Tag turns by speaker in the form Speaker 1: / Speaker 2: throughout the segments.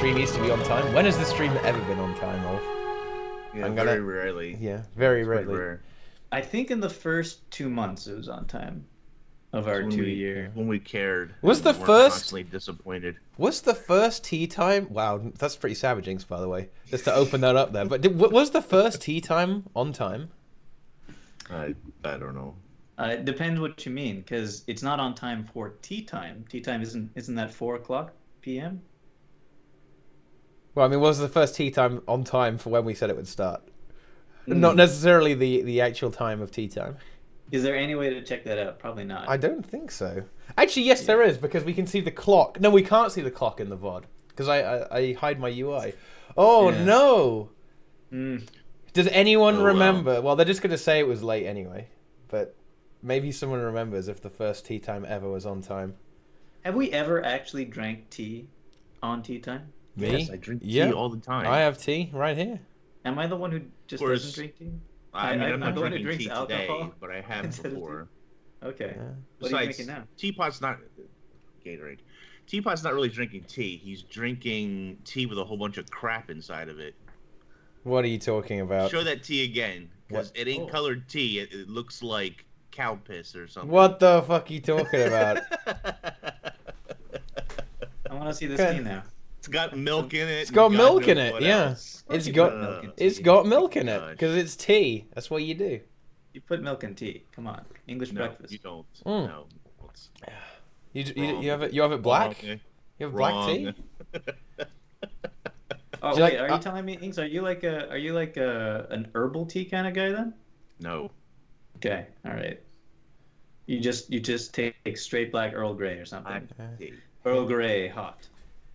Speaker 1: stream needs to be on time. When has the stream ever been on time, Ulf?
Speaker 2: Yeah, very rarely.
Speaker 1: Yeah, very rarely.
Speaker 2: Rare.
Speaker 3: I think in the first 2 months it was on time of our 2-year.
Speaker 2: When we cared.
Speaker 1: Was the
Speaker 2: we weren't
Speaker 1: first
Speaker 2: constantly disappointed?
Speaker 1: Was the first tea time? Wow, that's pretty savage, Inks, by the way. Just to open that up there. But was the first tea time on time?
Speaker 2: I don't know.
Speaker 3: It depends what you mean, because it's not on time for tea time. Tea time isn't that 4 p.m.?
Speaker 1: Well, I mean, was the first tea time on time for when we said it would start? Not necessarily the actual time of tea time.
Speaker 3: Is there any way to check that out? Probably not.
Speaker 1: I don't think so. Actually, yes, there is, because we can see the clock. No, we can't see the clock in the VOD, because I hide my UI. Oh, no! Does anyone remember? Well, they're just going to say it was late anyway, but maybe someone remembers if the first tea time ever was on time.
Speaker 3: Have we ever actually drank tea on tea time?
Speaker 1: Me?
Speaker 2: Yes, I drink tea all the time.
Speaker 1: I have tea right here.
Speaker 3: Am I the one who just doesn't drink tea?
Speaker 2: I mean, I'm not
Speaker 3: the one who
Speaker 2: drinking tea
Speaker 3: drinks
Speaker 2: today,
Speaker 3: alcohol
Speaker 2: but I have before.
Speaker 3: Okay.
Speaker 1: Yeah.
Speaker 3: What are you drinking now?
Speaker 2: Teapot's not Gatorade. Teapot's not really drinking tea. He's drinking tea with a whole bunch of crap inside of it.
Speaker 1: What are you talking about?
Speaker 2: Show that tea again, because it ain't colored tea. It looks like cow piss or something.
Speaker 1: What the fuck are you talking about?
Speaker 3: I want to see this tea now.
Speaker 2: It's got milk in it.
Speaker 1: It's got milk in it, yeah. It's got milk in it,
Speaker 2: gosh.
Speaker 1: because it's tea. That's what you do.
Speaker 3: You put milk in tea. Come on, English breakfast.
Speaker 2: You don't.
Speaker 1: Mm.
Speaker 2: No.
Speaker 1: You have it black. You have black tea.
Speaker 3: Oh
Speaker 1: Do you
Speaker 3: wait,
Speaker 1: like-
Speaker 3: are you telling me, Inks? Are you like an herbal tea kind of guy then?
Speaker 2: No.
Speaker 3: Okay, all right. You just take straight black Earl Grey or something.
Speaker 2: Tea.
Speaker 3: Earl Grey hot.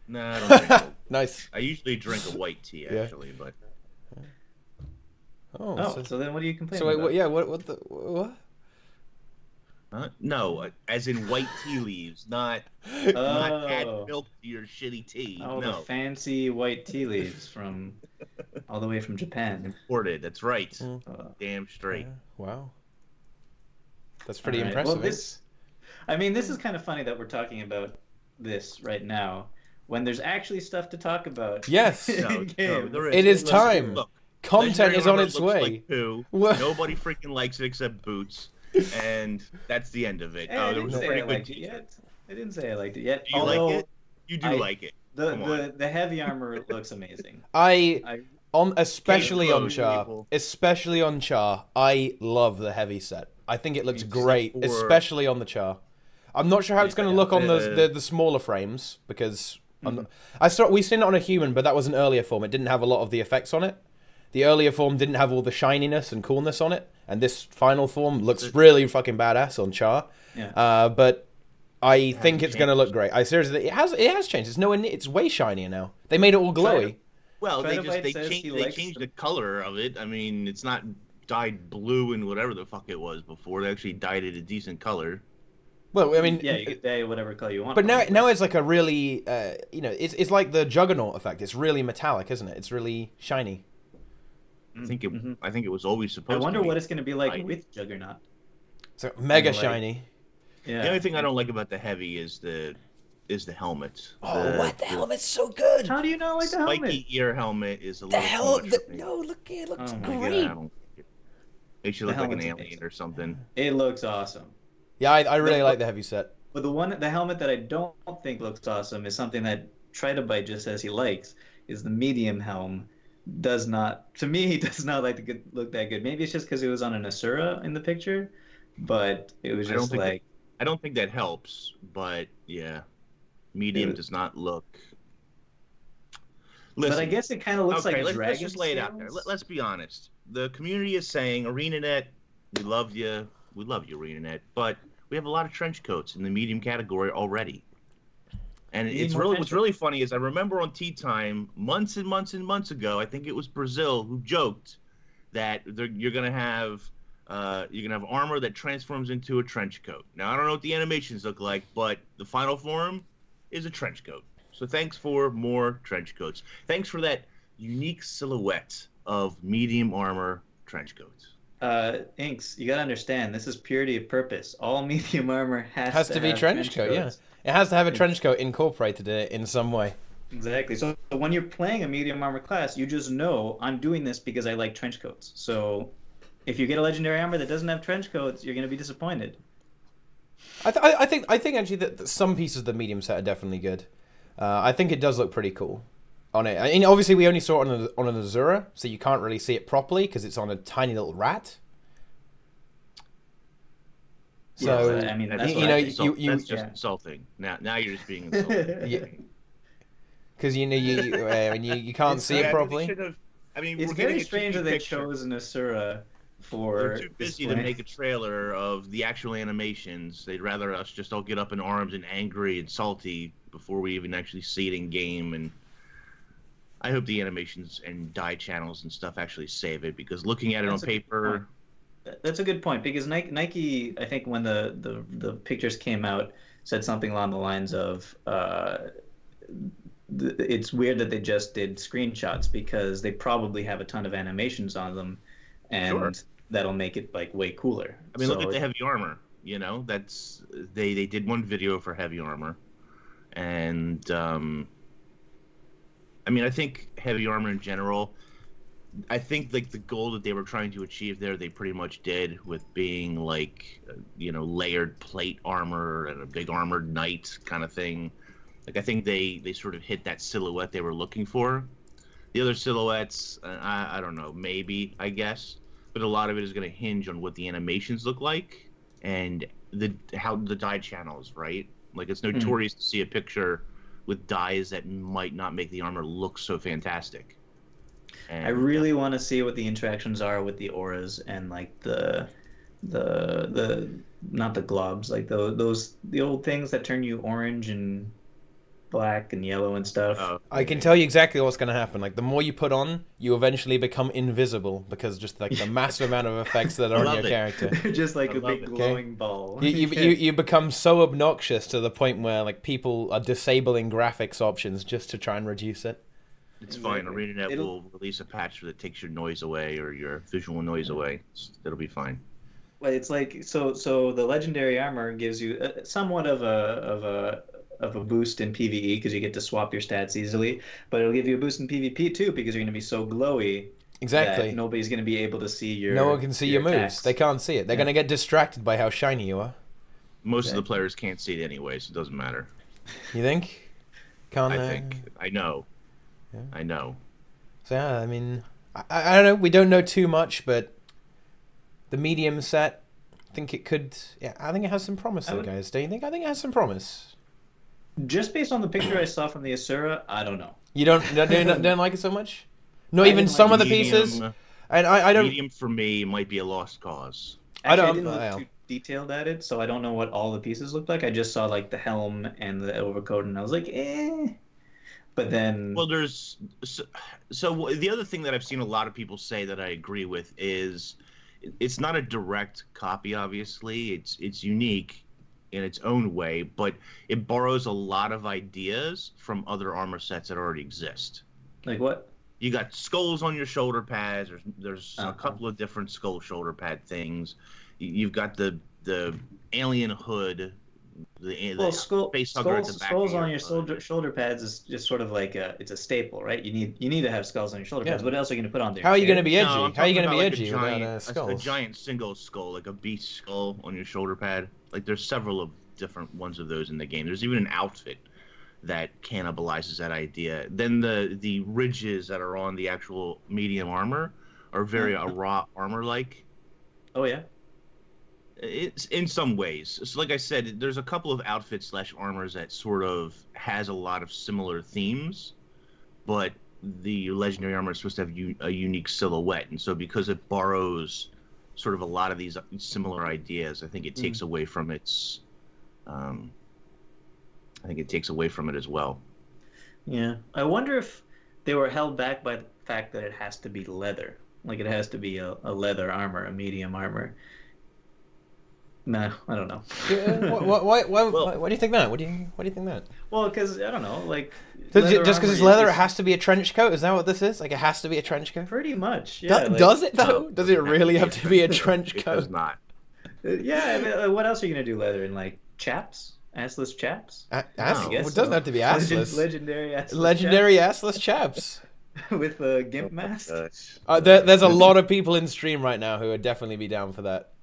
Speaker 2: No, I don't drink it.
Speaker 1: Nice.
Speaker 2: I usually drink a white tea actually, but.
Speaker 1: Oh,
Speaker 3: So then what are you complaining
Speaker 1: so wait,
Speaker 3: about?
Speaker 1: what?
Speaker 2: No, as in white tea leaves, not add milk to your shitty tea.
Speaker 3: Oh,
Speaker 2: no.
Speaker 3: the fancy white tea leaves from all the way from Japan.
Speaker 2: Imported. That's right. Damn straight.
Speaker 1: Wow. That's pretty
Speaker 3: All right.
Speaker 1: impressive.
Speaker 3: Well, this is kind of funny that we're talking about this right now when there's actually stuff to talk about.
Speaker 1: Yes.
Speaker 2: No, there
Speaker 1: It is
Speaker 2: Listen,
Speaker 1: time.
Speaker 2: Look,
Speaker 1: Content is on
Speaker 2: Armor
Speaker 1: its
Speaker 2: looks
Speaker 1: way.
Speaker 2: Like poo.
Speaker 1: What?
Speaker 2: Nobody freaking likes it except Boots, and that's the end of it.
Speaker 3: Hey, I didn't say I liked it yet. I didn't say I liked it yet.
Speaker 2: Do you like it? You do like it.
Speaker 3: The heavy armor looks amazing.
Speaker 1: Especially on Char, I love the heavy set. I think it looks great, especially on the Char. I'm not sure how it's going to look on the smaller frames, because we've seen it on a human, but that was an earlier form. It didn't have a lot of the effects on it. The earlier form didn't have all the shininess and coolness on it, and this final form looks really fucking badass on Char.
Speaker 3: Yeah.
Speaker 1: But I think it's going to look great. Seriously, it has changed. It's way shinier now. They made it all glowy.
Speaker 2: Well, they changed the color of it. I mean, it's not dyed blue and whatever the fuck it was before. They actually dyed it a decent color.
Speaker 1: Well, I mean,
Speaker 3: yeah, you could dye whatever color you want.
Speaker 1: But now it's like a really, it's like the Juggernaut effect. It's really metallic, isn't it? It's really shiny.
Speaker 2: I think it was always supposed.
Speaker 3: I wonder
Speaker 2: to be
Speaker 3: what it's going to be like with Juggernaut.
Speaker 1: So mega shiny.
Speaker 3: Yeah.
Speaker 2: The only thing I don't like about the heavy is the helmet.
Speaker 1: The helmet's so good.
Speaker 3: How do you not like the helmet?
Speaker 2: Spiky ear helmet is a little.
Speaker 1: No, look, it looks
Speaker 3: my
Speaker 1: great.
Speaker 2: I don't like it. It should look like an alien or something.
Speaker 3: It looks awesome.
Speaker 1: Yeah, I really like the heavy set.
Speaker 3: But the helmet that I don't think looks awesome is something that Tritobite just says he likes, is the medium helm. Does not look that good. Maybe it's just because it was on an Asura in the picture, but it was just
Speaker 2: I don't think that helps, but yeah, medium does not look. Listen,
Speaker 3: but I guess it kind of looks like
Speaker 2: let's
Speaker 3: dragon
Speaker 2: just lay it out there. Let's be honest. The community is saying, ArenaNet, we love you, ArenaNet, but we have a lot of trench coats in the medium category already. And what's really funny is I remember on Tea Time months and months and months ago, I think it was Brazil who joked that you're gonna have armor that transforms into a trench coat. Now I don't know what the animations look like, but the final form is a trench coat. So thanks for more trench coats. Thanks for that unique silhouette of medium armor trench coats.
Speaker 3: Inks, you gotta understand, this is purity of purpose. All medium armor has to
Speaker 1: be
Speaker 3: have
Speaker 1: trench coat. Yeah, it has to have a trench coat incorporated in it in some way.
Speaker 3: Exactly. So when you're playing a medium armor class, you just know I'm doing this because I like trench coats. So if you get a legendary armor that doesn't have trench coats, you're going to be disappointed.
Speaker 1: I think actually that some pieces of the medium set are definitely good. I think it does look pretty cool on it. I mean, obviously we only saw it on an Azura, so you can't really see it properly because it's on a tiny little rat. So
Speaker 3: yeah, I mean, that's
Speaker 2: that's just insulting. Now you're just being insulting.
Speaker 1: Yeah. Because you can't see it properly.
Speaker 2: I mean,
Speaker 3: it's very strange that they chose an Asura for.
Speaker 2: They're too busy to make a trailer of the actual animations. They'd rather us just all get up in arms and angry and salty before we even actually see it in game. And I hope the animations and dye channels and stuff actually save it, because looking at it on paper.
Speaker 3: That's a good point, because Nike, I think when the pictures came out, said something along the lines of. It's weird that they just did screenshots, because they probably have a ton of animations on them, and that'll make it like way cooler.
Speaker 2: I mean, look at the heavy armor. You know, that's they did one video for heavy armor, and I mean, I think heavy armor in general. I think like the goal that they were trying to achieve there, they pretty much did, with being like layered plate armor and a big armored knight kind of thing. Like, I think they sort of hit that silhouette they were looking for. The other silhouettes, I don't know, maybe, I guess. But a lot of it is going to hinge on what the animations look like and how the dye channels, right? Like, it's notorious to see a picture with dyes that might not make the armor look so fantastic. And,
Speaker 3: I really want to see what the interactions are with the auras and, like, the not the globs, like the old things that turn you orange and black and yellow and stuff.
Speaker 1: I can tell you exactly what's going to happen. Like, the more you put on, you eventually become invisible, because just like the massive amount of effects that are on your character.
Speaker 3: Just like a big glowing ball.
Speaker 1: You become so obnoxious to the point where like people are disabling graphics options just to try and reduce it.
Speaker 2: It's fine. ArenaNet will release a patch that takes your noise away or your visual noise away. It'll be fine.
Speaker 3: Well, it's like so the legendary armor gives you somewhat of a boost in PvE, because you get to swap your stats easily, but it'll give you a boost in PvP too, because you're going to be so glowy.
Speaker 1: Exactly.
Speaker 3: That nobody's going to be able to see your.
Speaker 1: No one can see your moves.
Speaker 3: Attacks.
Speaker 1: They can't see it. They're going to get distracted by how shiny you are.
Speaker 2: Most of the players can't see it anyway, so it doesn't matter.
Speaker 1: You think?
Speaker 2: I think. I know.
Speaker 1: Yeah.
Speaker 2: I know.
Speaker 1: So yeah, I mean, I don't know. We don't know too much, but the medium set, I think it could. Yeah, I think it has some promise, though, guys. Don't you think? I think it has some promise.
Speaker 3: Just based on the picture I saw from the Asura, I don't know.
Speaker 1: You don't like it so much? Not even some of the pieces. And I don't.
Speaker 2: Medium for me might be a lost cause.
Speaker 3: Actually, I didn't look too detailed at it, so I don't know what all the pieces look like. I just saw like the helm and the overcoat, and I was like, eh. But then,
Speaker 2: well, there's so the other thing that I've seen a lot of people say that I agree with is it's not a direct copy. Obviously, it's unique in its own way, but it borrows a lot of ideas from other armor sets that already exist.
Speaker 3: Like what?
Speaker 2: You got skulls on your shoulder pads. There's a couple of different skull shoulder pad things. You've got the alien hood.
Speaker 3: Skulls on your shoulder pads is just sort of like it's a staple, right? You need to have skulls on your shoulder pads. What else are you going to put on there?
Speaker 1: How are you going to be edgy?
Speaker 2: No,
Speaker 1: how are you going to be
Speaker 2: like
Speaker 1: edgy without skulls?
Speaker 2: A giant single skull, like a beast skull on your shoulder pad. Like, there's several of different ones of those in the game. There's even an outfit that cannibalizes that idea. Then the ridges that are on the actual medium armor are very raw armor-like.
Speaker 3: Oh yeah.
Speaker 2: It's in some ways. So like I said, there's a couple of outfits / armors that sort of has a lot of similar themes, but the legendary armor is supposed to have a unique silhouette, and so because it borrows sort of a lot of these similar ideas, I think it takes away from its. I think it takes away from it as well.
Speaker 3: Yeah, I wonder if they were held back by the fact that it has to be leather, like it has to be a leather armor, a medium armor. Nah, I don't know.
Speaker 1: Why do you think that? Why do you think that?
Speaker 3: Well, because I don't know, like
Speaker 1: just because it's leather, it has to be a trench coat. Is that what this is? Like, it has to be a trench coat?
Speaker 3: Pretty much. Yeah.
Speaker 1: Does it though? Does it really have to be a trench coat?
Speaker 2: It does not.
Speaker 3: Yeah. I mean, what else are you gonna do leather in? Like chaps? assless chaps.
Speaker 1: Well,
Speaker 3: guess
Speaker 1: it doesn't
Speaker 3: so.
Speaker 1: have to be assless.
Speaker 3: Legendary assless
Speaker 1: Legendary
Speaker 3: chaps.
Speaker 1: assless chaps.
Speaker 3: With a gimp mask.
Speaker 1: There's a lot of people in stream right now who would definitely be down for that.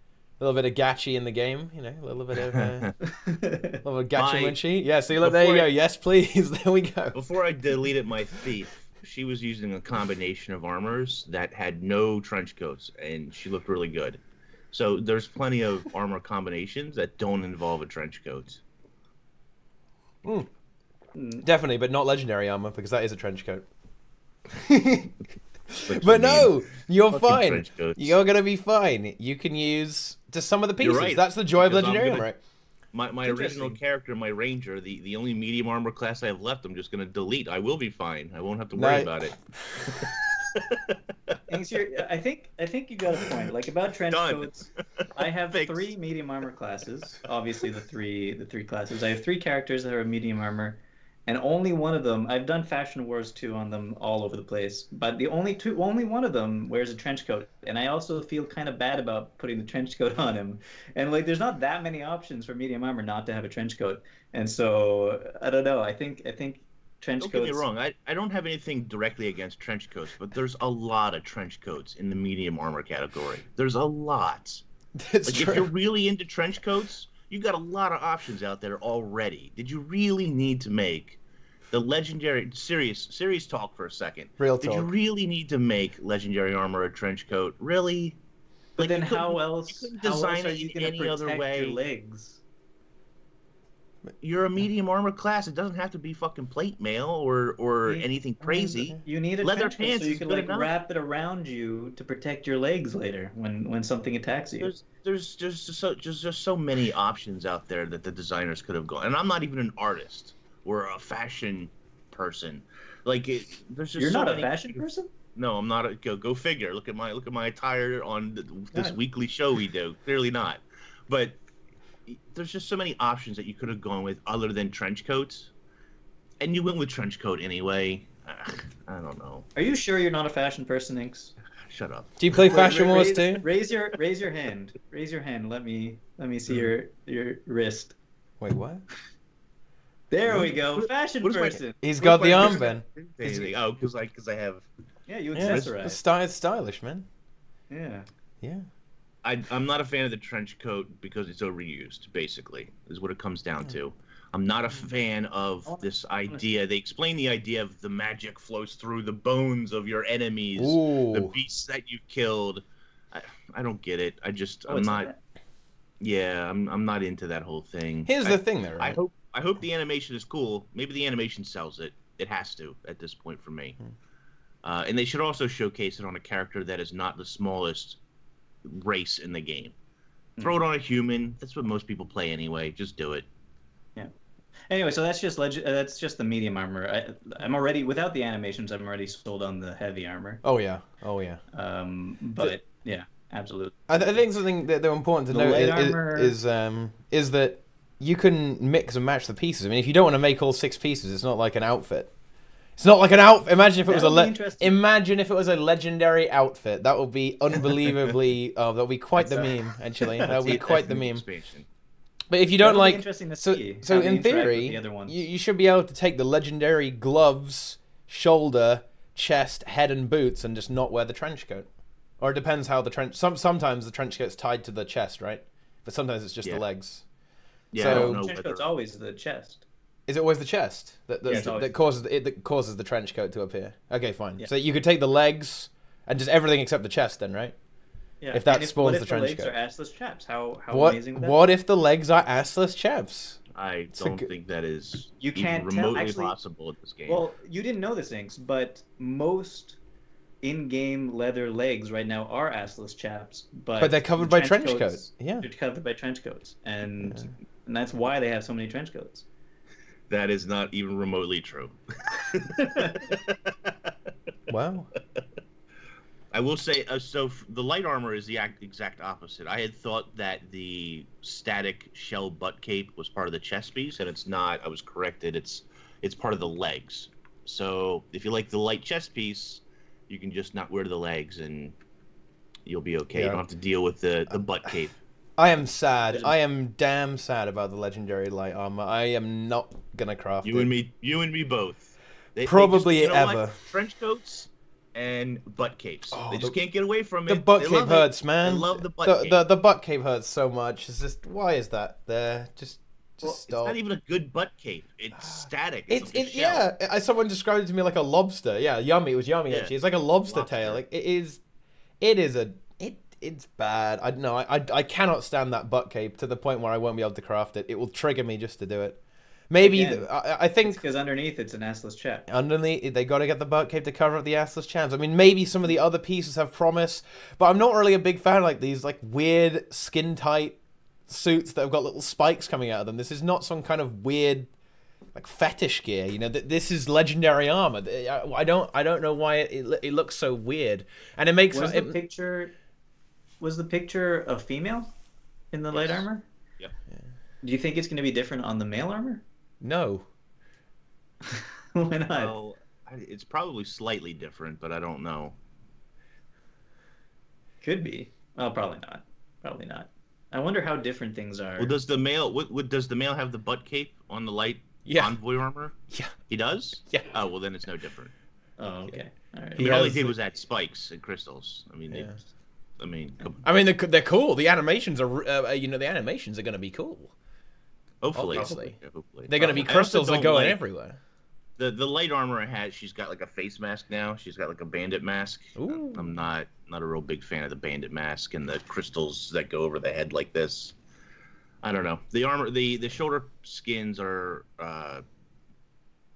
Speaker 1: A little bit of gachi in the game, you know, a little bit of gachi munchy. Yeah, see, look, there you go. Yes, please. There we go.
Speaker 2: Before I deleted my thief, she was using a combination of armors that had no trench coats, and she looked really good. So there's plenty of armor combinations that don't involve a trench coat.
Speaker 1: Definitely, but not legendary armor, because that is a trench coat. But no, you're fine. You're gonna be fine. You can use just some of the pieces.
Speaker 2: Right,
Speaker 1: that's the joy of legendary armor, right?
Speaker 2: My original character, my ranger, the only medium armor class I have left, I'm just gonna delete. I will be fine. I won't have to worry about it.
Speaker 3: I think you got a point. Like about trench coats, I have
Speaker 2: Thanks.
Speaker 3: 3 medium armor classes. Obviously, the three classes. I have 3 characters that are medium armor, and only one of them. I've done Fashion Wars 2 on them all over the place, but the only one of them wears a trench coat, and I also feel kind of bad about putting the trench coat on him. And like, there's not that many options for medium armor not to have a trench coat, and so I don't know. I think trench coats.
Speaker 2: Don't get me wrong. I don't have anything directly against trench coats, but there's a lot of trench coats in the medium armor category. There's a lot.
Speaker 1: It's true.
Speaker 2: If you're really into trench coats, you got a lot of options out there already. Did you really need to make the legendary serious talk for a second?
Speaker 1: Real talk.
Speaker 2: Did you really need to make legendary armor a trench coat? Really?
Speaker 3: But then how else?
Speaker 2: You couldn't design
Speaker 3: are
Speaker 2: it
Speaker 3: you
Speaker 2: in
Speaker 3: going to
Speaker 2: any other
Speaker 3: protect
Speaker 2: way.
Speaker 3: your legs?
Speaker 2: You're a medium armor class. It doesn't have to be fucking plate mail or anything crazy.
Speaker 3: You need a
Speaker 2: leather
Speaker 3: trench coat
Speaker 2: pants
Speaker 3: so you
Speaker 2: is
Speaker 3: can
Speaker 2: good
Speaker 3: like
Speaker 2: enough.
Speaker 3: wrap it around you to protect your legs later when something attacks you.
Speaker 2: There's just so many options out there that the designers could have gone. And I'm not even an artist or a fashion person. Like there's just
Speaker 3: You're
Speaker 2: so
Speaker 3: not
Speaker 2: many...
Speaker 3: a fashion person?
Speaker 2: No, I'm not. Go figure. Look at my attire on this weekly show we do. Clearly not. But there's just so many options that you could have gone with other than trench coats, and you went with trench coat anyway. I don't know.
Speaker 3: Are you sure you're not a fashion person, Inks?
Speaker 2: Shut up.
Speaker 1: Do you play Fashion Wars too?
Speaker 3: Raise your hand. Raise your hand. Let me see your wrist.
Speaker 1: Wait, what?
Speaker 3: There we go. Fashion person.
Speaker 1: He's got the armband.
Speaker 2: Oh, because I have.
Speaker 3: Yeah, you accessorize.
Speaker 1: It's stylish, man.
Speaker 3: Yeah.
Speaker 1: Yeah.
Speaker 2: I'm not a fan of the trench coat because it's overused, basically, is what it comes down to. I'm not a fan of this idea. They explain the idea of the magic flows through the bones of your enemies, the beasts that you've killed. I don't get it. I'm not. Yeah, I'm not into that whole thing.
Speaker 1: Here's the thing, though. Right?
Speaker 2: I hope the animation is cool. Maybe the animation sells it. It has to at this point for me. And they should also showcase it on a character that is not the smallest race in the game. Throw it on a human. That's what most people play anyway. Just do it.
Speaker 3: Yeah. Anyway, so that's just the medium armor. I'm already without the animations. I'm already sold on the heavy armor.
Speaker 1: Oh yeah.
Speaker 3: But yeah, absolutely.
Speaker 1: I think something that they're important to note is that you can mix and match the pieces. I mean, if you don't want to make all 6 pieces, it's not like an outfit. It's not like an outfit. Imagine if it was a legendary outfit. That would be unbelievably. That would be quite the meme. Actually, that would be quite the meme. But if you don't like, so in theory, you should be able to take the legendary gloves, shoulder, chest, head, and boots, and just not wear the trench coat. Or it depends how the trench. Sometimes the trench coat's tied to the chest, right? But sometimes it's just the legs.
Speaker 2: Yeah,
Speaker 1: so,
Speaker 2: I don't know
Speaker 3: trench coat's always the chest.
Speaker 1: Is it always the chest that causes the trench coat to appear? Okay, fine. Yeah. So you could take the legs and just everything except the chest, then, right?
Speaker 3: Yeah.
Speaker 1: If that spawns the trench coat.
Speaker 3: What if the legs are assless chaps? How amazing would that be?
Speaker 1: What if the legs are assless chaps?
Speaker 2: I don't think that is
Speaker 3: remotely
Speaker 2: possible at this game.
Speaker 3: Well, you didn't know this, Inks, but most in-game leather legs right now are assless chaps, but
Speaker 1: they're covered by trench coats. Yeah,
Speaker 3: they're covered by trench coats, and that's why they have so many trench coats.
Speaker 2: That is not even remotely true.
Speaker 1: Wow.
Speaker 2: I will say, so the light armor is the exact opposite. I had thought that the static shell butt cape was part of the chest piece, and it's not. I was corrected. It's part of the legs. So if you like the light chest piece, you can just not wear the legs, and you'll be okay. You don't have to deal with the butt cape.
Speaker 1: I am sad. I am damn sad about the legendary light armor. I am not gonna craft it.
Speaker 2: You and me both.
Speaker 1: Probably
Speaker 2: they just,
Speaker 1: ever.
Speaker 2: What? Trench coats and butt capes.
Speaker 1: Oh,
Speaker 2: they just can't get away from it.
Speaker 1: The butt cape hurts, man.
Speaker 2: I love the butt cape.
Speaker 1: The butt cape hurts so much. It's just, why is that there? Just stop.
Speaker 2: It's not even a good butt cape. It's static.
Speaker 1: Yeah. Someone described it to me like a lobster. Yeah, yummy. It was yummy actually. It's like a lobster tail. Like it's bad. I cannot stand that butt cape to the point where I won't be able to craft it. It will trigger me just to do it. Maybe I think
Speaker 3: because underneath it's an assless chap.
Speaker 1: Underneath they got to get the butt cape to cover up the assless chaps. I mean, maybe some of the other pieces have promise, but I'm not really a big fan of like these like weird skin tight suits that have got little spikes coming out of them. This is not some kind of weird like fetish gear. You know, this is legendary armor. I don't know why it looks so weird, and it makes
Speaker 3: Was the picture a female in the light armor?
Speaker 2: Yep.
Speaker 3: Yeah. Do you think it's going to be different on the male armor?
Speaker 1: No.
Speaker 3: Why not?
Speaker 2: Well, it's probably slightly different, but I don't know.
Speaker 3: Could be. Well, probably not. Probably not. I wonder how different things are.
Speaker 2: Well, does the male does the male have the butt cape on the light envoy armor?
Speaker 1: Yeah.
Speaker 2: He does?
Speaker 1: Yeah.
Speaker 2: Oh, well then it's no different.
Speaker 3: Oh, okay. All right.
Speaker 2: I mean, all he did was add spikes and crystals. I mean,
Speaker 1: they're cool. The animations are, the animations are going to be cool.
Speaker 2: Hopefully.
Speaker 1: Obviously.
Speaker 2: Hopefully.
Speaker 1: They're going to be crystals that go in everywhere.
Speaker 2: The light armor she's got like a face mask now. She's got like a bandit mask.
Speaker 1: Ooh.
Speaker 2: I'm not a real big fan of the bandit mask and the crystals that go over the head like this. I don't know. The armor, the shoulder skins are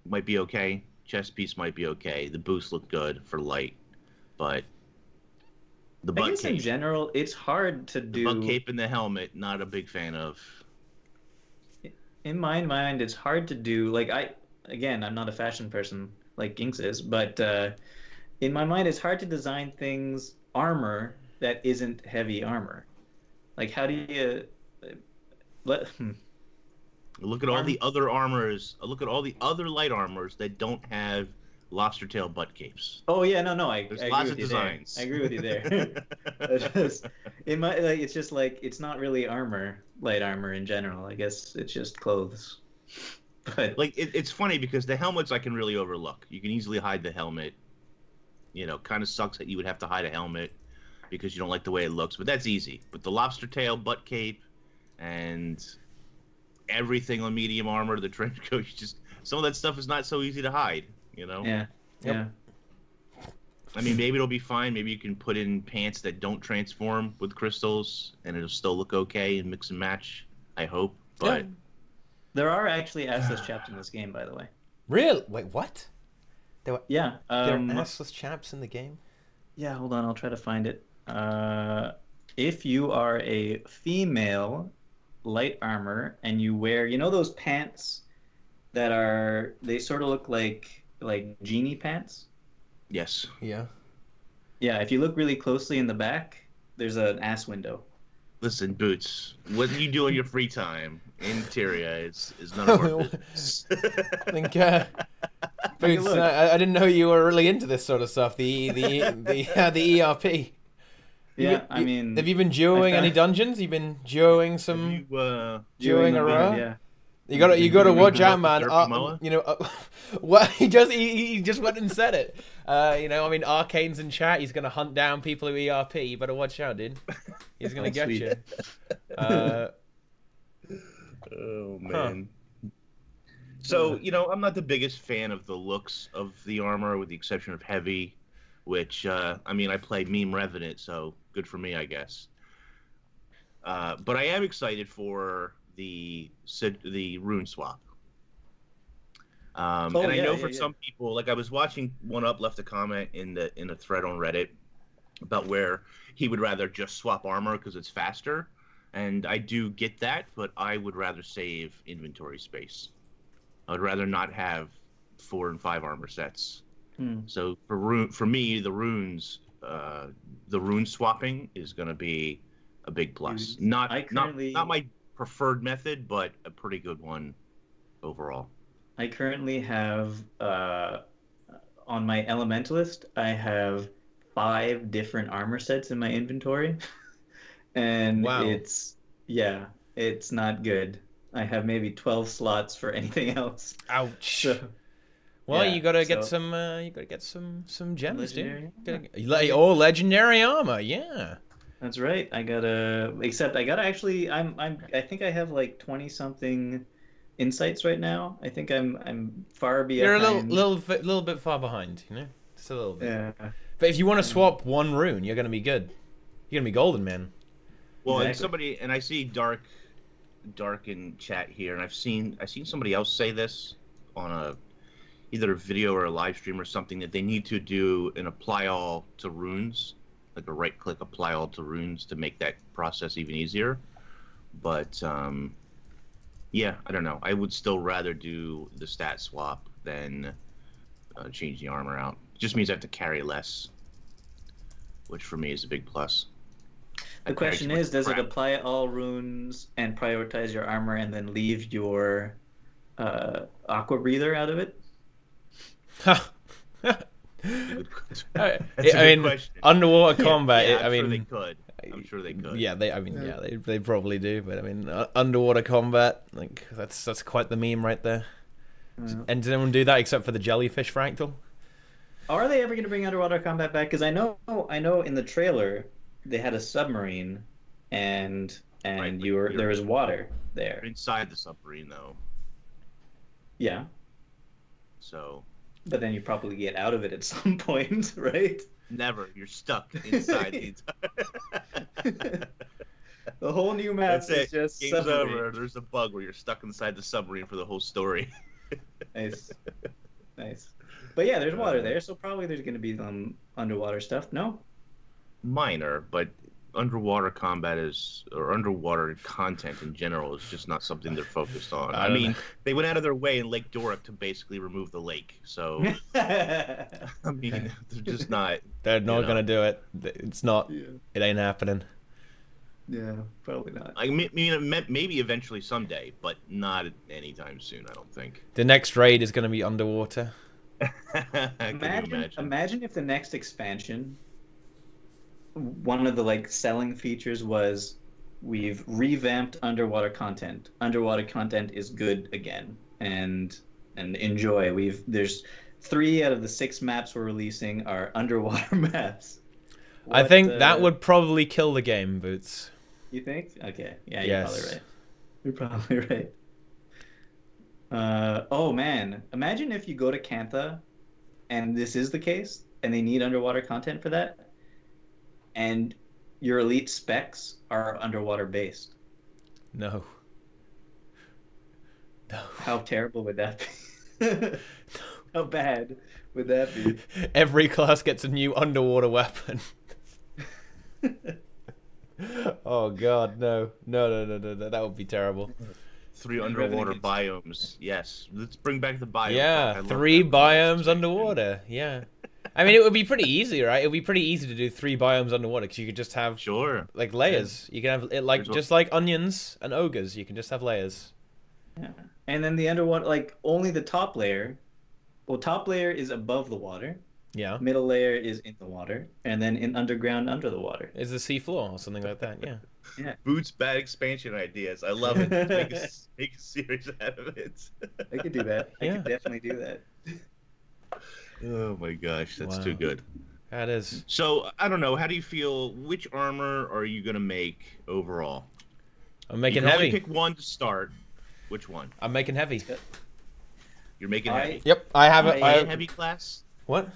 Speaker 2: might be okay. Chest piece might be okay. The boots look good for light, but the butt cape
Speaker 3: in general, it's hard to do.
Speaker 2: The butt cape and the helmet, not a big fan of.
Speaker 3: In my mind, it's hard to do. Like I'm not a fashion person like Ginks is, but in my mind, it's hard to design armor that isn't heavy armor. Like, how do you
Speaker 2: look at all the other armors? Look at all the other light armors that don't have lobster tail butt capes.
Speaker 3: Oh yeah, no, I
Speaker 2: There's
Speaker 3: agree
Speaker 2: lots
Speaker 3: with
Speaker 2: of
Speaker 3: you
Speaker 2: designs.
Speaker 3: there. I agree with you there. It's just like it's not really light armor in general. I guess it's just clothes. But
Speaker 2: like it's funny because the helmets I can really overlook. You can easily hide the helmet. You know, kind of sucks that you would have to hide a helmet because you don't like the way it looks, but that's easy. But the lobster tail butt cape and everything on medium armor, the trench coat, some of that stuff is not so easy to hide. You know?
Speaker 3: Yeah.
Speaker 1: Yep.
Speaker 3: Yeah.
Speaker 2: I mean, maybe it'll be fine. Maybe you can put in pants that don't transform with crystals, and it'll still look okay and mix and match. I hope. But
Speaker 3: there are actually assless chaps in this game, by the way.
Speaker 1: Really? Wait, what?
Speaker 3: Yeah.
Speaker 1: There are assless chaps in the game?
Speaker 3: Yeah. Hold on. I'll try to find it. If you are a female light armor and you wear, those pants they sort of look like genie pants.
Speaker 2: yes.
Speaker 1: Yeah.
Speaker 3: Yeah, if you look really closely in the back, there's an ass window.
Speaker 2: Listen, Boots, what you do in your free time in Tyria is none of our business.
Speaker 1: I think, Boots, I didn't know you were really into this sort of stuff. The ERP.
Speaker 3: Yeah,
Speaker 1: have you been duoing any dungeons? You've been duoing some duoing around?
Speaker 3: Yeah.
Speaker 1: You gotta watch out, man. Well, he just went and said it. Arcane's in chat. He's gonna hunt down people who ERP. You better watch out, dude. He's gonna get you.
Speaker 2: Oh man. So I'm not the biggest fan of the looks of the armor, with the exception of heavy, which I play meme Revenant, so good for me, I guess. But I am excited for the Rune swap. I know for some people, like I was watching One Up left a comment in a thread on Reddit about where he would rather just swap armor because it's faster, and I do get that, but I would rather save inventory space. I would rather not have 4 and 5 armor sets. So for me, the runes, the rune swapping is going to be a big plus. Not my preferred method, but a pretty good one overall.
Speaker 3: I currently have on my elementalist, I have 5 different armor sets in my inventory, and
Speaker 1: wow.
Speaker 3: Yeah, it's not good. I have maybe 12 slots for anything else.
Speaker 1: Ouch.
Speaker 3: So,
Speaker 1: Well,
Speaker 3: yeah,
Speaker 1: you gotta
Speaker 3: so
Speaker 1: get some. You gotta get some gems, dude.
Speaker 3: legendary armor.
Speaker 1: Oh, legendary armor. Yeah.
Speaker 3: That's right. Except I gotta actually. I think I have like 20 something insights right now. I think I'm far
Speaker 1: You're a
Speaker 3: behind.
Speaker 1: little bit far behind, you know, just a little bit.
Speaker 3: Yeah.
Speaker 1: But if you want to swap one rune, you're gonna be good. You're gonna be golden, man.
Speaker 2: Well,
Speaker 3: Exactly.
Speaker 2: and I see Dark in chat here, and I've seen somebody else say this on either a video or a live stream or something, that they need to do an apply all to runes, like a right click apply all to runes to make that process even easier. But yeah, I don't know. I would still rather do the stat swap than change the armor out. It just means I have to carry less, which for me is a big plus.
Speaker 3: The question is, does it apply all runes and prioritize your armor and then leave your aqua breather out of it?
Speaker 1: I mean, underwater combat.
Speaker 2: Yeah,
Speaker 1: I mean,
Speaker 2: sure they could. I'm sure they could.
Speaker 1: Yeah, they probably do. But I mean, underwater combat, like that's quite the meme right there.
Speaker 3: Yeah.
Speaker 1: And did anyone do that except for the jellyfish fractal?
Speaker 3: Are they ever going to bring underwater combat back? Because I know in the trailer they had a submarine, and
Speaker 2: Right,
Speaker 3: there was water there.
Speaker 2: You're inside the submarine though,
Speaker 3: Yeah,
Speaker 2: so
Speaker 3: but then you probably get out of it at some point, right?
Speaker 2: never. You're stuck inside the entire.
Speaker 3: The whole new map
Speaker 2: That's
Speaker 3: is
Speaker 2: it.
Speaker 3: just
Speaker 2: Game's
Speaker 3: submarine.
Speaker 2: over. There's a bug where you're stuck inside the submarine for the whole story.
Speaker 3: Nice, nice. But yeah, there's water there, so probably there's going to be some underwater stuff. No?
Speaker 2: Minor, but underwater combat or underwater content in general is just not something they're focused on. I mean, they went out of their way in Lake Doric to basically remove the lake. So, I mean, they're just not.
Speaker 1: They're not gonna do it. It's not.
Speaker 3: Yeah.
Speaker 1: It ain't happening.
Speaker 3: Yeah, probably not.
Speaker 2: I mean, maybe eventually someday, but not anytime soon. I don't think.
Speaker 1: The next raid is gonna be underwater.
Speaker 3: Imagine if the next expansion, one of the like selling features was we've revamped underwater content. Underwater content is good again, and enjoy. There's 3 out of the 6 maps we're releasing are underwater maps.
Speaker 1: I think that would probably kill the game, Boots.
Speaker 3: You think? Okay, yeah,
Speaker 1: Yes.
Speaker 3: You're probably right. Oh man, imagine if you go to Cantha, and this is the case, and they need underwater content for that, and your elite specs are underwater based.
Speaker 1: No. No.
Speaker 3: How terrible would that be? How bad would that be?
Speaker 1: Every class gets a new underwater weapon. Oh god, no. No. That would be terrible.
Speaker 2: 3 underwater biomes. Yes, let's bring back the biomes.
Speaker 1: Yeah, 3 biomes underwater. Yeah. I mean, it would be pretty easy, right? It would be pretty easy to do 3 biomes underwater because you could just have like layers. You can have it like just like onions and ogres. You can just have layers.
Speaker 3: Yeah, and then the underwater, like only the top layer. Well, top layer is above the water.
Speaker 1: Yeah.
Speaker 3: Middle layer is in the water, and then in underground under the water.
Speaker 1: Is the seafloor or something like that? Yeah.
Speaker 3: Yeah.
Speaker 2: Boots bad expansion ideas. I love it. Make a series out of it.
Speaker 3: I could do that. I could definitely do that.
Speaker 2: Oh my gosh, that's too good.
Speaker 1: That is.
Speaker 2: So I don't know. How do you feel? Which armor are you gonna make overall?
Speaker 1: I'm making
Speaker 2: you can
Speaker 1: heavy.
Speaker 2: Only pick one to start. Which one?
Speaker 1: I'm making heavy.
Speaker 2: You're making heavy.
Speaker 1: Yep, I have
Speaker 2: a heavy class.
Speaker 1: What?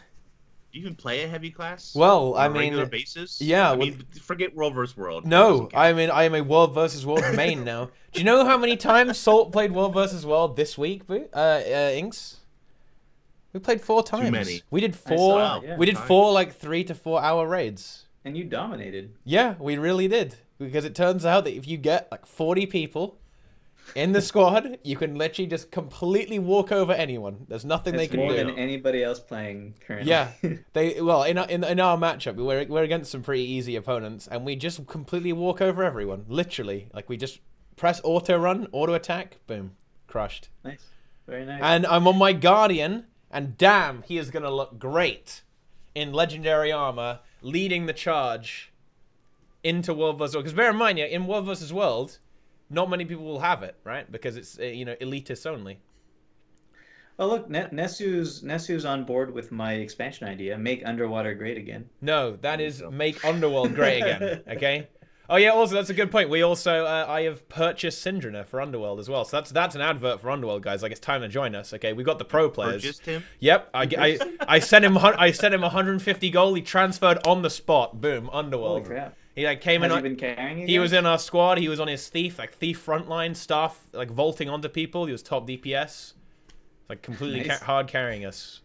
Speaker 2: Do you even play a heavy class?
Speaker 1: Well,
Speaker 2: on
Speaker 1: I
Speaker 2: a
Speaker 1: mean,
Speaker 2: regular basis.
Speaker 1: Yeah.
Speaker 2: I mean, forget world versus world.
Speaker 1: No, I mean, I am a world versus world main now. Do you know how many times Salt played world versus world this week, Inks? We played 4 times.
Speaker 2: Too many.
Speaker 1: We did 4. We did 4 like 3 to 4 hour raids.
Speaker 3: And you dominated.
Speaker 1: Yeah, we really did. Because it turns out that if you get like 40 people in the squad, you can literally just completely walk over anyone. There's nothing they can do.
Speaker 3: More than anybody else playing currently.
Speaker 1: Yeah, in our matchup, we're against some pretty easy opponents, and we just completely walk over everyone. Literally, like we just press auto run, auto attack, boom, crushed.
Speaker 3: Nice, very nice.
Speaker 1: And I'm on my Guardian, and damn, he is gonna look great in legendary armor, leading the charge into World vs. World. Because bear in mind, in World vs. World, not many people will have it, right? Because it's elitists only.
Speaker 3: Oh look, Nesu's on board with my expansion idea. Make Underwater great again.
Speaker 1: No, that is make Underworld great again. Okay. Oh yeah, also that's a good point. We also I have purchased Syndrina for Underworld as well. So that's an advert for Underworld, guys. Like it's time to join us. Okay, we got the pro players.
Speaker 2: Purchased him?
Speaker 1: Yep. I sent him 150 gold. He transferred on the spot. Boom, Underworld.
Speaker 3: Holy crap.
Speaker 1: He came
Speaker 3: Has
Speaker 1: in.
Speaker 3: He been carrying you
Speaker 1: He
Speaker 3: guys?
Speaker 1: was in our squad. He was on his thief frontline staff, like vaulting onto people. He was top DPS, like completely
Speaker 3: Nice.
Speaker 1: hard carrying us.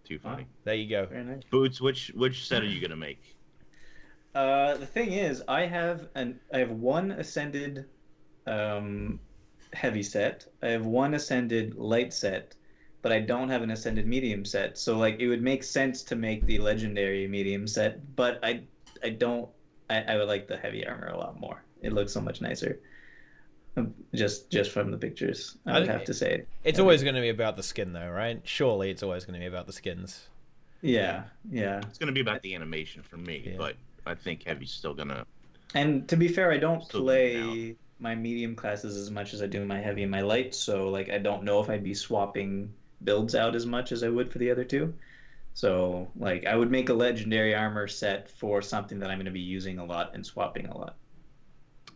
Speaker 2: Too funny.
Speaker 1: There you go.
Speaker 3: Very nice.
Speaker 2: Boots, which set are you gonna make?
Speaker 3: The thing is, I have one ascended heavy set. I have one ascended light set, but I don't have an ascended medium set. So like it would make sense to make the legendary medium set, but I don't. I would like the heavy armor a lot more. It looks so much nicer. Just from the pictures, I would have to say.
Speaker 1: It's always going to be about the skin, though, right? Surely it's always going to be about the skins.
Speaker 3: Yeah.
Speaker 2: It's gonna be about the animation for me,
Speaker 1: Yeah.
Speaker 2: but I think heavy's still gonna.
Speaker 3: And to be fair, I don't
Speaker 2: Still
Speaker 3: play my medium classes as much as I do my heavy and my light, so like I don't know if I'd be swapping builds out as much as I would for the other two. So like I would make a legendary armor set for something that I'm going to be using a lot and swapping a lot.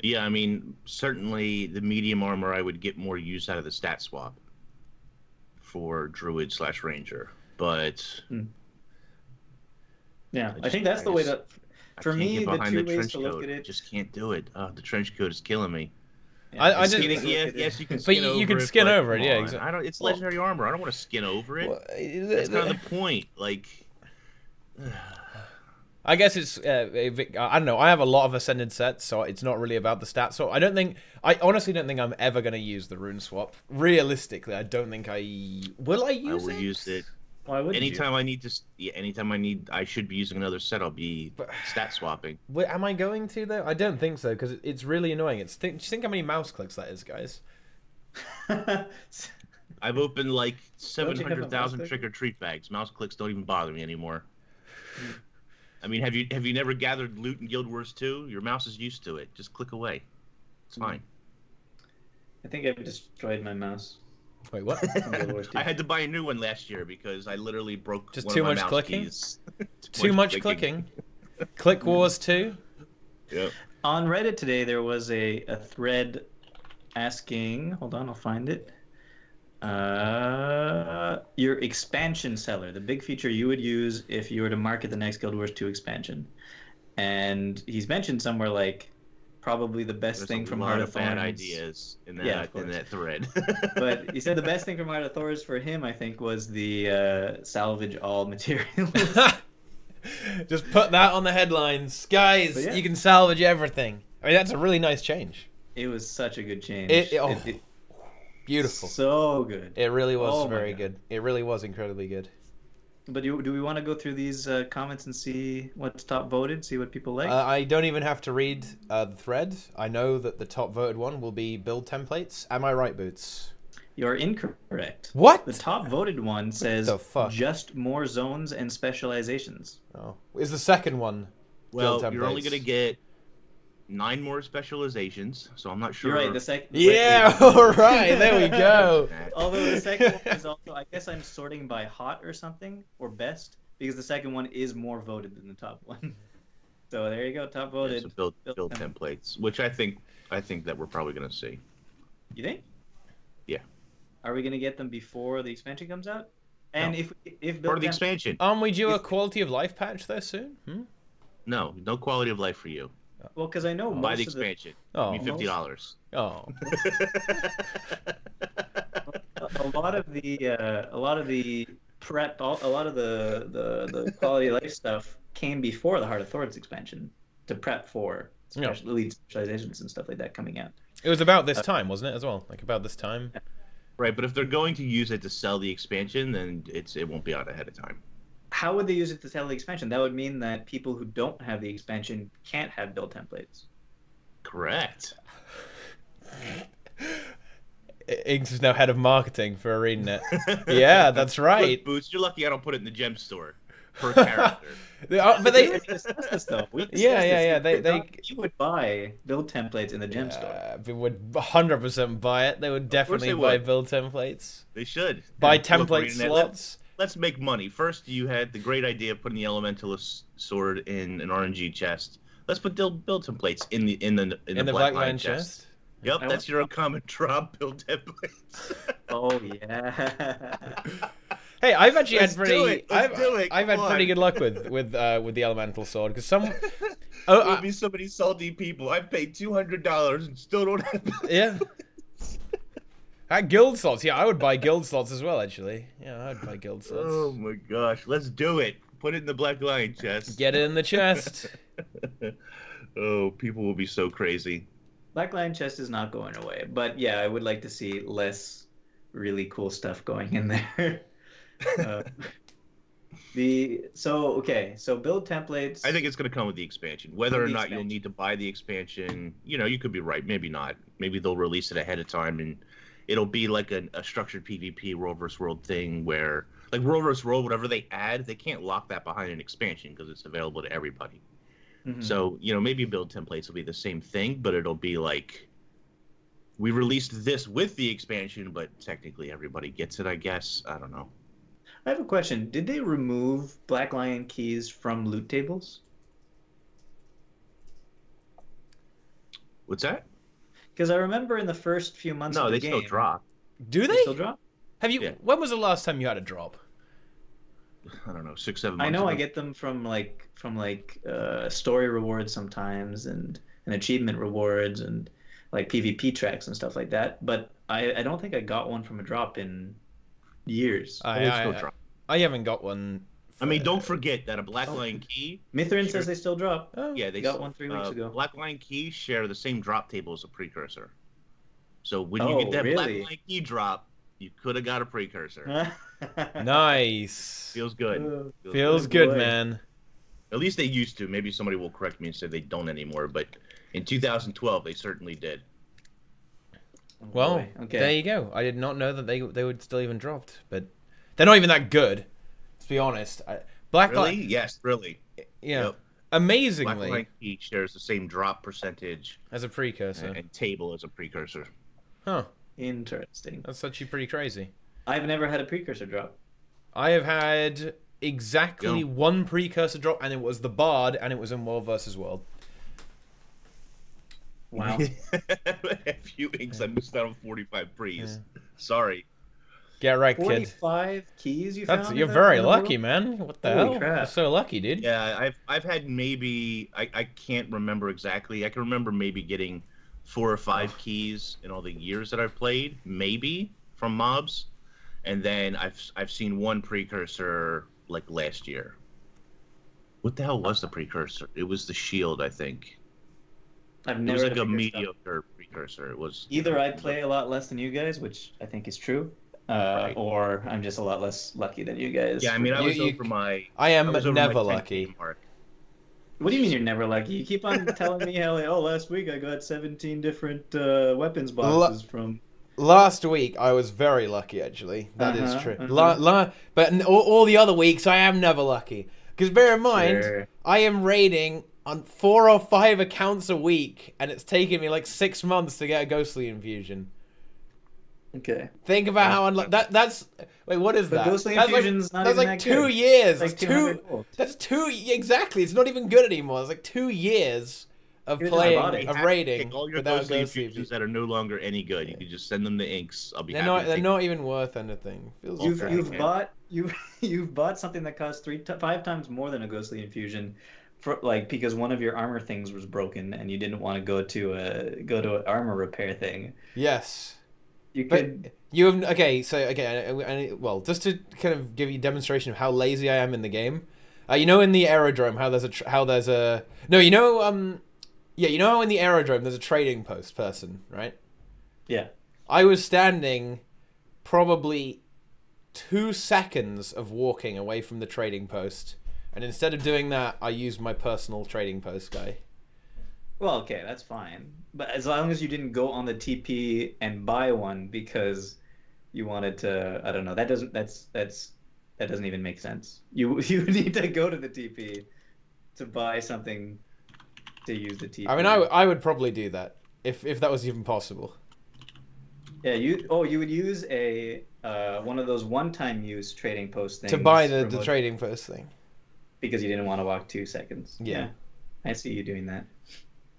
Speaker 2: Yeah, I mean, certainly the medium armor I would get more use out of the stat swap for Druid/Ranger, but
Speaker 3: Yeah, I think that's the way that for me the two ways to look at it.
Speaker 2: Just can't do it. Oh, the trench coat is killing me.
Speaker 1: I just
Speaker 2: Yes, you can.
Speaker 1: But
Speaker 2: Skin
Speaker 1: you
Speaker 2: over
Speaker 1: can
Speaker 2: it,
Speaker 1: skin
Speaker 2: but
Speaker 1: over it,
Speaker 2: come
Speaker 1: yeah,
Speaker 2: on.
Speaker 1: exactly.
Speaker 2: I don't. It's legendary armor. I don't want to skin over it. That's kind of the point. Like,
Speaker 1: I guess it's I don't know. I have a lot of ascended sets, so it's not really about the stats. So I honestly don't think I'm ever gonna use the rune swap. Realistically, I don't think will. I use
Speaker 2: I will
Speaker 1: it.
Speaker 2: use it.
Speaker 3: Why wouldn't
Speaker 2: Anytime I need to. Yeah, anytime I should be using another set. I'll be stat swapping.
Speaker 1: Am I going to though? I don't think so because it's really annoying. Do you think how many mouse clicks that is, guys?
Speaker 2: I've opened like
Speaker 3: Don't you have a
Speaker 2: 700,000
Speaker 3: mouse click?
Speaker 2: trick-or-treat bags. Mouse clicks don't even bother me anymore. I mean, have you never gathered loot in Guild Wars 2? Your mouse is used to it. Just click away. It's fine.
Speaker 3: I think I've destroyed my mouse.
Speaker 1: Wait, what?
Speaker 2: I had to buy a new one last year because I literally broke
Speaker 1: Just
Speaker 2: one
Speaker 1: too
Speaker 2: of my
Speaker 1: much
Speaker 2: mouse
Speaker 1: clicking?
Speaker 2: keys.
Speaker 1: Too much clicking. Click Wars 2.
Speaker 2: Yep.
Speaker 3: On Reddit today, there was a thread asking. Hold on, I'll find it. Your expansion seller, the big feature you would use if you were to market the next Guild Wars 2 expansion. And he's mentioned somewhere like probably the best
Speaker 2: There's
Speaker 3: thing
Speaker 2: a
Speaker 3: from
Speaker 2: lot
Speaker 3: Heart
Speaker 2: of
Speaker 3: of
Speaker 2: bad
Speaker 3: Thorns.
Speaker 2: ideas in that
Speaker 3: Yeah, of course.
Speaker 2: thread.
Speaker 3: But he said the best thing from Heart of Thorns for him, I think, was the salvage all materials.
Speaker 1: Just put that on the headlines, guys.
Speaker 3: Yeah.
Speaker 1: You can salvage everything. I mean, that's a really nice change.
Speaker 3: It was such a good change.
Speaker 1: Beautiful.
Speaker 3: So good.
Speaker 1: It really was
Speaker 3: Oh my
Speaker 1: very
Speaker 3: God.
Speaker 1: good. It really was incredibly good.
Speaker 3: But do we want to go through these comments and see what's top voted, see what people like?
Speaker 1: I don't even have to read the thread. I know that the top voted one will be build templates. Am I right, Boots?
Speaker 3: You're incorrect.
Speaker 1: What?
Speaker 3: The top voted one says
Speaker 1: the fuck?
Speaker 3: just more zones and specializations.
Speaker 1: Oh, is the second one?
Speaker 2: Well,
Speaker 1: build
Speaker 2: you're only
Speaker 1: templates?
Speaker 2: gonna get 9 more specializations, so I'm not sure.
Speaker 3: You're right. The second.
Speaker 1: Yeah. All right. There we go.
Speaker 3: Although the second one is also, I guess I'm sorting by hot or something or best because the second one is more voted than the top one. So there you go, top
Speaker 2: Yeah,
Speaker 3: voted.
Speaker 2: so build templates, which I think that we're probably gonna see.
Speaker 3: You think?
Speaker 2: Yeah.
Speaker 3: Are we gonna get them before the expansion comes out? And
Speaker 2: No.
Speaker 3: if
Speaker 2: Part of the
Speaker 3: build
Speaker 2: expansion.
Speaker 1: Aren't we due a quality of life patch there soon?
Speaker 2: No quality of life for you.
Speaker 3: well, because I know
Speaker 2: Buy the
Speaker 3: most of the
Speaker 2: expansion.
Speaker 1: Oh.
Speaker 2: Give me $50.
Speaker 1: Oh.
Speaker 3: a lot of the prep, a lot of the quality of life stuff came before the Heart of Thorns expansion to prep for elite specializations and stuff like that coming out.
Speaker 1: It was about this time, wasn't it, as well? Like about this time?
Speaker 2: Right, but if they're going to use it to sell the expansion, then it won't be out ahead of time.
Speaker 3: How would they use it to sell the expansion? That would mean that people who don't have the expansion can't have build templates.
Speaker 2: Correct.
Speaker 1: Inks is now head of marketing for ArenaNet. Yeah, that's right.
Speaker 2: Look, Boots, you're lucky I don't put it in the gem store. per character.
Speaker 1: But they
Speaker 3: already discussed this though. We discussed
Speaker 1: yeah.
Speaker 3: They you would buy build templates in the gem store.
Speaker 1: They would 100% buy it. They would definitely buy build templates.
Speaker 2: They should
Speaker 1: buy template slots.
Speaker 2: Let's make money. First, you had the great idea of putting the Elementalist sword in an RNG chest. Let's put build templates in the Black Lion chest. Yep, that's your uncommon drop build templates.
Speaker 3: Oh yeah.
Speaker 1: Hey, I've actually had pretty good luck with the elemental sword because
Speaker 2: there'll be so many salty people. I've paid $200 and still don't have.
Speaker 1: Yeah. Guild slots, yeah, I would buy guild slots as well. Actually, yeah, I'd buy guild slots.
Speaker 2: Oh my gosh, let's do it. Put it in the Black Lion chest.
Speaker 1: Get it in the chest.
Speaker 2: Oh, people will be so crazy.
Speaker 3: Black Lion chest is not going away, but yeah, I would like to see less really cool stuff going in there. So build templates.
Speaker 2: I think it's going to come with the expansion. Whether or not you'll need to buy the expansion, you could be right. Maybe not. Maybe they'll release it ahead of time, and it'll be like a structured PvP World vs. World thing where, like World vs. World, whatever they add, they can't lock that behind an expansion because it's available to everybody. Mm-hmm. So, maybe build templates will be the same thing, but it'll be like, we released this with the expansion, but technically everybody gets it, I guess. I don't know.
Speaker 3: I have a question. Did they remove Black Lion keys from loot tables?
Speaker 2: What's that?
Speaker 3: Because I remember in the first few months of the game...
Speaker 2: No, they still drop.
Speaker 1: Do they?
Speaker 3: Still drop?
Speaker 1: Have you? Yeah. When was the last time you had a drop?
Speaker 2: I don't know, 6, 7 months
Speaker 3: I know
Speaker 2: ago.
Speaker 3: I get them from story rewards sometimes and achievement rewards and like PvP tracks and stuff like that. But I don't think I got one from a drop in years.
Speaker 1: I haven't got one.
Speaker 2: I mean, don't forget that a Black Lion key...
Speaker 3: Mithrin says they still drop.
Speaker 1: Oh.
Speaker 2: Yeah, they
Speaker 3: got one 3 weeks ago.
Speaker 2: Black Lion keys share the same drop table as a precursor. So when you get that Black Lion key drop, you could have got a precursor.
Speaker 1: Nice.
Speaker 2: Feels good.
Speaker 1: Feels good, man.
Speaker 2: At least they used to. Maybe somebody will correct me and say they don't anymore. But in 2012, they certainly did.
Speaker 1: Well, there you go. I did not know that they would still even dropped, but they're not even that good. To be honest,
Speaker 2: Really? Yes, really.
Speaker 1: Yeah. Yep. Amazingly,
Speaker 2: Black Lion key shares the same drop percentage
Speaker 1: as a precursor
Speaker 2: and table as a precursor.
Speaker 1: Huh.
Speaker 3: Interesting.
Speaker 1: That's actually pretty crazy.
Speaker 3: I've never had a precursor drop.
Speaker 1: I have had exactly one precursor drop, and it was the Bard, and it was in World vs. World.
Speaker 3: Wow.
Speaker 2: A few inks, I missed out on 45 pre's. Yeah. Sorry.
Speaker 1: Get right,
Speaker 3: 45
Speaker 1: kid.
Speaker 3: 45 keys you found?
Speaker 1: You're very lucky, man. What the hell?
Speaker 3: Crap.
Speaker 1: You're so lucky, dude.
Speaker 2: Yeah, I've had maybe... I can't remember exactly. I can remember maybe getting 4 or 5 keys in all the years that I've played, maybe, from mobs. And then I've seen one precursor like last year. What the hell was the precursor? It was the shield, I think.
Speaker 3: I've never.
Speaker 2: It was like a mediocre precursor. It was
Speaker 3: either I play a lot less than you guys, which I think is true, or I'm just a lot less lucky than you guys.
Speaker 2: Yeah, I mean, I was over my.
Speaker 1: I am never lucky.
Speaker 3: What do you mean you're never lucky? You keep on telling me how, like, last week I got 17 different weapons boxes from.
Speaker 1: Last week, I was very lucky, actually. That is true. But all the other weeks, I am never lucky. Because bear in mind, I am raiding on 4 or 5 accounts a week, and it's taken me like 6 months to get a ghostly infusion.
Speaker 3: Okay.
Speaker 1: Think about how unlucky... That's... Wait, what is that?
Speaker 3: Ghostly infusion's not even
Speaker 1: like 2 years.
Speaker 3: Like
Speaker 1: that's two... Exactly. It's not even good anymore. It's like 2 years... of playing, of raiding
Speaker 2: all your ghostly infusions that are no longer any good. You can just send them the inks. I'll be happy.
Speaker 1: They're not even worth anything.
Speaker 3: You've bought something that costs 5 times more than a ghostly infusion, for because one of your armor things was broken and you didn't want to go to an armor repair thing.
Speaker 1: Yes.
Speaker 3: Well,
Speaker 1: just to kind of give you a demonstration of how lazy I am in the game. In the aerodrome, how you know how in the aerodrome there's a trading post person, right?
Speaker 3: Yeah.
Speaker 1: I was standing probably 2 seconds of walking away from the trading post, and instead of doing that, I used my personal trading post guy.
Speaker 3: Well, okay, that's fine. But as long as you didn't go on the TP and buy one because you wanted to, I don't know, that's that doesn't even make sense. You need to go to the TP to buy something to use the TP.
Speaker 1: I mean, I would probably do that if that was even possible.
Speaker 3: Yeah, you would use a one of those one-time use trading post things
Speaker 1: to buy the trading post thing
Speaker 3: because you didn't want to walk 2 seconds.
Speaker 1: Yeah.
Speaker 3: I see you doing that.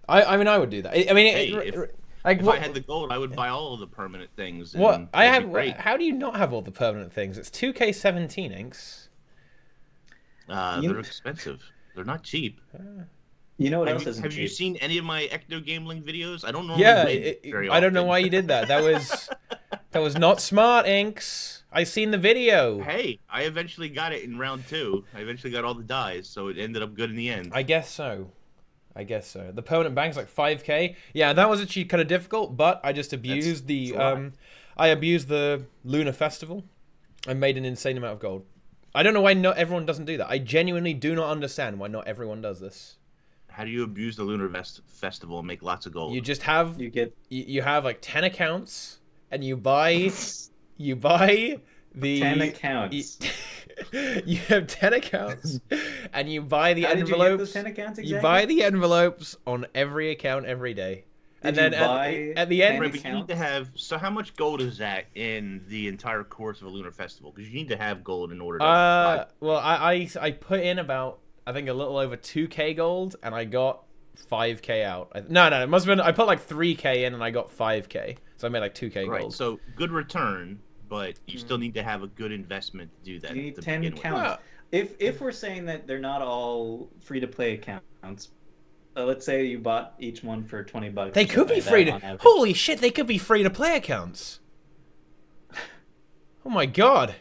Speaker 1: I mean, I would do that. I mean,
Speaker 2: if I had the gold, I would buy all of the permanent things.
Speaker 1: What I have? How do you not have all the permanent things? It's 2K17 inks.
Speaker 2: They're expensive. They're not cheap.
Speaker 3: You know what else isn't cheap?
Speaker 2: Have you seen any of my ecto gambling videos? I don't normally win very often.
Speaker 1: I don't know why you did that. That was not smart, Inks. I seen the video.
Speaker 2: Hey, I eventually got it in round 2. I eventually got all the dies, so it ended up good in the end.
Speaker 1: I guess so. The permanent bank's like 5K. Yeah, that was actually kind of difficult, but I just abused I abused the Lunar Festival and made an insane amount of gold. I don't know why not everyone doesn't do that. I genuinely do not understand why not everyone does this.
Speaker 2: How do you abuse the Lunar Festival and make lots of gold?
Speaker 1: You just have you have like 10 accounts and you buy the
Speaker 3: 10 accounts.
Speaker 1: You have 10 accounts and you buy the envelopes.
Speaker 3: Did you get those 10 accounts exactly?
Speaker 1: You buy the envelopes on every account every day. At the end,
Speaker 2: right, but you need to have. So, how much gold is that in the entire course of a Lunar Festival? Because you need to have gold in order to.
Speaker 1: Well, I put in about, I think, a little over 2K gold, and I got 5K out. No, it must have been. I put like 3K in, and I got 5K, so I made like 2K gold.
Speaker 2: Right. So good return, but you still need to have a good investment to do that.
Speaker 3: You need 10 accounts. Well, if we're saying that they're not all free to play accounts. Let's say you bought each one for $20.
Speaker 1: They could be free to. Holy shit! They could be free to play accounts. Oh my god!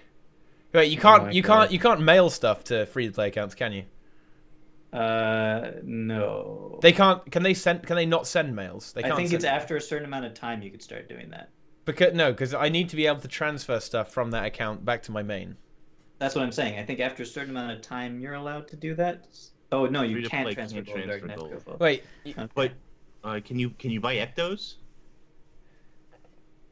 Speaker 1: Wait, you can't mail stuff to free to play accounts, can you?
Speaker 3: No.
Speaker 1: They can't. Can they not send mails? They can't.
Speaker 3: I think it's after a certain amount of time you could start doing that.
Speaker 1: Because I need to be able to transfer stuff from that account back to my main.
Speaker 3: That's what I'm saying. I think after a certain amount of time you're allowed to do that. Oh no, you can't transfer gold.
Speaker 1: Wait,
Speaker 2: but can you buy ectos?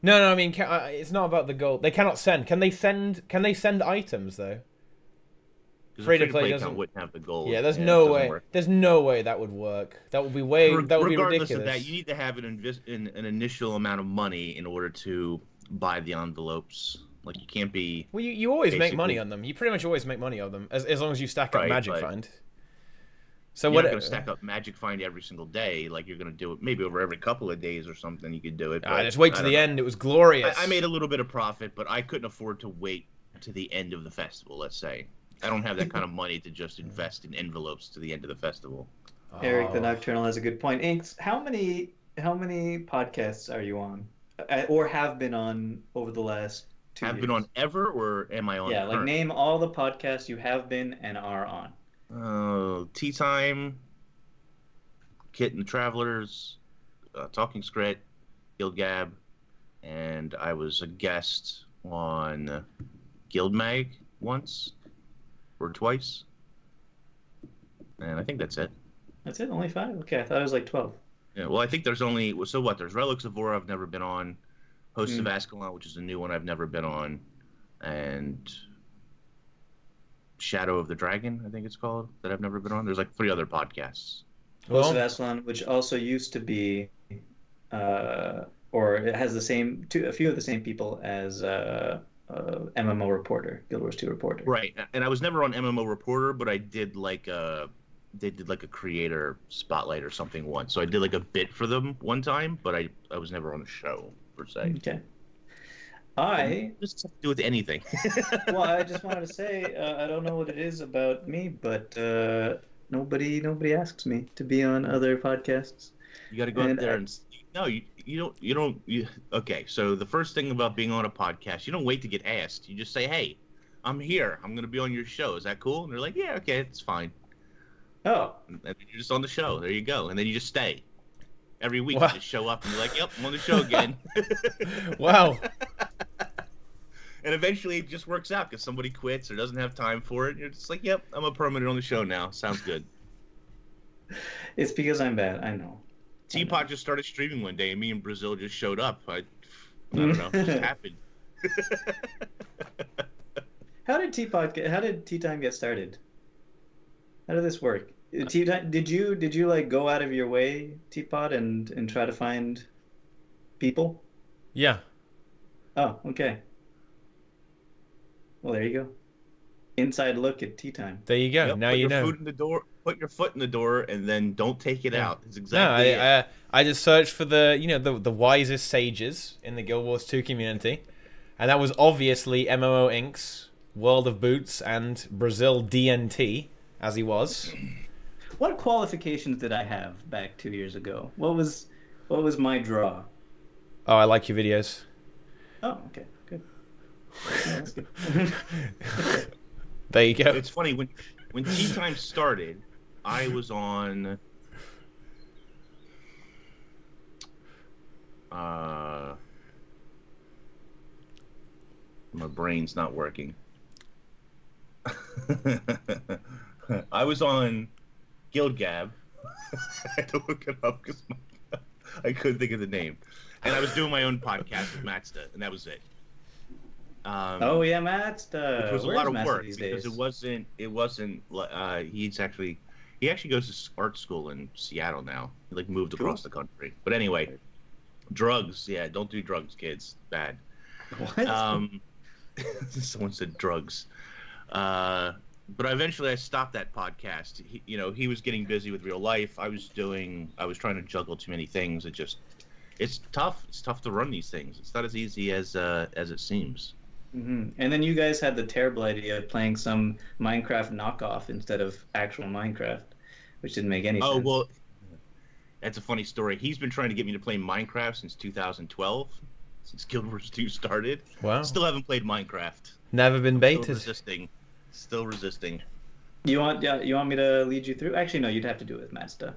Speaker 1: No. I mean, it's not about the gold. They cannot send. Can they send? Can they send items though?
Speaker 2: Free to play wouldn't have the gold.
Speaker 1: Yeah, there's no way. There's no way that would work. That would be way. That would be ridiculous.
Speaker 2: Regardless of that, you need to have an initial amount of money in order to buy the envelopes. Like you can't be.
Speaker 1: Well, you always make money on them. You pretty much always make money on them as long as you stack up Magic Find.
Speaker 2: So you're not going to stack up Magic Find every single day. Like you're going to do it maybe over every couple of days or something. You could do it.
Speaker 1: Just wait to the end. It was glorious.
Speaker 2: I made a little bit of profit, but I couldn't afford to wait to the end of the festival. Let's say I don't have that kind of money to just invest in envelopes to the end of the festival.
Speaker 3: Eric the Nocturnal has a good point. Inks, how many podcasts are you on, or have been on over the last 2 years?
Speaker 2: Have been on ever, or am I on?
Speaker 3: Yeah, like name all the podcasts you have been and are on.
Speaker 2: TeaTime, Kit and the Travelers, Talking Scrit, Guild Gab, and I was a guest on Guild Mag once or twice, and I think that's it.
Speaker 3: That's it? Only 5? Okay, I thought it was like 12.
Speaker 2: Yeah, well, I think there's only there's Relics of War I've never been on, Hosts of Ascalon, which is a new one I've never been on, and Shadow of the Dragon, I think it's called, that I've never been on. There's like 3 other podcasts.
Speaker 3: Hosts of Ascalon, which also used to be, or it has a few of the same people as MMO Reporter, Guild Wars 2 Reporter.
Speaker 2: Right, and I was never on MMO Reporter, but I did like a creator spotlight or something once. So I did like a bit for them one time, but I was never on a show per se.
Speaker 3: Okay.
Speaker 2: Just have to do with anything.
Speaker 3: Well, I just wanted to say I don't know what it is about me, but nobody asks me to be on other podcasts.
Speaker 2: You got to go out there and no, you don't. Okay, so the first thing about being on a podcast, you don't wait to get asked. You just say, "Hey, I'm here. I'm going to be on your show. Is that cool?" And they're like, "Yeah, okay, it's fine."
Speaker 3: Oh.
Speaker 2: And then you're just on the show. There you go. And then you just stay. Every week you just show up and you're like, "Yep, I'm on the show again."
Speaker 1: Wow.
Speaker 2: And eventually it just works out because somebody quits or doesn't have time for it. And you're just like, "Yep, I'm a permanent on the show now. Sounds good."
Speaker 3: It's because I'm bad. I know.
Speaker 2: Teapot just started streaming one day and me and Brazil just showed up. I don't know. It just happened.
Speaker 3: How did TeaTime get started? How did this work? TeaTime, did you like go out of your way, Teapot, and try to find people?
Speaker 1: Yeah.
Speaker 3: Oh, okay. Well, there you go. Inside look at TeaTime.
Speaker 1: There you go.
Speaker 2: Yep,
Speaker 1: Now
Speaker 2: put
Speaker 1: you
Speaker 2: your
Speaker 1: know.
Speaker 2: food in the door. Put your foot in the door, and then don't take it
Speaker 1: Yeah.
Speaker 2: out. It's
Speaker 1: No,
Speaker 2: exactly it.
Speaker 1: I just searched for the wisest sages in the Guild Wars 2 community, and that was obviously MMO Inc.'s World of Boots and Brazil DNT, as he was.
Speaker 3: What qualifications did I have back 2 years ago? What was my draw?
Speaker 1: Oh, I like your videos.
Speaker 3: Oh, okay, good. Yeah, that's good.
Speaker 1: There you go.
Speaker 2: It's funny when TeaTime started, I was on. My brain's not working. I was on Guild Gab. I had to look it up because I couldn't think of the name. And I was doing my own podcast with Matsta, and that was it.
Speaker 3: Oh yeah, Matsta.
Speaker 2: Which was a
Speaker 3: Where's
Speaker 2: lot of
Speaker 3: Matsta
Speaker 2: work
Speaker 3: these
Speaker 2: because
Speaker 3: days?
Speaker 2: it wasn't. He actually goes to art school in Seattle now. He like moved across the country. But anyway, drugs. Yeah, don't do drugs, kids. Bad.
Speaker 3: What?
Speaker 2: Someone said drugs. But eventually I stopped that podcast. He was getting busy with real life. I was trying to juggle too many things. It's tough. It's tough to run these things. It's not as easy as it seems.
Speaker 3: Mm-hmm. And then you guys had the terrible idea of playing some Minecraft knockoff instead of actual Minecraft, which didn't make any sense.
Speaker 2: Oh, well, that's a funny story. He's been trying to get me to play Minecraft since 2012, since Guild Wars 2 started.
Speaker 1: Wow.
Speaker 2: Still haven't played Minecraft.
Speaker 1: Never been baited.
Speaker 2: Still resisting.
Speaker 3: You want me to lead you through? Actually, no. You'd have to do it with Matsta.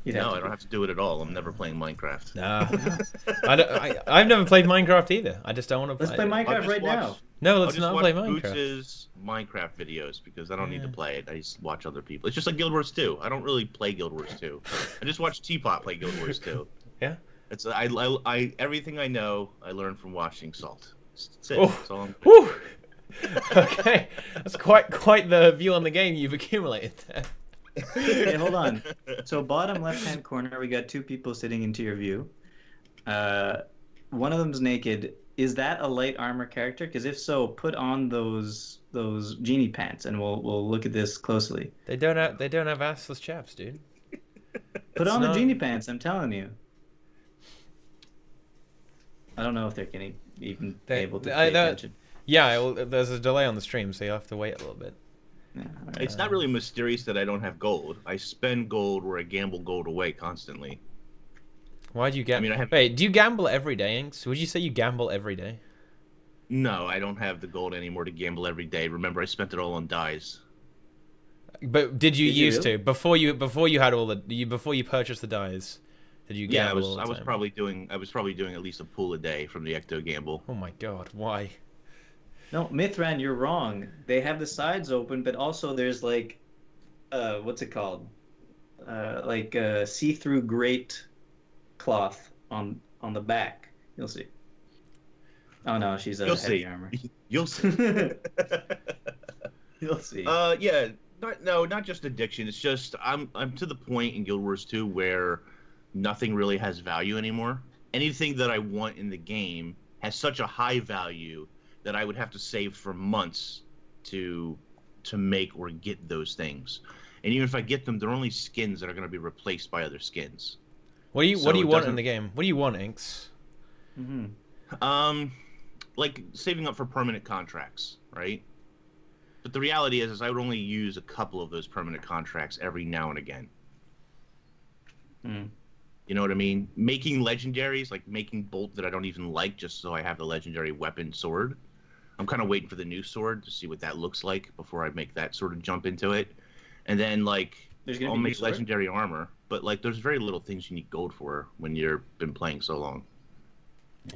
Speaker 2: No, I don't have to do it at all. I'm never playing Minecraft.
Speaker 1: Nah. I've never played Minecraft either. I just don't want to play.
Speaker 3: Let's play Minecraft right now.
Speaker 1: No, let's not play Minecraft.
Speaker 2: Boots' Minecraft videos because I don't need to play it. I just watch other people. It's just like Guild Wars 2. I don't really play Guild Wars 2. I just watch Teapot play Guild Wars 2.
Speaker 1: Yeah.
Speaker 2: It's I everything I know I learned from watching Salt. That's it.
Speaker 1: Oh.
Speaker 2: That's all I'm
Speaker 1: Woo. Okay, that's quite the view on the game you've accumulated there.
Speaker 3: Hey, hold on. So bottom left-hand corner, we got two people sitting into your view. One of them's naked. Is that a light armor character? Because if so, put on those genie pants, and we'll look at this closely.
Speaker 1: They don't have assless chaps, dude.
Speaker 3: Put on the genie pants. I'm telling you. I don't know if they're even able to pay attention.
Speaker 1: Yeah, there's a delay on the stream, so you have to wait a little bit.
Speaker 3: Yeah, right.
Speaker 2: It's not really mysterious that I don't have gold. I spend gold or I gamble gold away constantly.
Speaker 1: Why do you gamble?
Speaker 2: I mean,
Speaker 1: Wait, do you gamble every day, Inks? Would you say you gamble every day?
Speaker 2: No, I don't have the gold anymore to gamble every day. Remember, I spent it all on dyes.
Speaker 1: But did you used
Speaker 3: really?
Speaker 1: to before you had all before you purchased the dyes? Did you gamble?
Speaker 2: Yeah, I was probably doing at least a pool a day from the Ecto Gamble.
Speaker 1: Oh my god, why?
Speaker 3: No, Mithran, you're wrong. They have the sides open, but also there's like, what's it called? Like see-through grate cloth on the back. You'll see. Oh no, she's a heavy armor.
Speaker 2: You'll see.
Speaker 3: You'll see.
Speaker 2: Yeah, not just addiction. It's just I'm to the point in Guild Wars 2 where nothing really has value anymore. Anything that I want in the game has such a high value that I would have to save for months to make or get those things. And even if I get them, they're only skins that are going to be replaced by other skins.
Speaker 1: What do you want in the game? What do you want, Inks?
Speaker 3: Mm-hmm.
Speaker 2: Like saving up for permanent contracts, right? But the reality is I would only use a couple of those permanent contracts every now and again.
Speaker 3: Mm.
Speaker 2: You know what I mean? Making legendaries, like making bolt that I don't even like just so I have the legendary weapon sword. I'm kind of waiting for the new sword to see what that looks like before I make that sort of jump into it. And then, like, I'll make legendary armor. But, like, there's very little things you need gold for when you've been playing so long.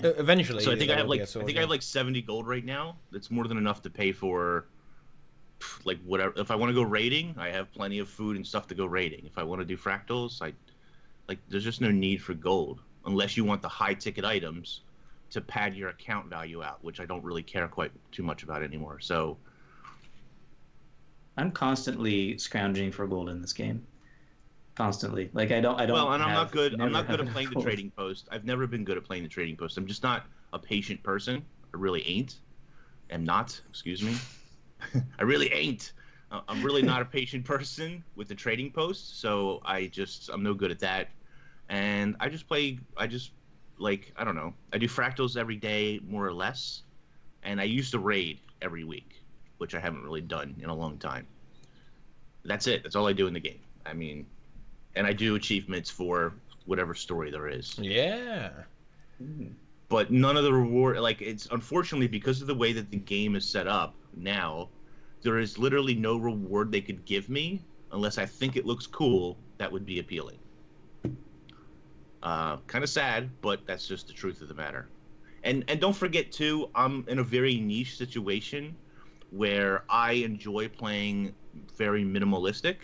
Speaker 1: Yeah. Eventually.
Speaker 2: So I think I have like 70 gold right now. That's more than enough to pay for, like, whatever. If I want to go raiding, I have plenty of food and stuff to go raiding. If I want to do fractals, there's just no need for gold unless you want the high ticket items, to pad your account value out, which I don't really care quite too much about anymore. So
Speaker 3: I'm constantly scrounging for gold in this game. Constantly. Like I don't
Speaker 2: Well, and I'm not good
Speaker 3: never have
Speaker 2: at playing the
Speaker 3: gold.
Speaker 2: trading post. I've never been good at playing the trading post. I'm just not a patient person. I really ain't. Am not, excuse me. I really ain't. I'm really not a patient person with the trading post, so I'm no good at that. And I just like, I don't know. I do fractals every day, more or less. And I used to raid every week, which I haven't really done in a long time. That's it. That's all I do in the game. I mean, and I do achievements for whatever story there is.
Speaker 1: Yeah.
Speaker 2: But none of the reward, like, it's unfortunately because of the way that the game is set up now, there is literally no reward they could give me unless I think it looks cool that would be appealing. Kind of sad, but that's just the truth of the matter. And don't forget too, I'm in a very niche situation where I enjoy playing very minimalistic.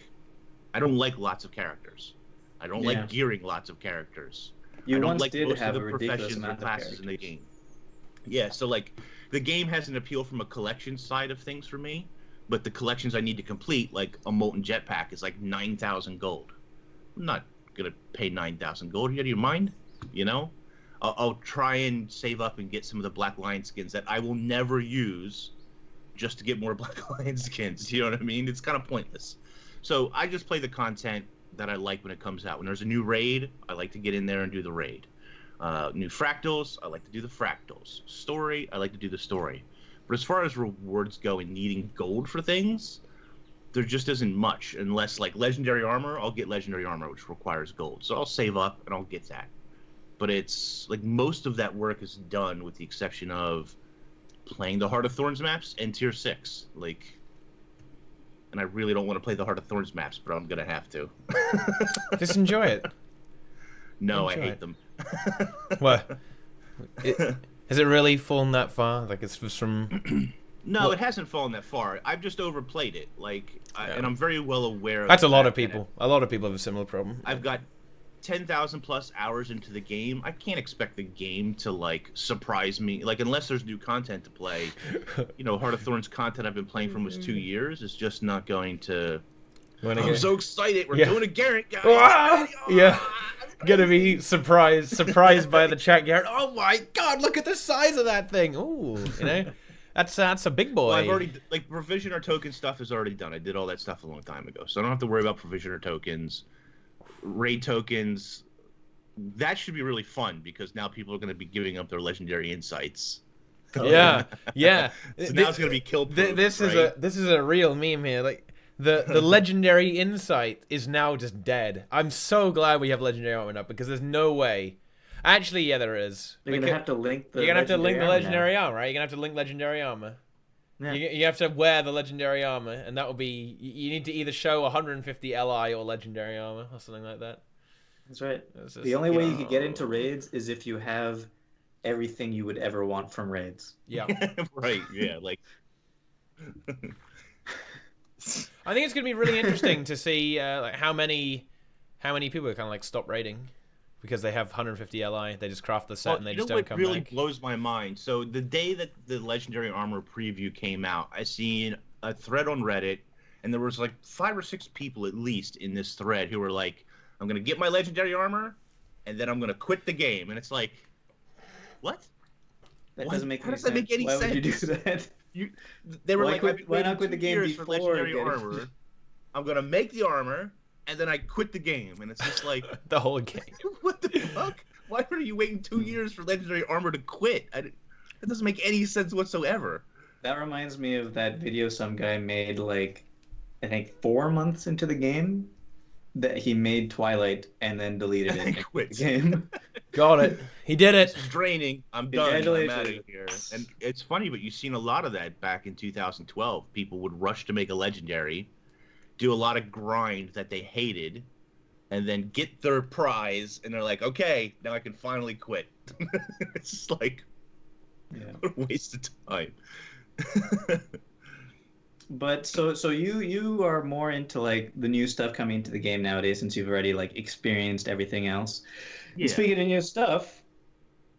Speaker 2: I don't like lots of characters. I don't like gearing lots of characters.
Speaker 3: You
Speaker 2: I don't
Speaker 3: once
Speaker 2: like
Speaker 3: did
Speaker 2: most
Speaker 3: have
Speaker 2: of
Speaker 3: a
Speaker 2: the
Speaker 3: ridiculous
Speaker 2: professions or
Speaker 3: amount of
Speaker 2: classes in the
Speaker 3: characters.
Speaker 2: game. Yeah, so like the game has an appeal from a collection side of things for me, but the collections I need to complete, like a molten jetpack, is like 9,000 gold. I'm not gonna pay 9,000 gold. Are you out of your mind? You know, I'll try and save up and get some of the Black Lion skins that I will never use, just to get more Black Lion skins. You know what I mean? It's kind of pointless. So I just play the content that I like when it comes out. When there's a new raid, I like to get in there and do the raid. New fractals, I like to do the fractals. Story, I like to do the story. But as far as rewards go and needing gold for things, there just isn't much. Unless, like, legendary armor, I'll get legendary armor, which requires gold. So I'll save up and I'll get that. But it's, like, most of that work is done with the exception of playing the Heart of Thorns maps and Tier 6. Like, and I really don't want to play the Heart of Thorns maps, but I'm going to have to.
Speaker 1: Just enjoy it.
Speaker 2: No,
Speaker 1: Enjoy
Speaker 2: I hate
Speaker 1: it.
Speaker 2: them.
Speaker 1: What? Has it really fallen that far? Like it's from...
Speaker 2: No, it hasn't fallen that far. I've just overplayed it. Like, and I'm very well aware of
Speaker 1: That's a lot
Speaker 2: the
Speaker 1: of
Speaker 2: fact that
Speaker 1: people. A lot of people have a similar problem.
Speaker 2: I've got 10,000 plus hours into the game. I can't expect the game to, like, surprise me. Like, unless there's new content to play. You know, Heart of Thorns content I've been playing for almost 2 years is just not going to... I'm so excited. We're doing a Garrett, guys.
Speaker 1: Ah! Yeah. Gonna be surprised by the chat, Garrett. Oh my god, look at the size of that thing. Ooh, you know? That's a big boy.
Speaker 2: Well, I've already, like, provision or token stuff is already done. I did all that stuff a long time ago. So I don't have to worry about provision or tokens. Raid tokens, that should be really fun because now people are going to be giving up their legendary insights.
Speaker 1: Yeah, yeah.
Speaker 2: So now it's going to be kill proof,
Speaker 1: this is a real meme here. Like the legendary insight is now just dead. I'm so glad we have legendary armor up because there's no way. Actually, yeah, there is.
Speaker 3: You're gonna have to link the.
Speaker 1: You're gonna have to link the legendary
Speaker 3: armor
Speaker 1: armor, right? You're gonna have to link legendary armor.
Speaker 3: now.
Speaker 1: You have to wear the legendary armor, and that will be. You need to either show 150 Li or legendary armor or something like that.
Speaker 3: That's right.
Speaker 1: Just,
Speaker 3: The only way you could get into raids is if you have everything you would ever want from raids.
Speaker 1: Yeah.
Speaker 2: Right. Yeah. Like.
Speaker 1: I think it's gonna be really interesting to see like how many people kind of like stop raiding because they have 150 Li. They just craft the set and they just don't come back.
Speaker 2: What really blows my mind? So the day that the legendary armor preview came out, I seen a thread on Reddit, and there was like 5 or 6 people at least in this thread who were like, "I'm gonna get my legendary armor, and then I'm gonna quit the game." And it's like, what?
Speaker 3: That doesn't make
Speaker 2: How
Speaker 3: any
Speaker 2: does that
Speaker 3: sense.
Speaker 2: make any
Speaker 3: Why
Speaker 2: sense?
Speaker 3: would you do that?
Speaker 2: They were
Speaker 3: Why
Speaker 2: like,
Speaker 3: quit-
Speaker 2: I've been
Speaker 3: why not
Speaker 2: waiting
Speaker 3: quit the
Speaker 2: 2
Speaker 3: game
Speaker 2: years for
Speaker 3: before
Speaker 2: legendary
Speaker 3: getting-
Speaker 2: armor. I'm gonna make the armor, and then I quit the game, and it's just like
Speaker 1: The whole game.
Speaker 2: what the fuck? Why are you waiting 2 years for legendary armor to quit? That doesn't make any sense whatsoever.
Speaker 3: That reminds me of that video some guy made, like, I think 4 months into the game, that he made Twilight and then deleted it
Speaker 2: And
Speaker 3: and
Speaker 2: quit.
Speaker 3: the game.
Speaker 1: Got it. He did it.
Speaker 2: This is draining. I'm done. I'm out of
Speaker 3: Congratulations.
Speaker 2: here. And it's funny, but you've seen a lot of that back in 2012. People would rush to make a legendary, do a lot of grind that they hated, and then get their prize, and they're like, okay, now I can finally quit. It's just like,
Speaker 3: Yeah.
Speaker 2: what a waste of time.
Speaker 3: But so you are more into, like, the new stuff coming into the game nowadays since you've already, like, experienced everything else.
Speaker 2: Yeah.
Speaker 3: Speaking of new stuff,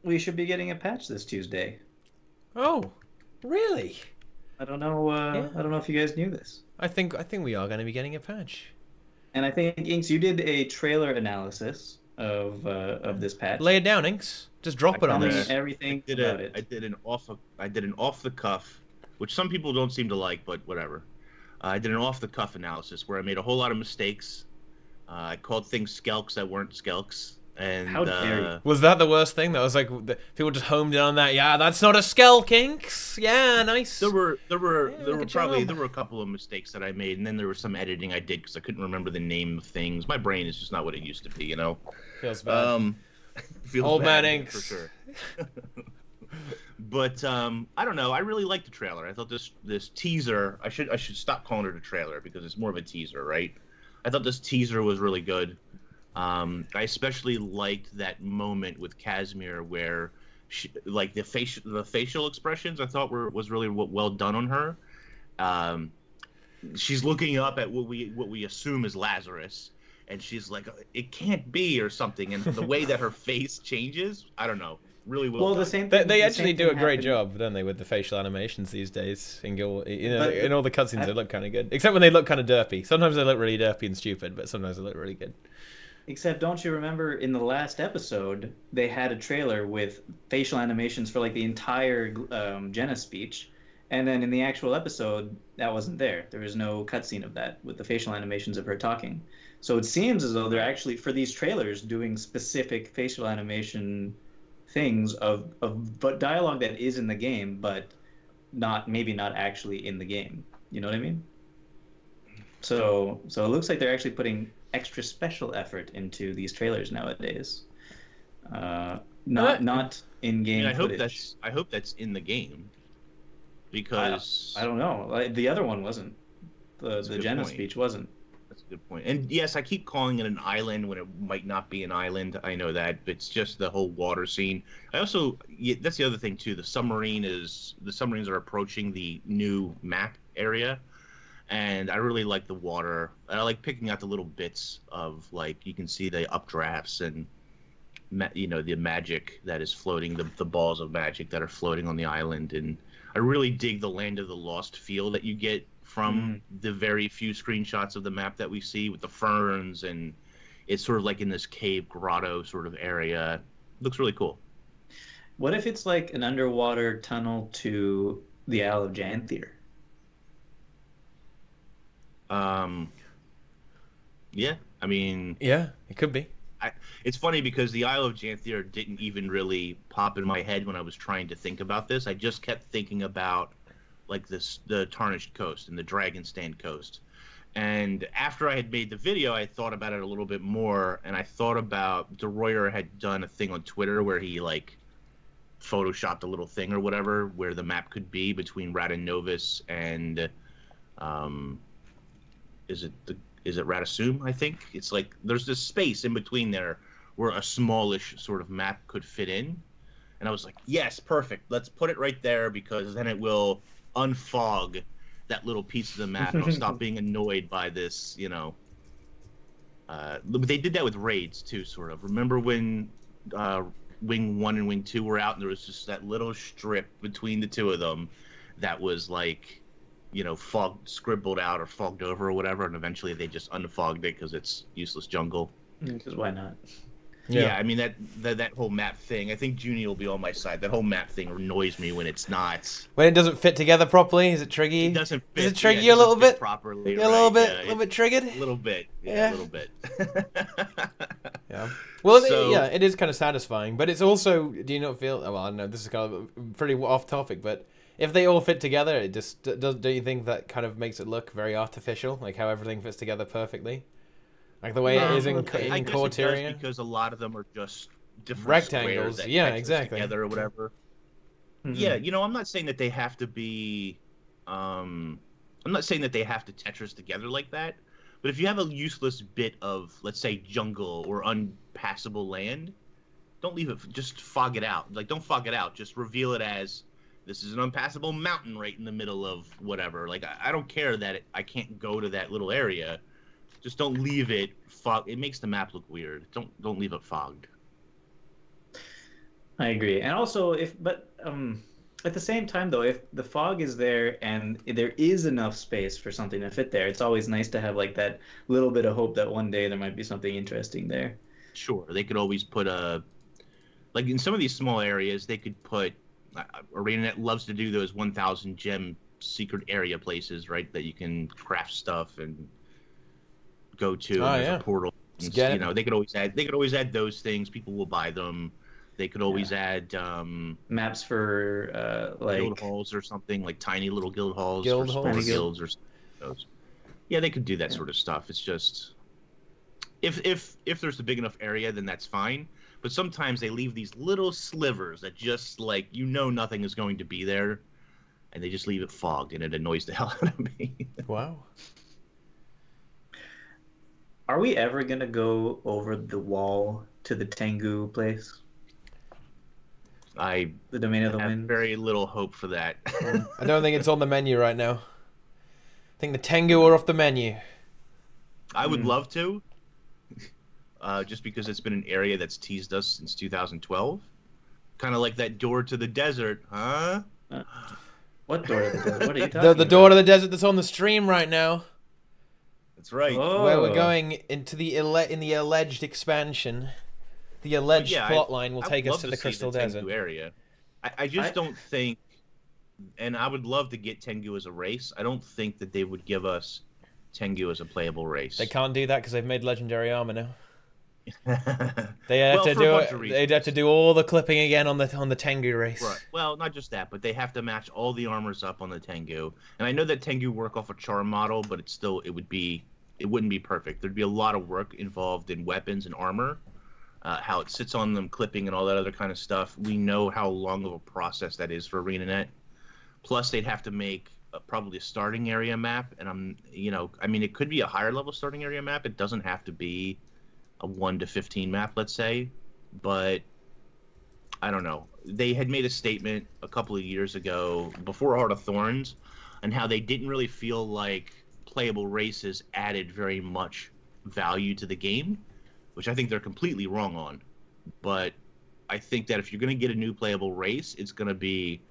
Speaker 3: we should be getting a patch this Tuesday.
Speaker 1: Oh, really?
Speaker 3: I don't know.
Speaker 1: Yeah.
Speaker 3: I don't know if you guys knew this.
Speaker 1: I think we are going to be getting a patch.
Speaker 3: And I think Inks, you did a trailer analysis of this patch.
Speaker 1: Lay it down, Inks. Just drop it on us.
Speaker 3: Everything about it.
Speaker 2: I did an off the cuff, which some people don't seem to like, but whatever. I did an off the cuff analysis where I made a whole lot of mistakes. I called things skelks that weren't skelks. And
Speaker 3: how dare you?
Speaker 1: Was that the worst thing? That was like people just homed in on that. Yeah, that's not a skelk, Inks. Yeah, nice.
Speaker 2: There were a couple of mistakes that I made, and then there was some editing I did because I couldn't remember the name of things. My brain is just not what it used to be, you know.
Speaker 1: Feels bad.
Speaker 2: Old
Speaker 1: man Inks
Speaker 2: for sure. But I don't know. I really liked the trailer. I thought this teaser. I should stop calling it a trailer because it's more of a teaser, right? I thought this teaser was really good. I especially liked that moment with Casimir where, like the facial expressions I thought was really well done on her. She's looking up at what we assume is Lazarus, and she's like, "It can't be," or something. And the way that her face changes, I don't know, really well done.
Speaker 3: The same thing,
Speaker 1: they actually do a great job, don't they, with the facial animations these days? In all the cutscenes, they look kind of good, except when they look kind of derpy. Sometimes they look really derpy and stupid, but sometimes they look really good.
Speaker 3: Except, don't you remember in the last episode, they had a trailer with facial animations for like the entire Jenna speech, and then in the actual episode, that wasn't there. There was no cutscene of that with the facial animations of her talking. So it seems as though they're actually, for these trailers, doing specific facial animation things of dialogue that is in the game, but maybe not actually in the game. You know what I mean? So it looks like they're actually putting extra special effort into these trailers nowadays. Not in-game footage.
Speaker 2: I hope that's in the game, because
Speaker 3: I don't know. The other one wasn't. The Jenna speech wasn't.
Speaker 2: That's a good point. And yes, I keep calling it an island when it might not be an island. I know that, but it's just the whole water scene. That's the other thing too. The submarines are approaching the new map area. And I really like the water. I like picking out the little bits of, like, you can see the updrafts and, the magic that is floating, the balls of magic that are floating on the island. And I really dig the Land of the Lost feel that you get from the very few screenshots of the map that we see with the ferns. And it's sort of like in this cave grotto sort of area. It looks really cool.
Speaker 3: What if it's like an underwater tunnel to the Isle of Janthier?
Speaker 2: Yeah, I mean...
Speaker 1: Yeah, it could be.
Speaker 2: It's funny because the Isle of Janthier didn't even really pop in my head when I was trying to think about this. I just kept thinking about, like, the Tarnished Coast and the Dragonstand Coast. And after I had made the video, I thought about it a little bit more, and I thought about... DeRoyer had done a thing on Twitter where he, like, photoshopped a little thing or whatever where the map could be between Radin Novus and... Is it Radisum, I think? It's like there's this space in between there where a smallish sort of map could fit in. And I was like, yes, perfect. Let's put it right there because then it will unfog that little piece of the map. And I'll stop being annoyed by this, But they did that with raids too, sort of. Remember when Wing 1 and Wing 2 were out and there was just that little strip between the two of them that was like... fogged, scribbled out or fogged over or whatever, and eventually they just unfogged it because it's useless jungle.
Speaker 3: Because why not?
Speaker 2: Yeah, I mean that whole map thing. I think Junie will be on my side. That whole map thing annoys me when it's not.
Speaker 1: When it doesn't fit together properly, is it triggy?
Speaker 2: It doesn't fit.
Speaker 1: Does it trigger you a little bit
Speaker 2: properly?
Speaker 1: Yeah, a little bit triggered.
Speaker 2: A little bit. Yeah, a little bit.
Speaker 1: Yeah. Well, it is kind of satisfying, but it's also. Do you not feel? Well, I don't know. This is kind of pretty off topic, but. If they all fit together, it just don't you think that kind of makes it look very artificial, like how everything fits together perfully, like the way it is in Corteria?
Speaker 2: Because a lot of them are just different
Speaker 1: rectangles. Yeah, exactly.
Speaker 2: Together or whatever. Mm-hmm. Yeah, I'm not saying that they have to be. I'm not saying that they have to Tetris together like that, but if you have a useless bit of, let's say, jungle or unpassable land, don't leave it. Just fog it out. Like, don't fog it out. Just reveal it as. This is an unpassable mountain right in the middle of whatever. Like, I don't care that I can't go to that little area. Just don't leave it fogged. It makes the map look weird. Don't leave it fogged.
Speaker 3: I agree. And also, at the same time, though, if the fog is there and there is enough space for something to fit there, it's always nice to have like that little bit of hope that one day there might be something interesting there.
Speaker 2: Sure, they could always put like in some of these small areas, they could put. ArenaNet loves to do those 1,000 gem secret area places, right? That you can craft stuff and go to. And there's a portal. And, they could always add. They could always add those things. People will buy them. They could always add
Speaker 3: maps for like
Speaker 2: guild halls or something, like tiny little guild halls
Speaker 1: guild
Speaker 2: for
Speaker 1: halls.
Speaker 2: guilds or those. Yeah, they could do that sort of stuff. It's just if there's a big enough area, then that's fine. But sometimes they leave these little slivers that just like nothing is going to be there, and they just leave it fogged, and it annoys the hell out of me.
Speaker 1: Wow.
Speaker 3: Are we ever gonna go over the wall to the Tengu place?
Speaker 2: The
Speaker 3: domain of the
Speaker 2: have
Speaker 3: wind.
Speaker 2: very little hope for that.
Speaker 1: I don't think it's on the menu right now. I think the Tengu are off the menu.
Speaker 2: I would love to, just because it's been an area that's teased us since 2012. Kind of like that door to the desert, huh?
Speaker 3: What door to the desert? What are you talking about?
Speaker 1: The door to the desert that's on the stream right now.
Speaker 2: That's right.
Speaker 3: Oh.
Speaker 1: Where we're going into the alleged expansion. The alleged plot line will take us to the Crystal Desert
Speaker 2: Tengu area. I just don't think, and I would love to get Tengu as a race. I don't think that they would give us Tengu as a playable race.
Speaker 1: They can't do that because they've made legendary armor now.
Speaker 2: They have
Speaker 1: They'd have to do all the clipping again on the Tengu race.
Speaker 2: Right. Well, not just that, but they have to match all the armors up on the Tengu. And I know that Tengu work off a charm model, but it wouldn't be perfect. There'd be a lot of work involved in weapons and armor. How it sits on them, clipping and all that other kind of stuff. We know how long of a process that is for ArenaNet. Plus, they'd have to make probably a starting area map, and it could be a higher level starting area map. It doesn't have to be a 1 to 15 map, let's say. But I don't know. They had made a statement a couple of years ago before Heart of Thorns, and how they didn't really feel like playable races added very much value to the game, which I think they're completely wrong on. But I think that if you're going to get a new playable race, it's going to be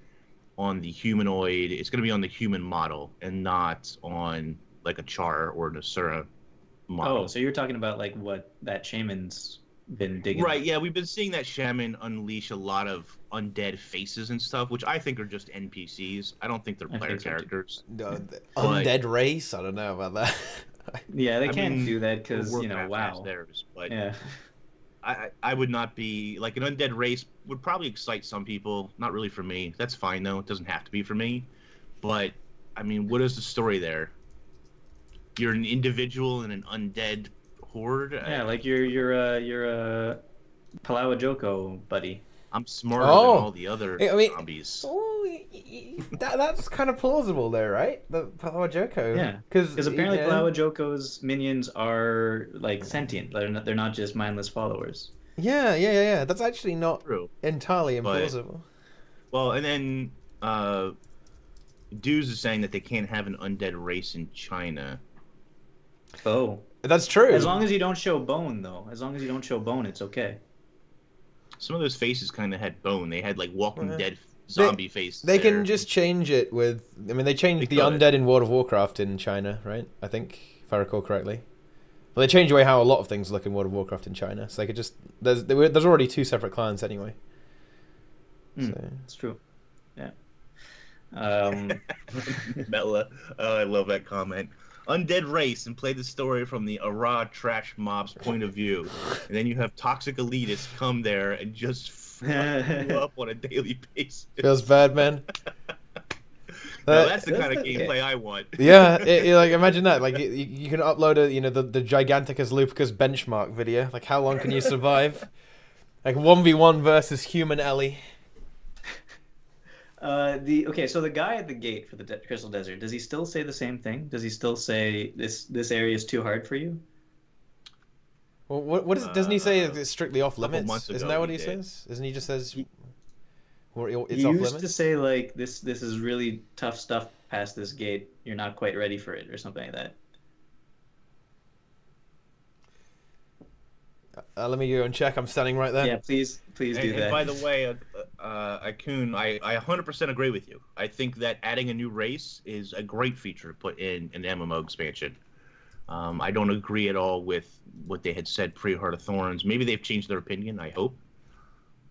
Speaker 2: on the humanoid, it's going to be on the human model, and not on like a Char or an Asura model.
Speaker 3: Oh, so you're talking about like what that shaman's been digging.
Speaker 2: Right, yeah, we've been seeing that shaman unleash a lot of undead faces and stuff, which I think are just NPCs. I don't think they're player characters.
Speaker 1: Undead race? I don't know about that.
Speaker 3: Yeah, they can't do that because, wow.
Speaker 2: Theirs, but
Speaker 3: yeah.
Speaker 2: I would not be, like, an undead race would probably excite some people. Not really for me. That's fine, though. It doesn't have to be for me. But, I mean, what is the story there? You're an individual in an undead horde?
Speaker 3: Yeah, like you're a Palawa Joko buddy.
Speaker 2: I'm smarter than all the other zombies.
Speaker 1: That's kind of plausible there, right? The Palawa Joko.
Speaker 3: Yeah, because apparently Palawa Joko's minions are like sentient. They're not just mindless followers.
Speaker 1: Yeah. That's actually not entirely implausible.
Speaker 2: Well, and then Dewz is saying that they can't have an undead race in China.
Speaker 3: Oh,
Speaker 1: that's true.
Speaker 3: As long as you don't show bone, though. As long as you don't show bone, it's okay.
Speaker 2: Some of those faces kind of had bone. They had like Walking Dead zombie faces.
Speaker 1: They can just change it with. I mean, they changed the undead in World of Warcraft in China, right? I think, if I recall correctly. Well, they changed the way how a lot of things look in World of Warcraft in China. So they could just. There's already 2 separate clans anyway. So.
Speaker 3: It's true. Yeah.
Speaker 2: Mela, I love that comment. Undead race and play the story from the Ara trash mob's point of view, and then you have toxic elitists come there and just fuck you up on a daily basis.
Speaker 1: Feels bad, man.
Speaker 2: No, that's the kind of gameplay I want.
Speaker 1: Yeah, like imagine that. Like you can upload the Giganticus Lupicus benchmark video. Like how long can you survive? Like 1v1 versus human Ellie.
Speaker 3: So the guy at the gate for the Crystal Desert, does he still say the same thing? Does he still say this area is too hard for you?
Speaker 1: Well, what is? Doesn't he say it's strictly off limits? Isn't that what he
Speaker 2: did.
Speaker 1: says? Isn't he just says? It's
Speaker 3: he
Speaker 1: off
Speaker 3: used
Speaker 1: limits?
Speaker 3: to say like this is really tough stuff past this gate. You're not quite ready for it, or something like that.
Speaker 1: Let me go and check. I'm standing right there.
Speaker 3: Yeah, please do that.
Speaker 2: And by the way, Akun, I 100% agree with you. I think that adding a new race is a great feature to put in an MMO expansion. I don't agree at all with what they had said pre-Heart of Thorns. Maybe they've changed their opinion, I hope.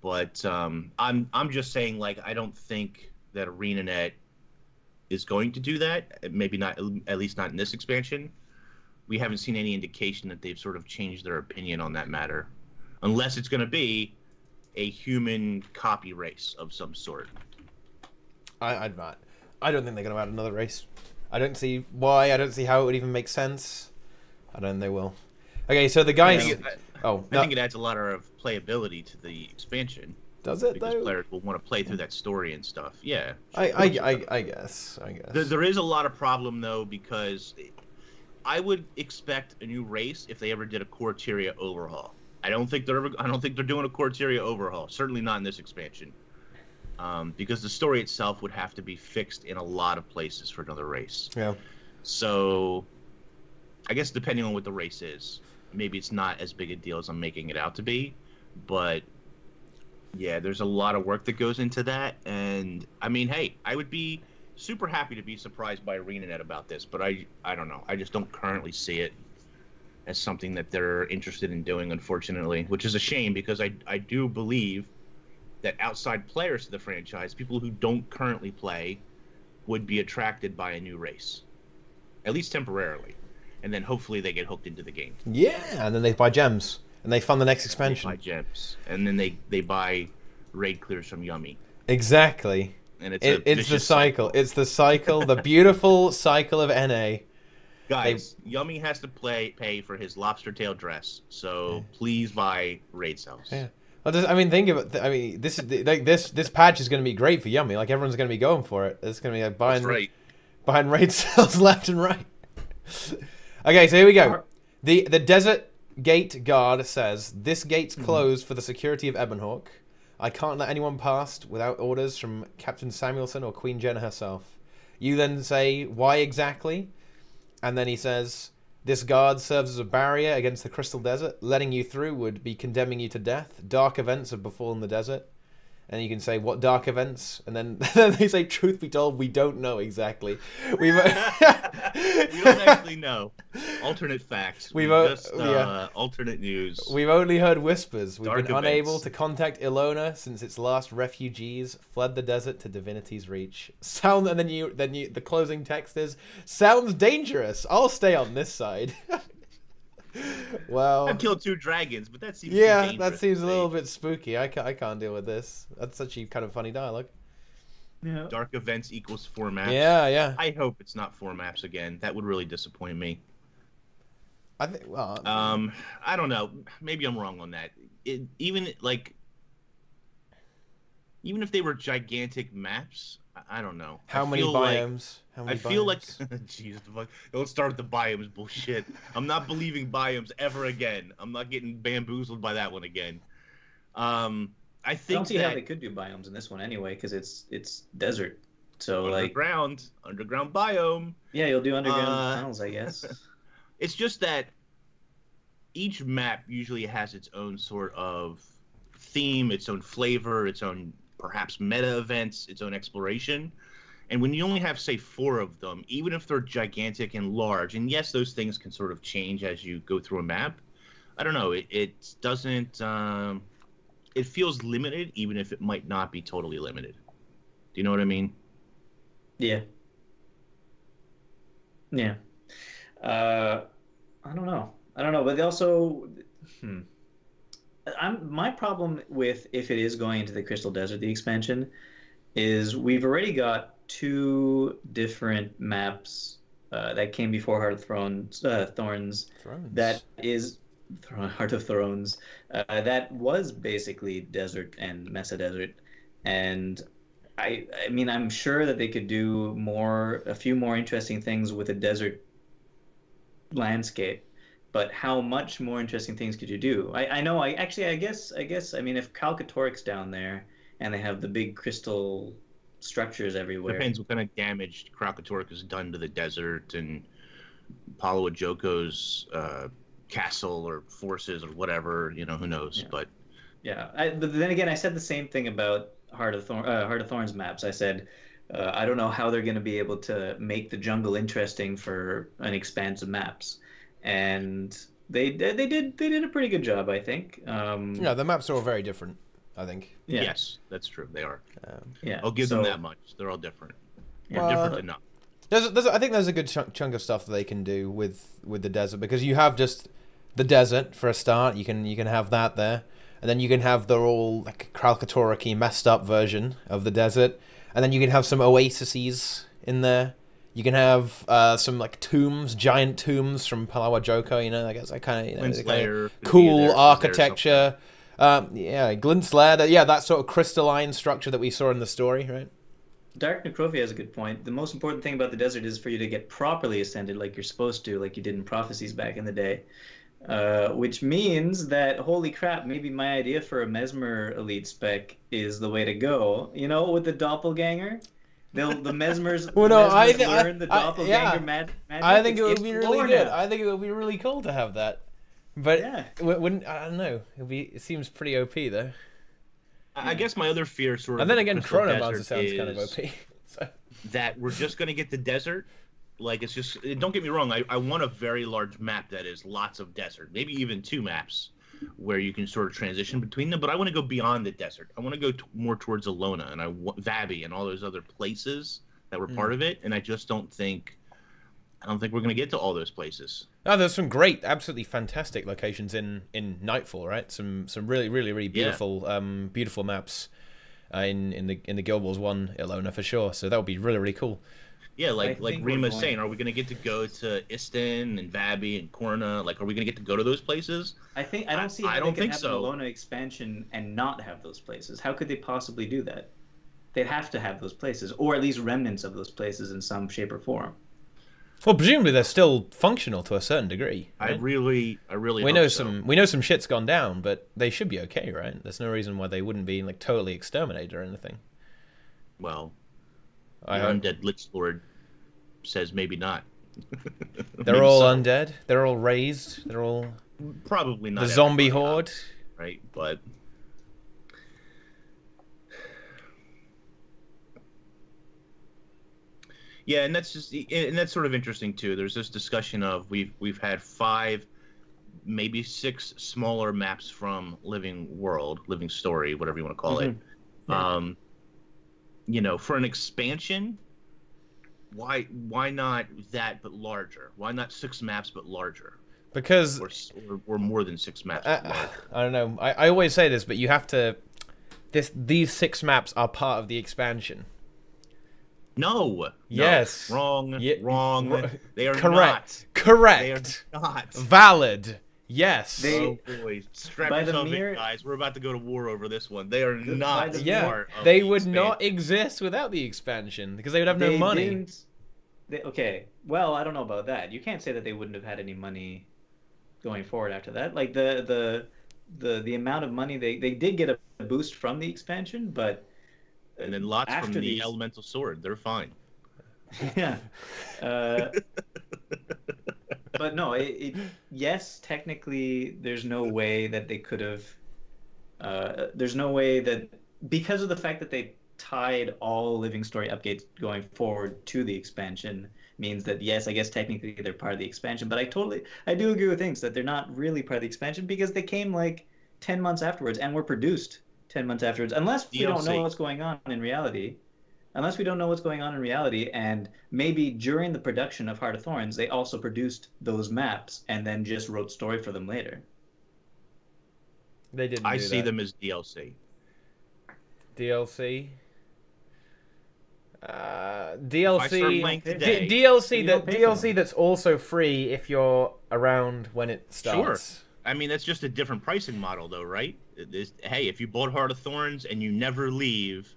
Speaker 2: But I'm just saying, like, I don't think that ArenaNet is going to do that. Maybe not, at least not in this expansion. We haven't seen any indication that they've sort of changed their opinion on that matter. Unless it's going to be a human copy race of some sort.
Speaker 1: I'd not. I don't think they're going to add another race. I don't see why. I don't see how it would even make sense. I don't think they will. Okay, so the guys...
Speaker 2: I think it adds a lot of playability to the expansion.
Speaker 1: Does it,
Speaker 2: because
Speaker 1: though?
Speaker 2: Players will want to play through that story and stuff. Yeah.
Speaker 1: I guess.
Speaker 2: There is a lot of problem, though, because I would expect a new race if they ever did a Corteria overhaul. I don't think they're doing a Corteria overhaul. Certainly not in this expansion. Because the story itself would have to be fixed in a lot of places for another race.
Speaker 1: Yeah.
Speaker 2: So, I guess depending on what the race is, maybe it's not as big a deal as I'm making it out to be. But, yeah, there's a lot of work that goes into that. And, I mean, hey, I would be super happy to be surprised by ArenaNet about this. But I don't know. I just don't currently see it as something that they're interested in doing, unfortunately. Which is a shame, because I do believe that outside players to the franchise, people who don't currently play, would be attracted by a new race. At least temporarily. And then hopefully they get hooked into the game.
Speaker 1: Yeah, and then they buy gems. And they fund the next expansion.
Speaker 2: They buy gems. And then they buy raid clears from Yummy.
Speaker 1: Exactly.
Speaker 2: And
Speaker 1: it's the cycle. It's the cycle, the beautiful cycle of NA.
Speaker 2: Guys, Yummy has to pay for his lobster tail dress. So please buy raid cells.
Speaker 1: Yeah. Well, I mean, think of it. I mean, this patch is going to be great for Yummy. Like, everyone's going to be going for it. It's going to be like buying raid cells left and right. Okay, so here we go. The Desert Gate Guard says, this gate's closed for the security of Ebonhawk. I can't let anyone past without orders from Captain Samuelson or Queen Jenna herself. You then say, why exactly? And then he says, this guard serves as a barrier against the Crystal Desert. Letting you through would be condemning you to death. Dark events have befallen the desert. And you can say, what dark events? And then they say, truth be told, we don't know exactly.
Speaker 2: We don't actually know. Alternate facts. Alternate news.
Speaker 1: We've only heard whispers. We've been unable
Speaker 2: events.
Speaker 1: to contact Ilona since its last refugees fled the desert to Divinity's Reach. And then the closing text is, sounds dangerous. I'll stay on this side. Well,
Speaker 2: I've killed 2 dragons, but that seems
Speaker 1: that seems a little bit spooky. I can't deal with this. That's actually kind of funny dialogue.
Speaker 3: Yeah.
Speaker 2: Dark events equals 4 maps.
Speaker 1: Yeah.
Speaker 2: I hope it's not 4 maps again. That would really disappoint me.
Speaker 1: I think. Well,
Speaker 2: I don't know. Maybe I'm wrong on that. Even if they were gigantic maps, I don't know.
Speaker 1: How many biomes?
Speaker 2: I feel like, jeez, don't start with the biomes bullshit. I'm not believing biomes ever again. I'm not getting bamboozled by that one again. I
Speaker 3: don't see how they could do biomes in this one anyway, because it's desert. So
Speaker 2: underground biome.
Speaker 3: Yeah, you'll do underground tunnels, I guess.
Speaker 2: It's just that each map usually has its own sort of theme, its own flavor, its own perhaps meta events, its own exploration. And when you only have, say, 4 of them, even if they're gigantic and large, and yes, those things can sort of change as you go through a map, I don't know, it doesn't, it feels limited, even if it might not be totally limited. Do you know what I mean?
Speaker 3: Yeah. Yeah. I don't know, but also, my problem with, if it is going into the Crystal Desert, the expansion, is we've already got 2 different maps that came before Heart of Thorns. That is Heart of Thrones. That was basically desert and Mesa Desert, and I mean, I'm sure that they could do a few more interesting things with a desert landscape. But how much more interesting things could you do? I guess, I mean, if Calcatoric's down there and they have the big crystal structures everywhere.
Speaker 2: Depends what kind of damage Kralkatorrik has done to the desert, and Palo Joko's castle or forces or whatever. You know, who knows?
Speaker 3: Yeah.
Speaker 2: But
Speaker 3: yeah, but then again, I said the same thing about Heart of Thorns maps. I said I don't know how they're going to be able to make the jungle interesting for an expanse of maps, and they did a pretty good job, I think.
Speaker 1: Yeah, the maps are all very different, I think.
Speaker 3: Yeah.
Speaker 2: yes, that's true. They are.
Speaker 3: Yeah,
Speaker 2: I'll give them that much. They're all different.
Speaker 3: Yeah.
Speaker 2: Different enough.
Speaker 1: I think there's a good chunk of stuff that they can do with the desert, because you have just the desert for a start. You can have that there, and then you can have the all like Kralkatoriki messed up version of the desert, and then you can have some oases in there. You can have some like tombs, giant tombs from Palawa Joko. You know, I guess I kind of cool architecture. Yeah, Glint Slayer. Yeah, that sort of crystalline structure that we saw in the story, right?
Speaker 3: Dark Necrophia has a good point. The most important thing about the desert is for you to get properly ascended like you're supposed to, like you did in Prophecies back in the day. Which means that, holy crap, maybe my idea for a Mesmer elite spec is the way to go. You know, with the doppelganger? The Mesmers,
Speaker 1: well, no,
Speaker 3: learn the doppelganger magic.
Speaker 1: I think it would be really good. I think it would be really cool to have that. But yeah. Wouldn't, I don't know. It seems pretty OP, though.
Speaker 2: I guess my other fear sort of...
Speaker 1: And then again, Chronomancer sounds kind of OP. So.
Speaker 2: That we're just going to get the desert. Like, it's just... Don't get me wrong. I want a very large map that is lots of desert. Maybe even 2 maps where you can sort of transition between them. But I want to go beyond the desert. I want to go more towards Alona and Vabi and all those other places that were part of it. And I just don't think... I don't think we're going to get to all those places.
Speaker 1: Oh, there's some great, absolutely fantastic locations in Nightfall, right? Some really, really, really beautiful, beautiful maps in the Guild Wars 1 Ilona for sure. So that would be really, really cool.
Speaker 2: Yeah, like Rima's saying, are we going to get to go to Istin and Vabi and Korna? Like, are we going to get to go to those places?
Speaker 3: I don't see how they can have an Ilona expansion and not have those places. How could they possibly do that? They'd have to have those places, or at least remnants of those places in some shape or form.
Speaker 1: Well, presumably they're still functional to a certain degree. Right?
Speaker 2: I really
Speaker 1: we know some shit's gone down, but they should be okay, right? There's no reason why they wouldn't be like totally exterminated or anything.
Speaker 2: Well, the undead Lich Lord says maybe not.
Speaker 1: They're all undead. They're all raised. They're all
Speaker 2: probably not
Speaker 1: the zombie horde,
Speaker 2: right? But yeah, and that's sort of interesting too. There's this discussion of we've had 5, maybe 6 smaller maps from Living World, Living Story, whatever you want to call it. Yeah. You know, for an expansion, why not that but larger? Why not 6 maps but larger?
Speaker 1: Because
Speaker 2: or more than 6 maps. But larger.
Speaker 1: I don't know. I always say this, but you have to. These 6 maps are part of the expansion.
Speaker 2: No.
Speaker 1: Yes.
Speaker 2: Wrong. Wrong. They are
Speaker 1: correct.
Speaker 2: Not.
Speaker 1: Correct.
Speaker 2: They are not.
Speaker 1: Valid. Yes.
Speaker 2: Oh boy. Strap yourself in, guys. We're about to go to war over this one. They are not part of
Speaker 1: they would not exist without the expansion because they would have no money.
Speaker 3: Okay. Well, I don't know about that. You can't say that they wouldn't have had any money going forward after that. Like the amount of money they did get a boost from the expansion, but
Speaker 2: and then lots from the elemental sword. They're fine.
Speaker 3: Yeah. But no, yes, technically, there's no way that they could have. There's no way that because of the fact that they tied all Living Story updates going forward to the expansion means that yes, I guess technically they're part of the expansion. But I do agree with things that they're not really part of the expansion because they came like 10 months afterwards and were produced 10 months afterwards, unless we don't know what's going on in reality. Unless we don't know what's going on in reality, and maybe during the production of Heart of Thorns, they also produced those maps and then just wrote story for them later.
Speaker 1: They didn't.
Speaker 2: I see them as DLC.
Speaker 1: DLC. DLC that's also free if you're around when it starts.
Speaker 2: Sure. I mean, that's just a different pricing model, though, right? Hey, if you bought Heart of Thorns and you never leave,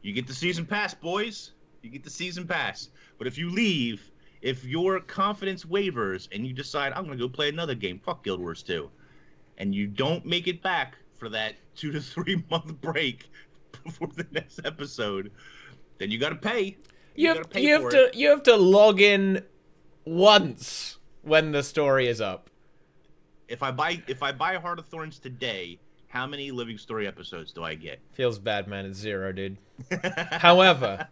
Speaker 2: you get the season pass, boys. You get the season pass. But if you leave, if your confidence wavers and you decide, I'm going to go play another game, fuck Guild Wars 2, and you don't make it back for that 2 to 3 month break before the next episode, then you got to pay. You
Speaker 1: have to log in once when the story is up.
Speaker 2: If I buy Heart of Thorns today, how many Living Story episodes do I get?
Speaker 1: Feels bad, man. It's 0, dude. However,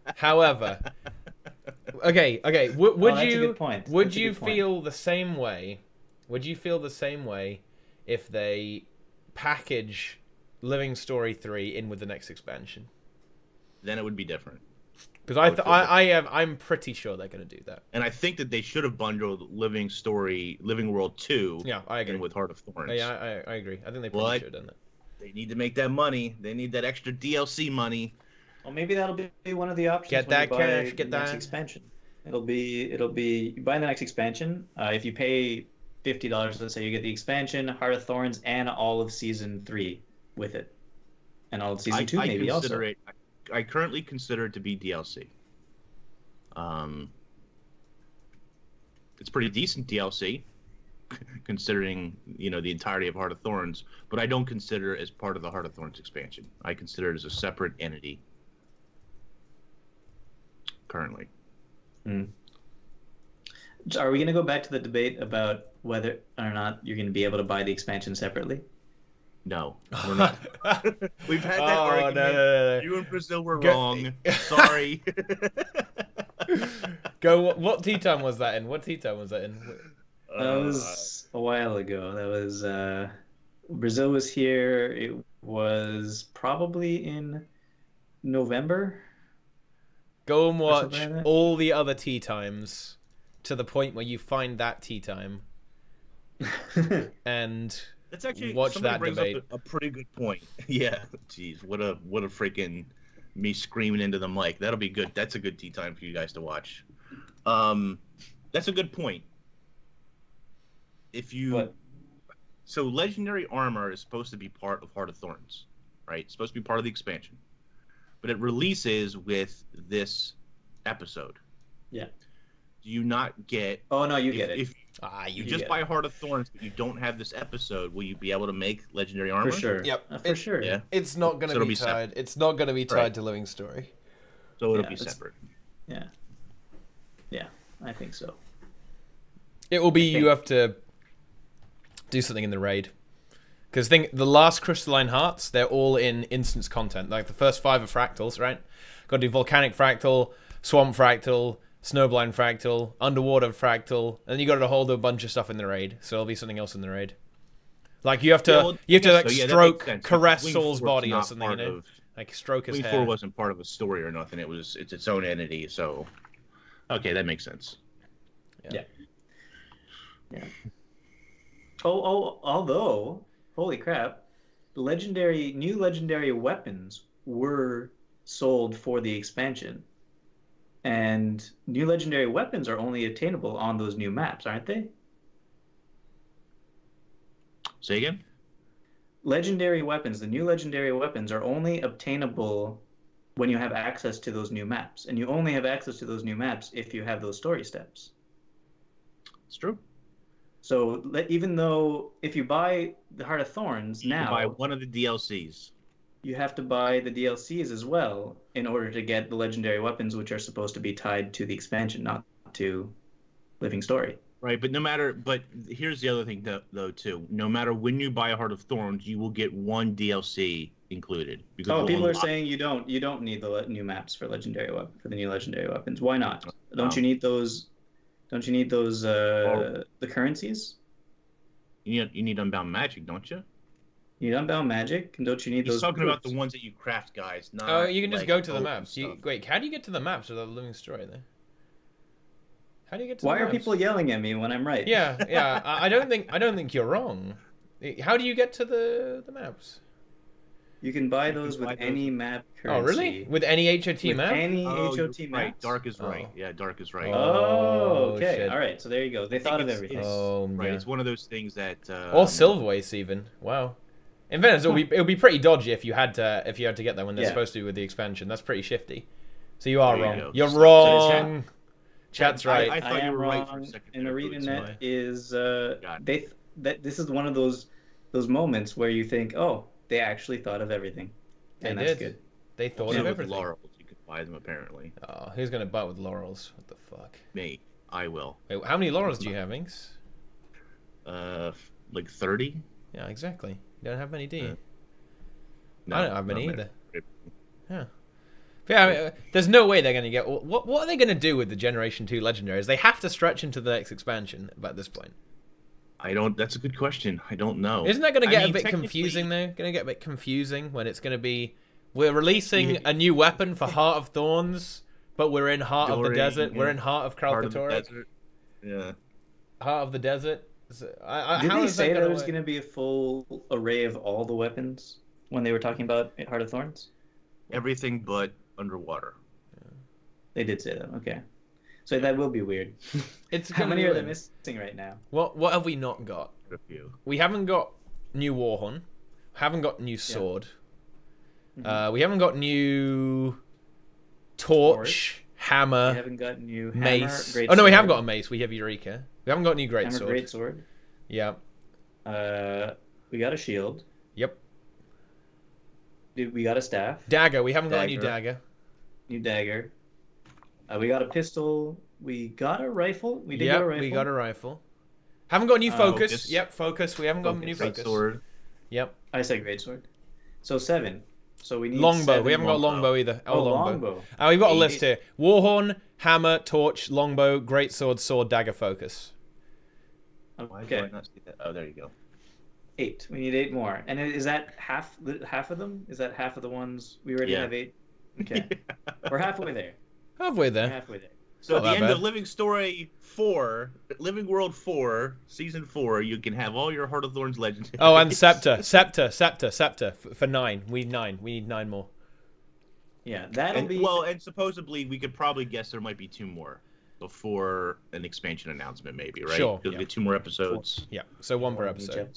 Speaker 1: okay. Would you feel the same way? Would you feel the same way if they package Living Story 3 in with the next expansion?
Speaker 2: Then it would be different.
Speaker 1: Because I'm pretty sure they're going to do that.
Speaker 2: And I think that they should have bundled Living World 2
Speaker 1: yeah, I agree.
Speaker 2: in with Heart of Thorns.
Speaker 1: Yeah, I agree. I think they probably should have done that.
Speaker 2: They need to make that money. They need that extra DLC money.
Speaker 3: Well, maybe that'll be one of the options.
Speaker 1: Get that cash. Get that
Speaker 3: next expansion. It'll be you buy the next expansion. If you pay $50, let's say, you get the expansion, Heart of Thorns, and all of Season 3 with it, and all of Season 2 maybe also.
Speaker 2: I currently consider it to be DLC. It's pretty decent DLC, considering the entirety of Heart of Thorns, but I don't consider it as part of the Heart of Thorns expansion. I consider it as a separate entity currently.
Speaker 3: Are we going to go back to the debate about whether or not you're going to be able to buy the expansion separately?
Speaker 2: No, we're not. We've had that argument.
Speaker 1: No.
Speaker 2: You and Brazil were wrong. Sorry.
Speaker 1: Go. What tea time was that in? That
Speaker 3: was a while ago. That was Brazil was here. It was probably in November.
Speaker 1: Go and watch all the other tea times to the point where you find that tea time. And
Speaker 2: that's actually
Speaker 1: watch
Speaker 2: somebody
Speaker 1: that
Speaker 2: brings
Speaker 1: debate.
Speaker 2: Up a pretty good point. Yeah, jeez, what a freaking me screaming into the mic. That'll be good. That's a good tea time for you guys to watch. That's a good point. So legendary armor is supposed to be part of Heart of Thorns, right? It's supposed to be part of the expansion, but it releases with this episode.
Speaker 3: Yeah.
Speaker 2: Do you not get?
Speaker 3: Oh no, you get it.
Speaker 2: If you just buy Heart of Thorns, but you don't have this episode, will you be able to make legendary armor?
Speaker 3: For sure.
Speaker 1: Yep.
Speaker 3: For sure.
Speaker 2: Yeah.
Speaker 1: It's not going to be tied.
Speaker 2: Separate.
Speaker 1: It's not going to be tied to Living Story.
Speaker 2: So it'll be separate.
Speaker 3: Yeah. Yeah, I think so.
Speaker 1: It will be you have to do something in the raid. Because the last Crystalline Hearts, they're all in instance content. Like the first 5 are fractals, right? Got to do Volcanic Fractal, Swamp Fractal, Snowblind Fractal, Underwater Fractal, and you got to hold a bunch of stuff in the raid. So there'll be something else in the raid. Like you have to stroke, caress Saul's body or something, like stroke his hair.
Speaker 2: 4 wasn't part of a story or nothing. It's its own entity. So okay, that makes sense.
Speaker 3: Yeah. Although, holy crap, new legendary weapons were sold for the expansion. And new legendary weapons are only attainable on those new maps, aren't they?
Speaker 2: Say again?
Speaker 3: Legendary weapons, the new legendary weapons are only obtainable when you have access to those new maps. And you only have access to those new maps if you have those story steps.
Speaker 2: It's true.
Speaker 3: So even though if you buy the Heart of Thorns now...
Speaker 2: You buy one of the DLCs.
Speaker 3: You have to buy the DLCs as well in order to get the legendary weapons, which are supposed to be tied to the expansion, not to Living Story.
Speaker 2: Right, but here's the other thing though too. No matter when you buy a Heart of Thorns, you will get one DLC included.
Speaker 3: Because people are saying you don't need the new maps for the new legendary weapons. Why not? Don't you need those? Don't you need those the currencies?
Speaker 2: You need Unbound Magic, don't you?
Speaker 3: You need Unbound Magic, and don't you need those?
Speaker 2: He's talking about the ones that you craft, guys.
Speaker 1: Not you can just go to the maps. Wait, how do you get to the maps without the Living Story then? How do you get to the maps?
Speaker 3: Why are people yelling at me when I'm right?
Speaker 1: Yeah. I don't think you're wrong. How do you get to the maps?
Speaker 3: You can buy those with any map currency.
Speaker 1: Oh, really? With any HOT map?
Speaker 3: Any HOT map.
Speaker 2: Right, Dark is right. Yeah, Dark is right.
Speaker 3: Oh, okay.
Speaker 1: Shit.
Speaker 3: All right, so there you go. They thought of everything.
Speaker 2: Right, it's one of those things that...
Speaker 1: or Silverwaste, even. Wow. In fairness, it would be pretty dodgy if you had to get that when they're supposed to with the expansion. That's pretty shifty. So you are wrong. You're wrong. Chat's right.
Speaker 2: I thought you were right for a second.
Speaker 3: And ArenaNet is this is one of those moments where you think, oh, they actually thought of everything. And that's good.
Speaker 1: They thought of everything.
Speaker 2: With laurels, you could buy them apparently.
Speaker 1: Oh, who's gonna buy with laurels? What the fuck?
Speaker 2: Me. I will.
Speaker 1: Wait, how many laurels do you have, Inks?
Speaker 2: like 30.
Speaker 1: Yeah, exactly. You don't have many, do you?
Speaker 2: Yeah. No,
Speaker 1: I don't have many
Speaker 2: not
Speaker 1: either.
Speaker 2: many.
Speaker 1: Yeah. Yeah, I mean, there's no way they're going to get... What are they going to do with the Generation 2 Legendaries? They have to stretch into the next expansion at this point.
Speaker 2: That's a good question. I don't know.
Speaker 1: Isn't that going to get a bit confusing, though? Going to get a bit confusing when it's going to be... We're releasing a new weapon for Heart of Thorns, but we're in Heart of the Desert. We're in Heart of Kralkatorrik.
Speaker 2: Yeah.
Speaker 1: Heart of the Desert.
Speaker 3: Did they say that it was going to be a full array of all the weapons when they were talking about Heart of Thorns?
Speaker 2: Everything but underwater.
Speaker 3: Yeah. They did say that. Okay. So that will be weird. How many are they missing right now?
Speaker 1: What have we not got?
Speaker 2: A few.
Speaker 1: We haven't got new Warhorn. Haven't got new sword. We haven't got new torch, hammer.
Speaker 3: We haven't got new
Speaker 1: mace.
Speaker 3: Hammer,
Speaker 1: oh no, we have got a mace. We have Eureka. We haven't got new great sword.
Speaker 3: Great sword.
Speaker 1: Yeah.
Speaker 3: We got a shield.
Speaker 1: Yep.
Speaker 3: We got a staff.
Speaker 1: Dagger. We haven't got a new dagger.
Speaker 3: New dagger. We got a pistol. We got a rifle. We did get a rifle.
Speaker 1: We got a rifle. Haven't got new focus. Yep, focus. We haven't got new focus.
Speaker 2: Sword.
Speaker 1: Yep.
Speaker 3: I said great sword. So 7. So we need
Speaker 1: longbow. We haven't got longbow either.
Speaker 3: Longbow.
Speaker 1: We've got a list here. Warhorn, hammer, torch, longbow, greatsword, sword, dagger, focus.
Speaker 2: Why do I not see that? Oh, there you go.
Speaker 3: 8. We need 8 more. And is that half of them? Is that half of the ones we already have 8? Okay. We're halfway there.
Speaker 1: Halfway there.
Speaker 2: So at the end of Living World 4, Season 4, you can have all your Heart of Thorns legendaries.
Speaker 1: Oh, and Scepter for 9. We need 9. We need 9 more.
Speaker 3: Yeah, that'll be...
Speaker 2: Well, and supposedly we could probably guess there might be 2 more before an expansion announcement, maybe, right?
Speaker 1: Sure.
Speaker 2: Because we get 2 more episodes.
Speaker 1: Yeah, so 1 per episode.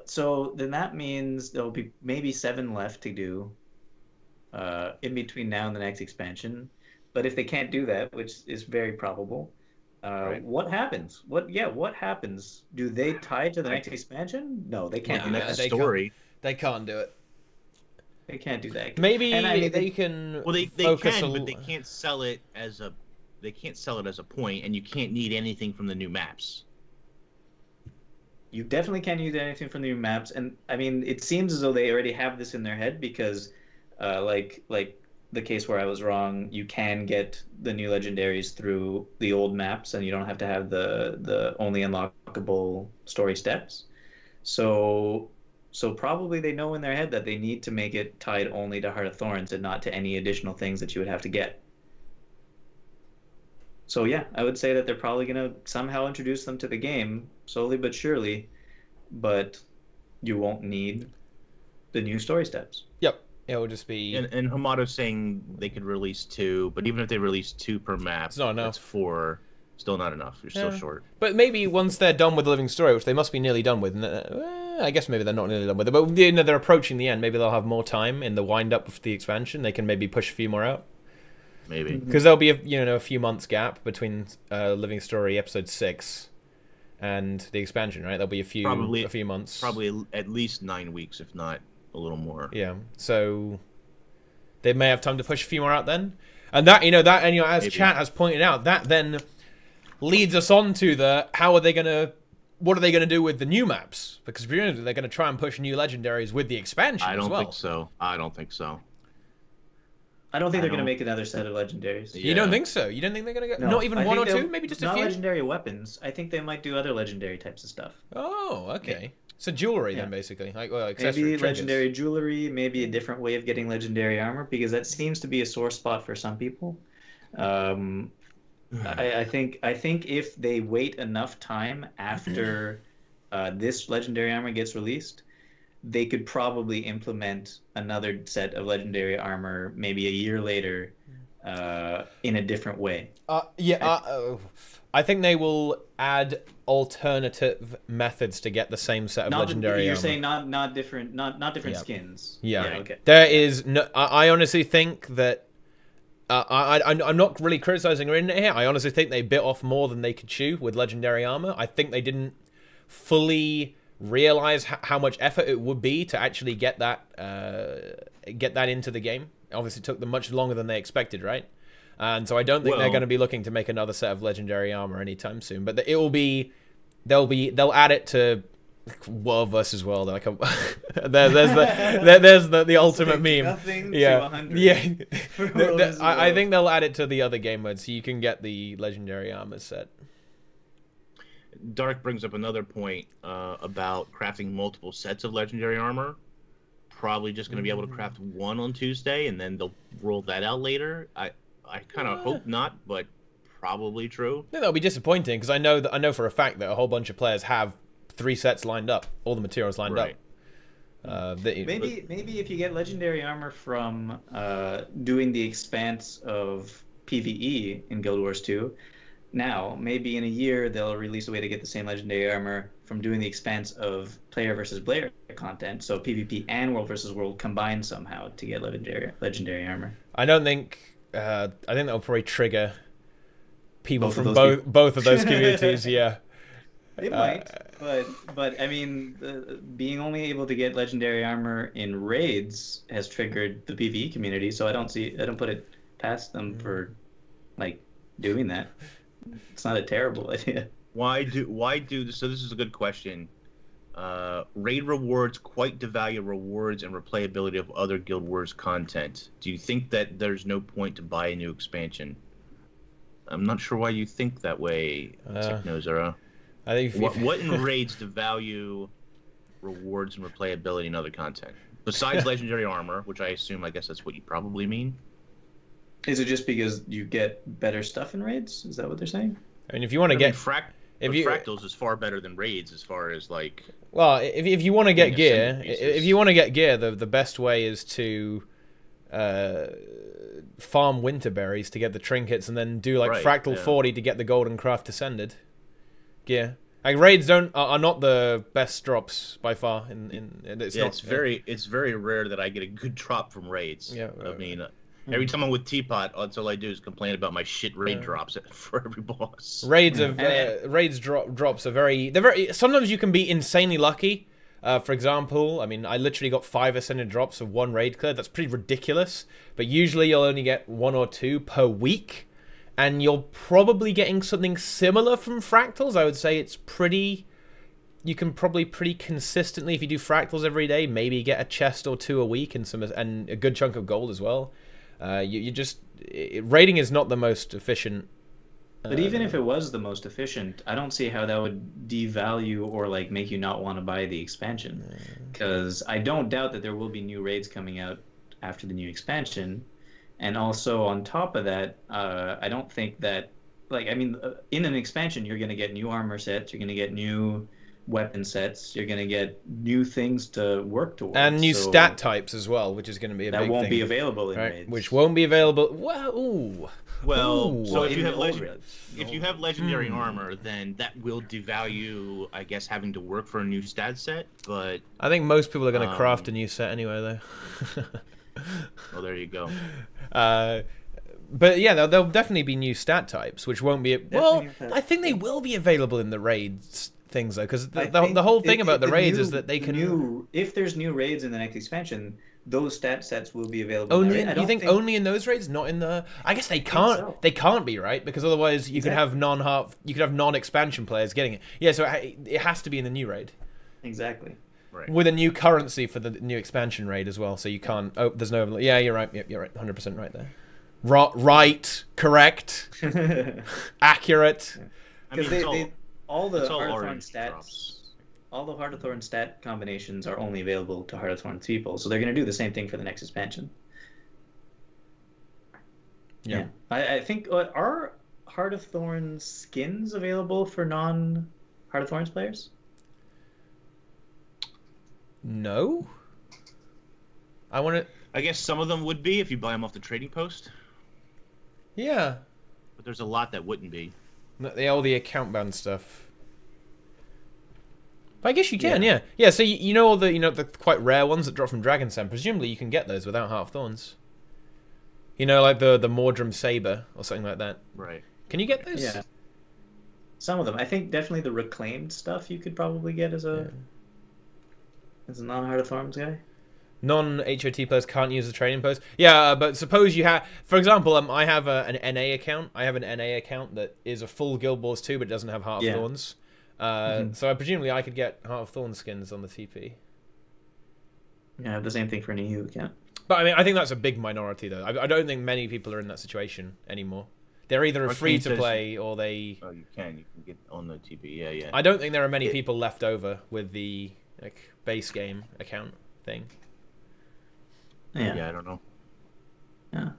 Speaker 3: So then that means there'll be maybe 7 left to do in between now and the next expansion. But if they can't do that, which is very probable, right. What happens? What happens? Do they tie to the next expansion? No, they can't do that.
Speaker 2: Story.
Speaker 1: They can't do it.
Speaker 3: They can't do that.
Speaker 1: Maybe they can.
Speaker 2: Well, they can, but they can't sell it as a. They can't sell it as a point, and you can't need anything from the new maps.
Speaker 3: You definitely can't use anything from the new maps, and I mean, it seems as though they already have this in their head because, like the case where I was wrong, you can get the new legendaries through the old maps, and you don't have to have the only unlockable story steps. So probably they know in their head that they need to make it tied only to Heart of Thorns and not to any additional things that you would have to get. So yeah, I would say that they're probably going to somehow introduce them to the game, slowly but surely, but you won't need the new story steps.
Speaker 1: Yep. It will just be...
Speaker 2: And Hamato's saying they could release 2, but even if they release 2 per map,
Speaker 1: it's not enough.
Speaker 2: That's 4. Still not enough. You're still short.
Speaker 1: But maybe once they're done with the living story, which they must be nearly done with, I guess maybe they're not nearly done with it, but they're approaching the end. Maybe they'll have more time in the wind-up of the expansion. They can maybe push a few more out.
Speaker 2: Maybe.
Speaker 1: Because there'll be a few months gap between Living Story Episode 6 and the expansion, right? There'll be a few months.
Speaker 2: Probably at least 9 weeks, if not a little more.
Speaker 1: Yeah, so they may have time to push a few more out then. And that, as maybe. Chat has pointed out, that then leads us on to what are they gonna do with the new maps? Because presumably they're gonna try and push new legendaries with the expansion.
Speaker 2: I don't
Speaker 1: as well.
Speaker 2: think so. I don't think so.
Speaker 3: I don't think they're gonna make another set of legendaries.
Speaker 1: Yeah. You don't think so? You don't think they're gonna get not even 1 or 2? Maybe just a few.
Speaker 3: Not legendary weapons. I think they might do other legendary types of stuff.
Speaker 1: Oh, okay. Yeah. So jewelry then, basically, accessory,
Speaker 3: maybe
Speaker 1: trinkets.
Speaker 3: Legendary jewelry, maybe a different way of getting legendary armor, because that seems to be a sore spot for some people. I think if they wait enough time after this legendary armor gets released, they could probably implement another set of legendary armor maybe a year later in a different way.
Speaker 1: I think they will add alternative methods to get the same set of legendary
Speaker 3: You're
Speaker 1: armor.
Speaker 3: saying not different skins.
Speaker 1: Yeah.
Speaker 3: Okay.
Speaker 1: There is no. I honestly think that. I'm not really criticizing ArenaNet here. I honestly think they bit off more than they could chew with legendary armor. I think they didn't fully realize how much effort it would be to actually get that into the game. Obviously, it took them much longer than they expected, right? And so I don't think they're going to be looking to make another set of legendary armor anytime soon. But it will be they'll add it to World versus World. Like there's the ultimate meme.
Speaker 3: Nothing
Speaker 1: Yeah,
Speaker 3: to 100
Speaker 1: yeah.
Speaker 3: for World versus
Speaker 1: I
Speaker 3: World.
Speaker 1: think they'll add it to the other game mode, so you can get the legendary armor set.
Speaker 2: Dark brings up another point about crafting multiple sets of legendary armor. Probably just going to be able to craft one on Tuesday, and then they'll roll that out later. I kind of hope not, but probably true.
Speaker 1: I think that'll be disappointing because I know for a fact that a whole bunch of players have 3 sets lined up, all the materials lined up.
Speaker 3: Maybe if you get legendary armor from doing the expanse of PvE in Guild Wars 2, now maybe in a year they'll release a way to get the same legendary armor from doing the expanse of player versus player content, so PvP and World versus World combined somehow to get legendary armor.
Speaker 1: I don't think. I think that'll probably trigger people from
Speaker 3: of
Speaker 1: both of those communities. Yeah.
Speaker 3: They might, but I mean, being only able to get legendary armor in raids has triggered the PvE community, so I don't put it past them for like doing that. It's not a terrible idea.
Speaker 2: Why do so? This is a good question. Raid rewards quite devalue rewards and replayability of other Guild Wars content. Do you think that there's no point to buy a new expansion? I'm not sure why you think that way, Technozera.
Speaker 1: I think
Speaker 2: what in raids devalue rewards and replayability and other content besides legendary armor, which I guess that's what you probably mean.
Speaker 3: Is it just because you get better stuff in raids? Is that what they're saying?
Speaker 1: I mean, if you want to get
Speaker 2: fractals is far better than raids as far as like.
Speaker 1: Well, if you want to get gear, the best way is to farm winter berries to get the trinkets, and then do like fractal 40 to get the golden craft ascended gear. Like raids are not the best drops by far. It's
Speaker 2: very rare that I get a good drop from raids. Yeah, I mean. Every time I'm with Teapot, that's all I do is complain about my shit raid drops for every boss.
Speaker 1: Raids drops are very. Sometimes you can be insanely lucky. For example, I mean, I literally got 5 ascended drops of 1 raid clear. That's pretty ridiculous. But usually you'll only get 1 or 2 per week, and you're probably getting something similar from fractals. I would say it's pretty. You can probably pretty consistently, if you do fractals every day, maybe get a chest or 2 a week and a good chunk of gold as well. Raiding is not the most efficient.
Speaker 3: But even if it was the most efficient, I don't see how that would devalue or like make you not want to buy the expansion. Because I don't doubt that there will be new raids coming out after the new expansion, and also on top of that, I don't think that in an expansion you're going to get new armor sets, you're going to get new weapon sets, you're going to get new things to work towards,
Speaker 1: and new stat types as well, which is going to be a big thing.
Speaker 3: That won't be available in raids.
Speaker 1: Which won't be available.
Speaker 2: So if you have legendary armor, then that will devalue, I guess, having to work for a new stat set. But
Speaker 1: I think most people are going to craft a new set anyway, though.
Speaker 2: Well, there you go.
Speaker 1: But yeah, there'll definitely be new stat types, which won't be. I think they will be available in the raids things though, because the whole thing about the raids is that they can.
Speaker 3: If there's new raids in the next expansion, those stat sets will be available.
Speaker 1: Only you think only in those raids, not in the. I guess they can't. So. They can't be, right, because otherwise you could have non-expansion players getting it. Yeah, so it has to be in the new raid.
Speaker 3: Exactly.
Speaker 2: Right.
Speaker 1: With a new currency for the new expansion raid as well, so you can't. Oh, there's no. Yeah, you're right. You're right. 100% right there. Right. Correct. Accurate.
Speaker 3: Because all the Heart-of-Thorn stats, all the Heart-of-Thorn stat combinations are only available to Heart-of-Thorn people, so they're going to do the same thing for the next expansion. Yeah. I think are Heart-of-Thorn skins available for non-Heart-of-Thorns players?
Speaker 1: No.
Speaker 2: I guess some of them would be if you buy them off the trading post.
Speaker 1: Yeah.
Speaker 2: But there's a lot that wouldn't be.
Speaker 1: All the account bound stuff. But I guess you can, yeah. Yeah, so you know all the quite rare ones that drop from Dragon Sand. Presumably you can get those without Heart of Thorns. You know, like the Mordrum Saber or something like that.
Speaker 2: Right.
Speaker 1: Can you get those?
Speaker 3: Yeah. Some of them. I think definitely the reclaimed stuff you could probably get as a non-Heart of Thorns guy.
Speaker 1: Non-HOT players can't use the trading post. Yeah, but suppose you have, for example, I have an NA account. I have an NA account that is a full Guild Wars 2, but it doesn't have Heart of Thorns. So presumably I could get Heart of Thorn skins on the TP.
Speaker 3: Yeah, the same thing for an EU account.
Speaker 1: But I mean, I think that's a big minority, though. I don't think many people are in that situation anymore. They're either free to play or they.
Speaker 2: Oh, you can get on the TP. Yeah.
Speaker 1: I don't think there are many people left over with the base game account thing.
Speaker 3: Yeah,
Speaker 2: I don't know.
Speaker 3: Yeah.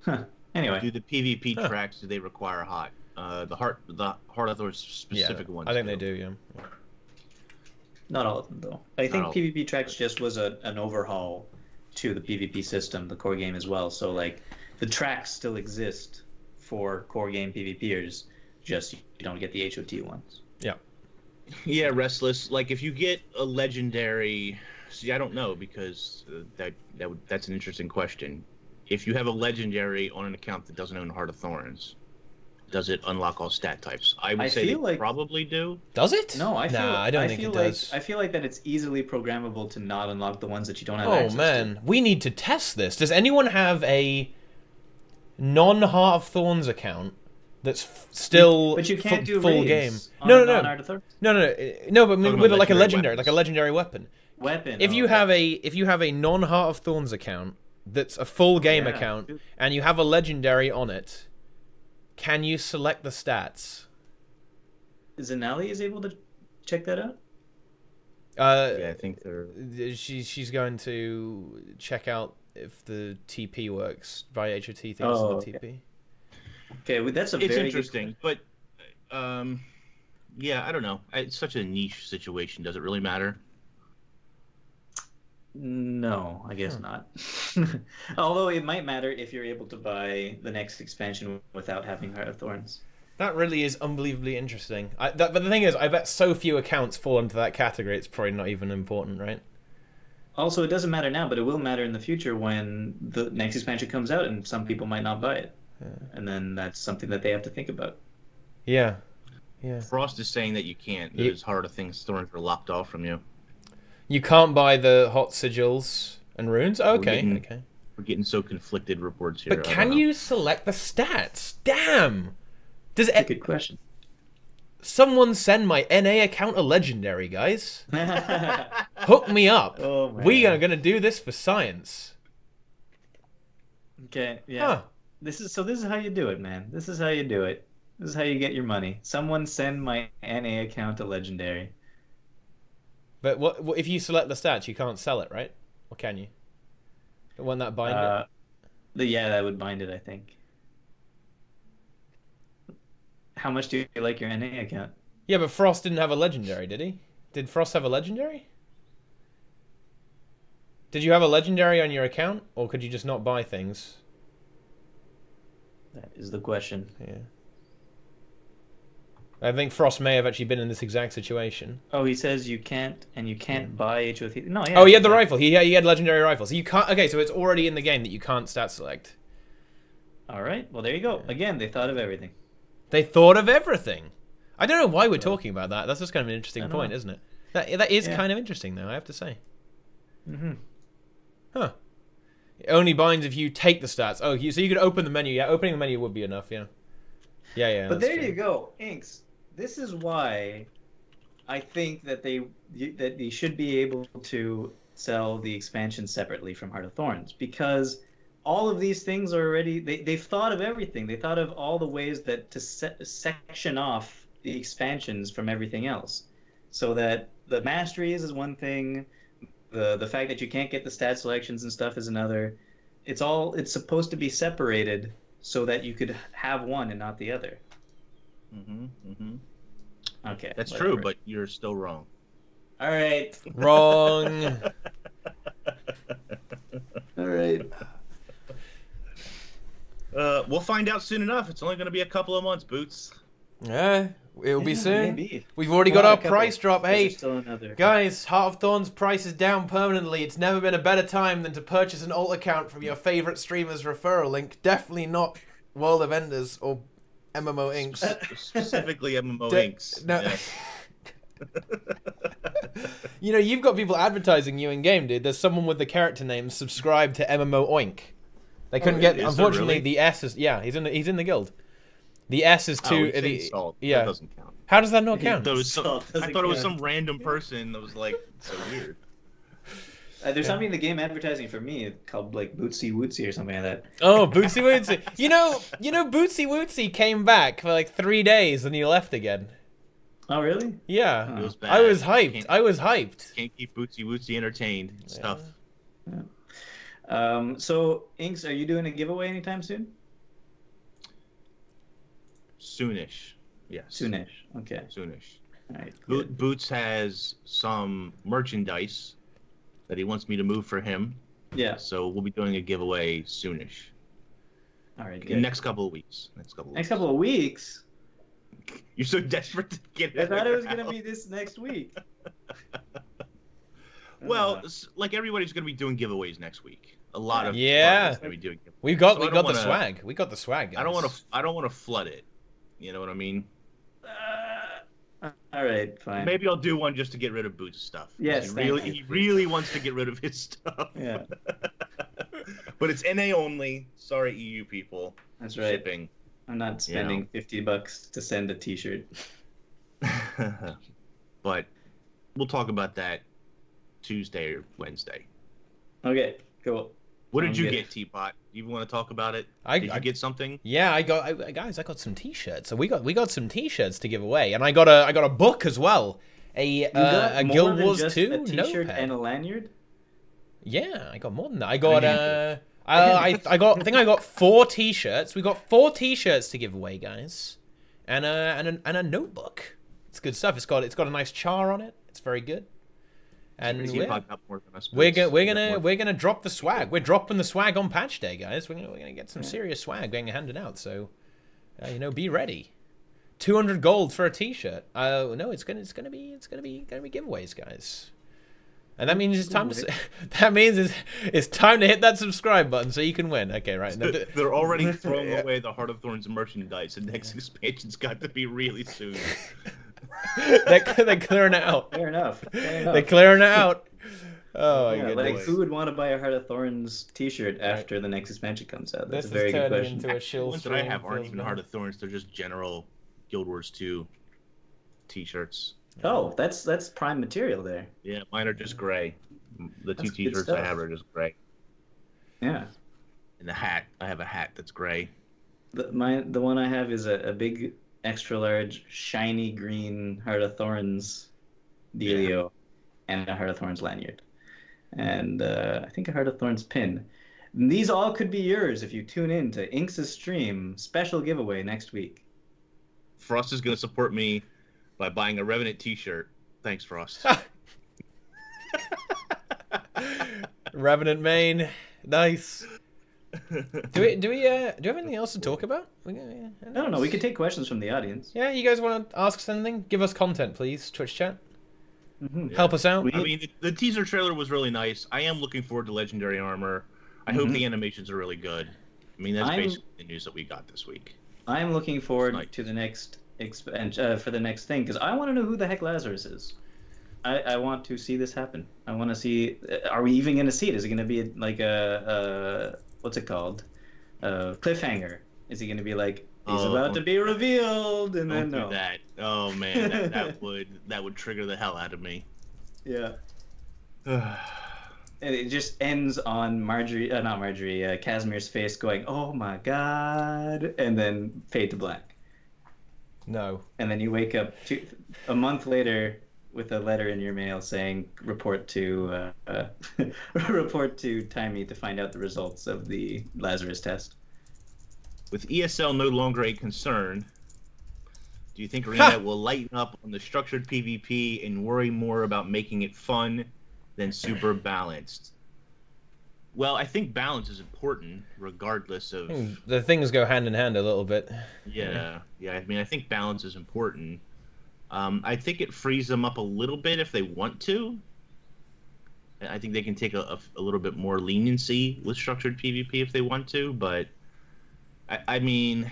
Speaker 3: Huh. Anyway,
Speaker 2: do the PvP tracks? Do they require hot? The Heart of Thorn specific ones.
Speaker 1: I think they do. Yeah.
Speaker 3: Not all of them, though. I think PvP tracks just was an overhaul to the PvP system, the core game as well. So, like, the tracks still exist for core game PvPers, just you don't get the HOT ones.
Speaker 1: Yeah.
Speaker 2: Yeah, Restless. Like, if you get a legendary... See, I don't know, because that's an interesting question. If you have a legendary on an account that doesn't own Heart of Thorns, does it unlock all stat types? I would say they probably do.
Speaker 1: Does it?
Speaker 3: No, I
Speaker 1: don't think it does.
Speaker 3: I feel like that it's easily programmable to not unlock the ones that you don't have
Speaker 1: access to. Oh man, we need to test this. Does anyone have a non-Heart of Thorns account that's still
Speaker 3: but you can't do
Speaker 1: full game?
Speaker 3: No,
Speaker 1: but with like a legendary weapon. If you have a non-Heart of Thorns account that's a full game account and you have a legendary on it, can you select the stats?
Speaker 3: Zanelli is able to check that out?
Speaker 2: Yeah, I think they're...
Speaker 1: She's going to check out if the TP works via HOT things on the TP.
Speaker 3: Okay, well, that's
Speaker 2: it's interesting, but yeah, I don't know. It's such a niche situation. Does it really matter?
Speaker 3: No, I guess not. Although it might matter if you're able to buy the next expansion without having Heart of Thorns.
Speaker 1: That really is unbelievably interesting. But the thing is, I bet so few accounts fall into that category, it's probably not even important, right?
Speaker 3: Also, it doesn't matter now, but it will matter in the future when the next expansion comes out and some people might not buy it. Yeah. And then that's something that they have to think about.
Speaker 1: Yeah.
Speaker 2: Frost is saying that you can't. Those Heart of Thorns are locked off from you.
Speaker 1: You can't buy the hot sigils and runes? Oh, okay.
Speaker 2: We're getting so conflicted reports here.
Speaker 1: But can you select the stats? Damn!
Speaker 3: That's a good question.
Speaker 1: Someone send my NA account a legendary, guys. Hook me up.
Speaker 3: Oh, man.
Speaker 1: We are going to do this for science.
Speaker 3: Okay, yeah. Huh. This is how you do it, man. This is how you do it. This is how you get your money. Someone send my NA account a legendary.
Speaker 1: But what if you select the stats? You can't sell it, right? Or can you? Won't that bind it?
Speaker 3: Yeah, that would bind it, I think. How much do you like your NA account?
Speaker 1: Yeah, but Frost didn't have a legendary, did he? Did Frost have a legendary? Did you have a legendary on your account, or could you just not buy things?
Speaker 3: That is the question.
Speaker 1: Yeah. I think Frost may have actually been in this exact situation.
Speaker 3: Oh, he says you can't buy HOT. No, yeah.
Speaker 1: Oh, he had the rifle. He had legendary rifles. So you can't. Okay, so it's already in the game that you can't stat select.
Speaker 3: All right. Well, there you go. Again, they thought of everything.
Speaker 1: They thought of everything. I don't know why we're talking about that. That's just kind of an interesting point, isn't it? That is kind of interesting, though. I have to say. Huh. It only binds if you take the stats. Oh, so you could open the menu. Yeah, opening the menu would be enough. Yeah. Yeah.
Speaker 3: But there you go, Inks. This is why I think that they should be able to sell the expansion separately from Heart of Thorns, because all of these things are already they've thought of everything. They thought of all the ways that to section off the expansions from everything else, so that the masteries is one thing, the fact that you can't get the stat selections and stuff is another. It's supposed to be separated so that you could have one and not the other. Okay.
Speaker 2: That's true, but you're still wrong.
Speaker 3: All right.
Speaker 1: Wrong.
Speaker 3: All right.
Speaker 2: We'll find out soon enough. It's only going to be a couple of months, Boots.
Speaker 1: Yeah, it'll be soon.
Speaker 3: Maybe.
Speaker 1: We've already got our price drop. Hey, guys, Heart of Thorns price is down permanently. It's never been a better time than to purchase an alt account from your favorite streamer's referral link. Definitely not World of Enders or MMO Inks.
Speaker 2: Specifically MMO Inks.
Speaker 1: No.
Speaker 2: Yeah.
Speaker 1: You know, you've got people advertising you in game, dude. There's someone with the character name subscribed to MMO Oink. They couldn't get. Unfortunately, the S is. Yeah, he's in the guild. The S is too.
Speaker 2: That doesn't count.
Speaker 1: How does that not count?
Speaker 2: I thought it was some random person that was like, so weird.
Speaker 3: There's something in the game advertising for me called like Bootsy Wootsy or something like that.
Speaker 1: Oh, Bootsy Wootsy. You know, Bootsy Wootsy came back for like 3 days and he left again.
Speaker 3: Oh, really?
Speaker 1: Yeah.
Speaker 2: It was bad.
Speaker 1: I was hyped.
Speaker 2: Can't keep Bootsy Wootsy entertained. It's tough.
Speaker 3: Yeah. So, Inks, are you doing a giveaway anytime soon?
Speaker 2: Soonish. Yes.
Speaker 3: Soonish. Okay.
Speaker 2: Soonish.
Speaker 3: All right.
Speaker 2: Boots has some merchandise that he wants me to move for him.
Speaker 3: Yeah.
Speaker 2: So we'll be doing a giveaway soonish.
Speaker 3: All right.
Speaker 2: In the next couple of weeks. Next couple
Speaker 3: of weeks?
Speaker 2: You're so desperate to get it.
Speaker 3: I thought it was gonna be this next week.
Speaker 2: Well, like everybody's gonna be doing giveaways next week. A lot of
Speaker 1: gonna
Speaker 2: be doing giveaways.
Speaker 1: We got the swag. We got the swag. Guys.
Speaker 2: I don't want to flood it. You know what I mean?
Speaker 3: All right, fine.
Speaker 2: Maybe I'll do one just to get rid of Boots' stuff.
Speaker 3: Yes,
Speaker 2: he really wants to get rid of his stuff.
Speaker 3: Yeah.
Speaker 2: But it's NA only. Sorry, EU people.
Speaker 3: That's right.
Speaker 2: Shipping.
Speaker 3: I'm not spending $50 to send a T-shirt.
Speaker 2: But we'll talk about that Tuesday or Wednesday.
Speaker 3: Okay, cool.
Speaker 2: What did you get, Teapot? You want to talk about it? Did you get something?
Speaker 1: Yeah, I got some T-shirts. So we got some T-shirts to give away, and I got a book as well. A Guild Wars 2
Speaker 3: a T-shirt
Speaker 1: notepad.
Speaker 3: and a lanyard.
Speaker 1: Yeah, I got more than that. I got I think I got 4 T-shirts. We got 4 T-shirts to give away, guys, and a notebook. It's good stuff. It's got a nice char on it. It's very good. And we're gonna drop the swag. We're dropping the swag on patch day, guys. We're gonna get some serious swag being handed out. So, be ready. 200 gold for a T-shirt. No, it's gonna be giveaways, guys. And that means it's time to it's time to hit that subscribe button so you can win. Okay, right.
Speaker 2: They're already throwing away the Heart of Thorns merchandise. The next expansion's got to be really soon.
Speaker 1: They're clearing it out.
Speaker 3: Fair enough.
Speaker 1: They're clearing it out. Oh my goodness.
Speaker 3: Like, who would want to buy a Heart of Thorns T-shirt after the next expansion comes out? That's a very good question.
Speaker 1: Into a shill
Speaker 2: ones that I have aren't even Heart of Thorns. They're just general Guild Wars 2 T-shirts.
Speaker 3: Oh, that's prime material there.
Speaker 2: Yeah, mine are just gray. The 2 T-shirts I have are just gray.
Speaker 3: Yeah.
Speaker 2: And the hat, I have a hat that's gray.
Speaker 3: The one I have is a big, extra large, shiny green Heart of Thorns dealio, and a Heart of Thorns lanyard, and I think a Heart of Thorns pin. And these all could be yours if you tune in to Inks' stream special giveaway next week.
Speaker 2: Frost is going to support me by buying a Revenant T-shirt. Thanks, Frost.
Speaker 1: Revenant main, nice. Do we have anything else to talk about?
Speaker 3: I don't know. We could take questions from the audience.
Speaker 1: Yeah, you guys want to ask us anything? Give us content, please. Twitch chat.
Speaker 3: Mm-hmm.
Speaker 1: Help us out.
Speaker 2: I mean, the teaser trailer was really nice. I am looking forward to Legendary Armor. I hope the animations are really good. I mean, that's basically the news that we got this week.
Speaker 3: I am looking forward to the next for the next thing, because I want to know who the heck Lazarus is. I want to see this happen. I want to see. Are we even going to see it? Is it going to be like a what's it called? Cliffhanger? Is he going to be like, he's about to be revealed, and then no?
Speaker 2: Do that. Oh man, that would trigger the hell out of me.
Speaker 3: Yeah. And it just ends on Casimir's face going, "Oh my god," and then fade to black.
Speaker 1: No.
Speaker 3: And then you wake up a month later with a letter in your mail saying, report to Timey to find out the results of the Lazarus test.
Speaker 2: With ESL no longer a concern, do you think ArenaNet will lighten up on the structured PvP and worry more about making it fun than super balanced? Well, I think balance is important, regardless of...
Speaker 1: The things go hand in hand a little bit.
Speaker 2: Yeah. I mean, I think balance is important. I think it frees them up a little bit if they want to. I think they can take a little bit more leniency with structured PvP if they want to, but I mean,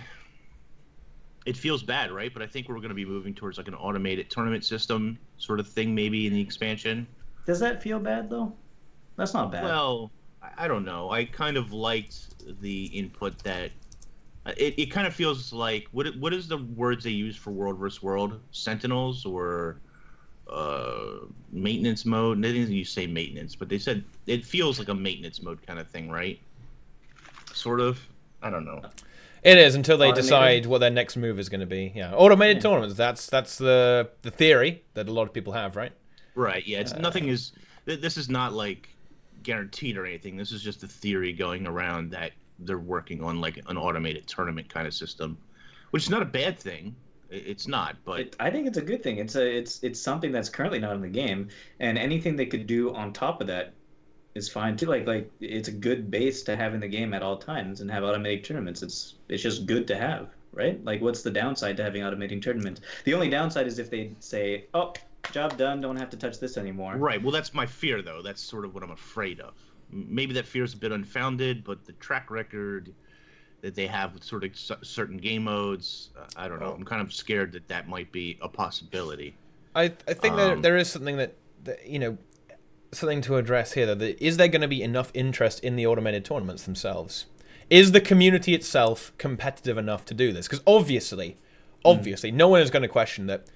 Speaker 2: it feels bad, right? But I think we're going to be moving towards like an automated tournament system sort of thing maybe in the expansion.
Speaker 3: Does that feel bad, though? That's not bad.
Speaker 2: Well, I don't know. I kind of liked the input that it kind of feels like what is the words they use for World versus World? Sentinels or maintenance mode? They didn't use say maintenance, but they said it feels like a maintenance mode kind of thing, right? Sort of. I don't know.
Speaker 1: It is until they decide what their next move is going to be. Yeah, automated tournaments. That's the theory that a lot of people have, right?
Speaker 2: Right. Yeah. It's nothing is. This is not like guaranteed or anything. This is just a theory going around that they're working on like an automated tournament kind of system, which is not a bad thing. It's not, but
Speaker 3: I think it's a good thing. It's something that's currently not in the game, and anything they could do on top of that is fine too. Like it's a good base to have in the game at all times, and have automated tournaments. It's just good to have, right? Like, what's the downside to having automating tournaments? The only downside is if they say, "Oh, job done, don't have to touch this anymore."
Speaker 2: Right. Well, that's my fear, though. That's sort of what I'm afraid of. Maybe that fear is a bit unfounded, but the track record that they have with sort of certain game modes, I don't know. I'm kind of scared that might be a possibility.
Speaker 1: I think there is something that something to address here. That is there going to be enough interest in the automated tournaments themselves? Is the community itself competitive enough to do this? Because obviously, no one is going to question that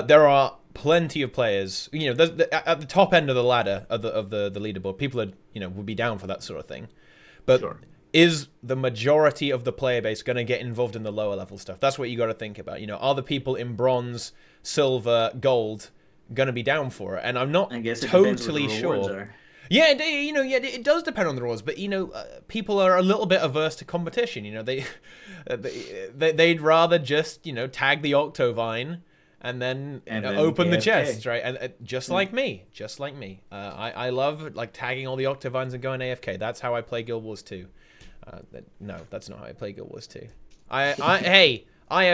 Speaker 1: there are plenty of players. At the top end of the ladder of the leaderboard, people are would be down for that sort of thing. But is the majority of the player base going to get involved in the lower level stuff? That's what you got to think about. Are the people in bronze, silver, gold going to be down for it? And I'm not totally sure. Yeah, it does depend on the rules, but people are a little bit averse to competition. They'd rather just tag the Octovine and then open the chests, right? And just like me, I love like tagging all the Octovines and going AFK. That's how I play Guild Wars 2. No, that's not how I play Guild Wars 2. I have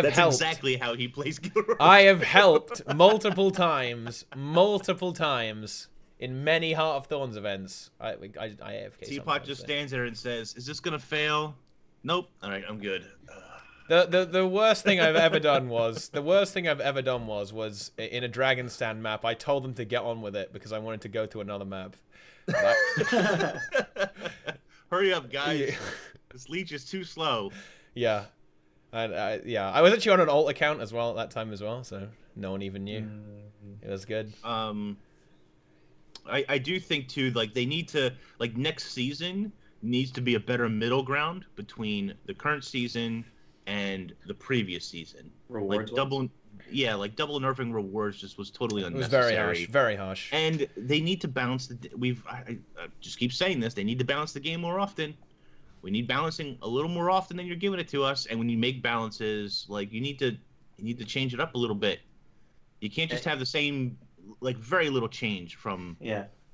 Speaker 2: That's
Speaker 1: helped.
Speaker 2: exactly how he plays Guild Wars.
Speaker 1: I have helped multiple times in many Heart of Thorns events. I AFK.
Speaker 2: Teapot just stands there and says, "Is this gonna fail?" Nope. All right, I'm good.
Speaker 1: The worst thing I've ever done was in a Dragon Stand map. I told them to get on with it because I wanted to go to another map.
Speaker 2: Hurry up, guys! This leech is too slow.
Speaker 1: Yeah, and I was actually on an alt account as well at that time as well, so no one even knew. It was good.
Speaker 2: I do think too, like they need to, like next season needs to be a better middle ground between the current season and the previous season.
Speaker 3: Rewards,
Speaker 2: like double nerfing rewards just was totally unnecessary.
Speaker 1: It was very harsh.
Speaker 2: And they need to balance I just keep saying this. They need to balance the game more often. We need balancing a little more often than you're giving it to us. And when you make balances, like you need to change it up a little bit. You can't just have the same, like very little change from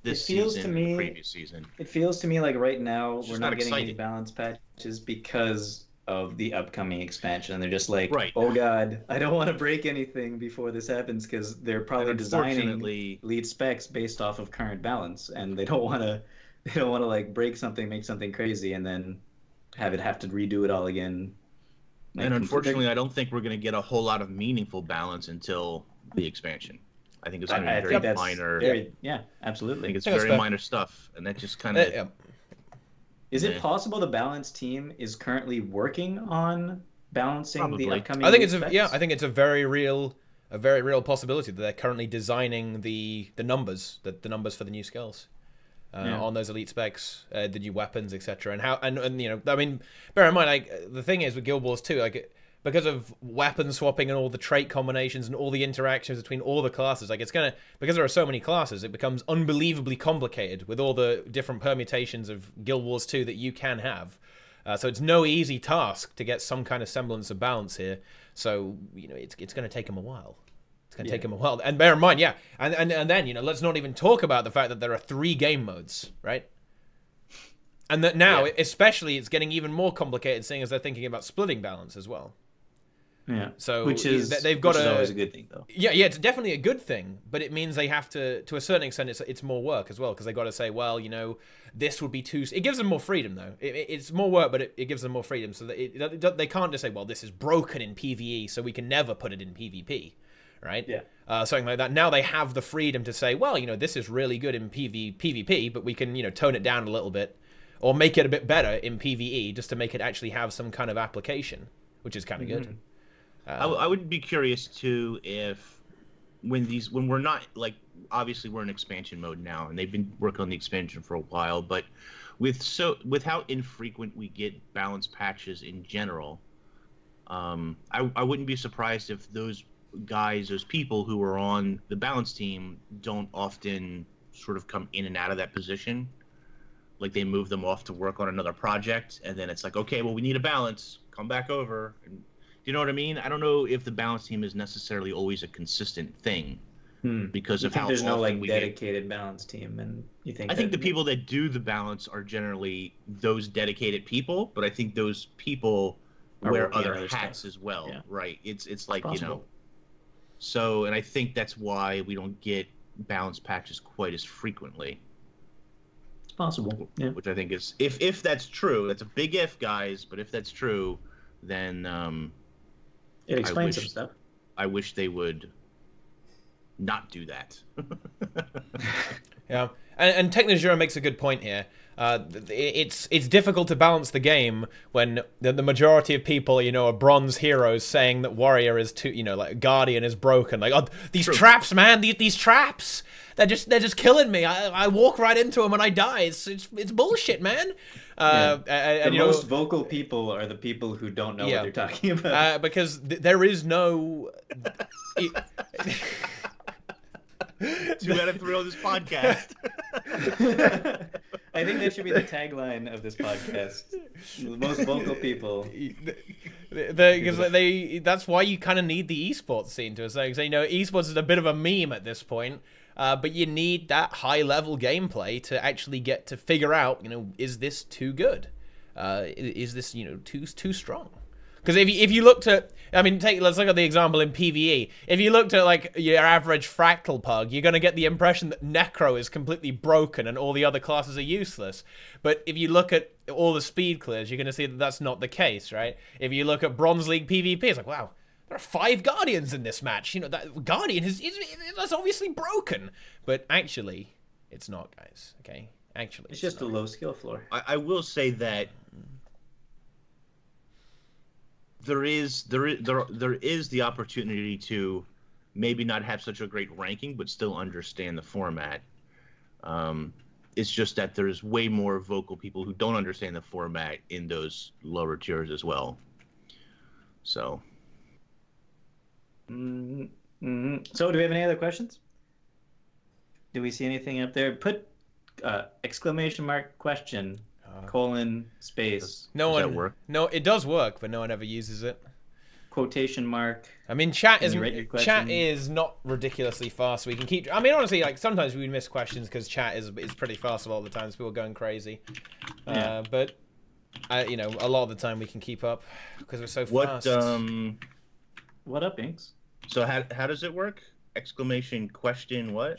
Speaker 2: this season to the previous season.
Speaker 3: It feels to me like right now we're not getting any balance patches because of the upcoming expansion. And they're just like, oh god, I don't want to break anything before this happens, because they're probably designing lead specs based off of current balance, and they don't want to like break something, make something crazy, and then have to redo it all again.
Speaker 2: And unfortunately, I don't think we're going to get a whole lot of meaningful balance until the expansion. I think it's going to be very minor.
Speaker 3: Absolutely.
Speaker 2: I think it's very minor stuff, and that just kind of.
Speaker 3: Is it possible the balance team is currently working on balancing the upcoming?
Speaker 1: I think it's a very real possibility that they're currently designing the numbers for the new skills. On those elite specs, the new weapons, etc. And how, and I mean, bear in mind, like the thing is with Guild Wars 2, like because of weapon swapping and all the trait combinations and all the interactions between all the classes, like because there are so many classes, it becomes unbelievably complicated with all the different permutations of Guild Wars 2 that you can have. So it's no easy task to get some kind of semblance of balance here. So it's going to take them a while. It's going to take them a while. And bear in mind, and then, let's not even talk about the fact that there are 3 game modes, right? And that now, especially, it's getting even more complicated, seeing as they're thinking about splitting balance as well.
Speaker 3: Yeah.
Speaker 1: So
Speaker 3: they've got always a good thing, though.
Speaker 1: Yeah, it's definitely a good thing, but it means they have to a certain extent, it's more work as well, because they got to say, well, this would be too. It gives them more freedom, though. It's more work, but it gives them more freedom, so that they can't just say, well, this is broken in PvE, so we can never put it in PvP. Right?
Speaker 3: Yeah.
Speaker 1: Something like that. Now they have the freedom to say, well, this is really good in PvP, but we can, tone it down a little bit or make it a bit better in PvE just to make it actually have some kind of application, which is kind of good.
Speaker 2: I would be curious too if when we're not, like, obviously we're in expansion mode now, and they've been working on the expansion for a while, but with how infrequent we get balance patches in general, I wouldn't be surprised if those people who are on the balance team don't often sort of come in and out of that position. Like, they move them off to work on another project, and then it's like, okay, well, we need a balance, come back over. And, you know what I mean? I don't know if the balance team is necessarily always a consistent thing because of how
Speaker 3: there's no like
Speaker 2: we
Speaker 3: dedicated balance team, and you think
Speaker 2: I think the people that do the balance are generally those dedicated people, but I think those people wear other hats as well, right? It's like, you know. So, and I think that's why we don't get balance patches quite as frequently.
Speaker 3: It's possible, yeah.
Speaker 2: Which I think is, if that's true, that's a big if, guys. But if that's true, then
Speaker 3: it explains some stuff.
Speaker 2: I wish they would not do that.
Speaker 1: Yeah, and Technojura makes a good point here. It's difficult to balance the game when the majority of people, you know, are bronze heroes saying that warrior is too, you know, like guardian is broken. Like, oh, these traps, man, these traps, they're just killing me. I walk right into them and I die. It's bullshit, man.
Speaker 3: The most vocal people are the people who don't know what they're talking about.
Speaker 1: Because there is no.
Speaker 2: 2 out of 3 on this podcast.
Speaker 3: I think that should be the tagline of this podcast. The most vocal people.
Speaker 1: Because that's why you kind of need the esports scene to a certain extent. You know, esports is a bit of a meme at this point, but you need that high-level gameplay to actually get to figure out, you know, is this too good? Is this, you know, too strong? Because if you looked at, I mean, let's look at the example in PvE. If you looked at, like, your average Fractal Pug, you're going to get the impression that Necro is completely broken and all the other classes are useless. But if you look at all the speed clears, you're going to see that that's not the case, right? If you look at Bronze League PvP, it's like, wow, there are 5 Guardians in this match. You know, that Guardian that's obviously broken. But actually, it's not, guys, okay? Actually,
Speaker 3: it's just a low skill floor.
Speaker 2: I will say that there is the opportunity to maybe not have such a great ranking, but still understand the format. It's just that there's way more vocal people who don't understand the format in those lower tiers as well. So.
Speaker 3: So, do we have any other questions? Do we see anything up there? Put exclamation mark question. Colon space.
Speaker 1: No one.
Speaker 2: Does that work?
Speaker 1: No, it does work, but no one ever uses it.
Speaker 3: Quotation mark.
Speaker 1: I mean, chat is not ridiculously fast. We can keep. I mean, honestly, like sometimes we miss questions because chat is pretty fast a lot of the times. People are going crazy. But you know, a lot of the time we can keep up because we're so fast.
Speaker 3: What up, Inks?
Speaker 2: So how does it work? Exclamation question what?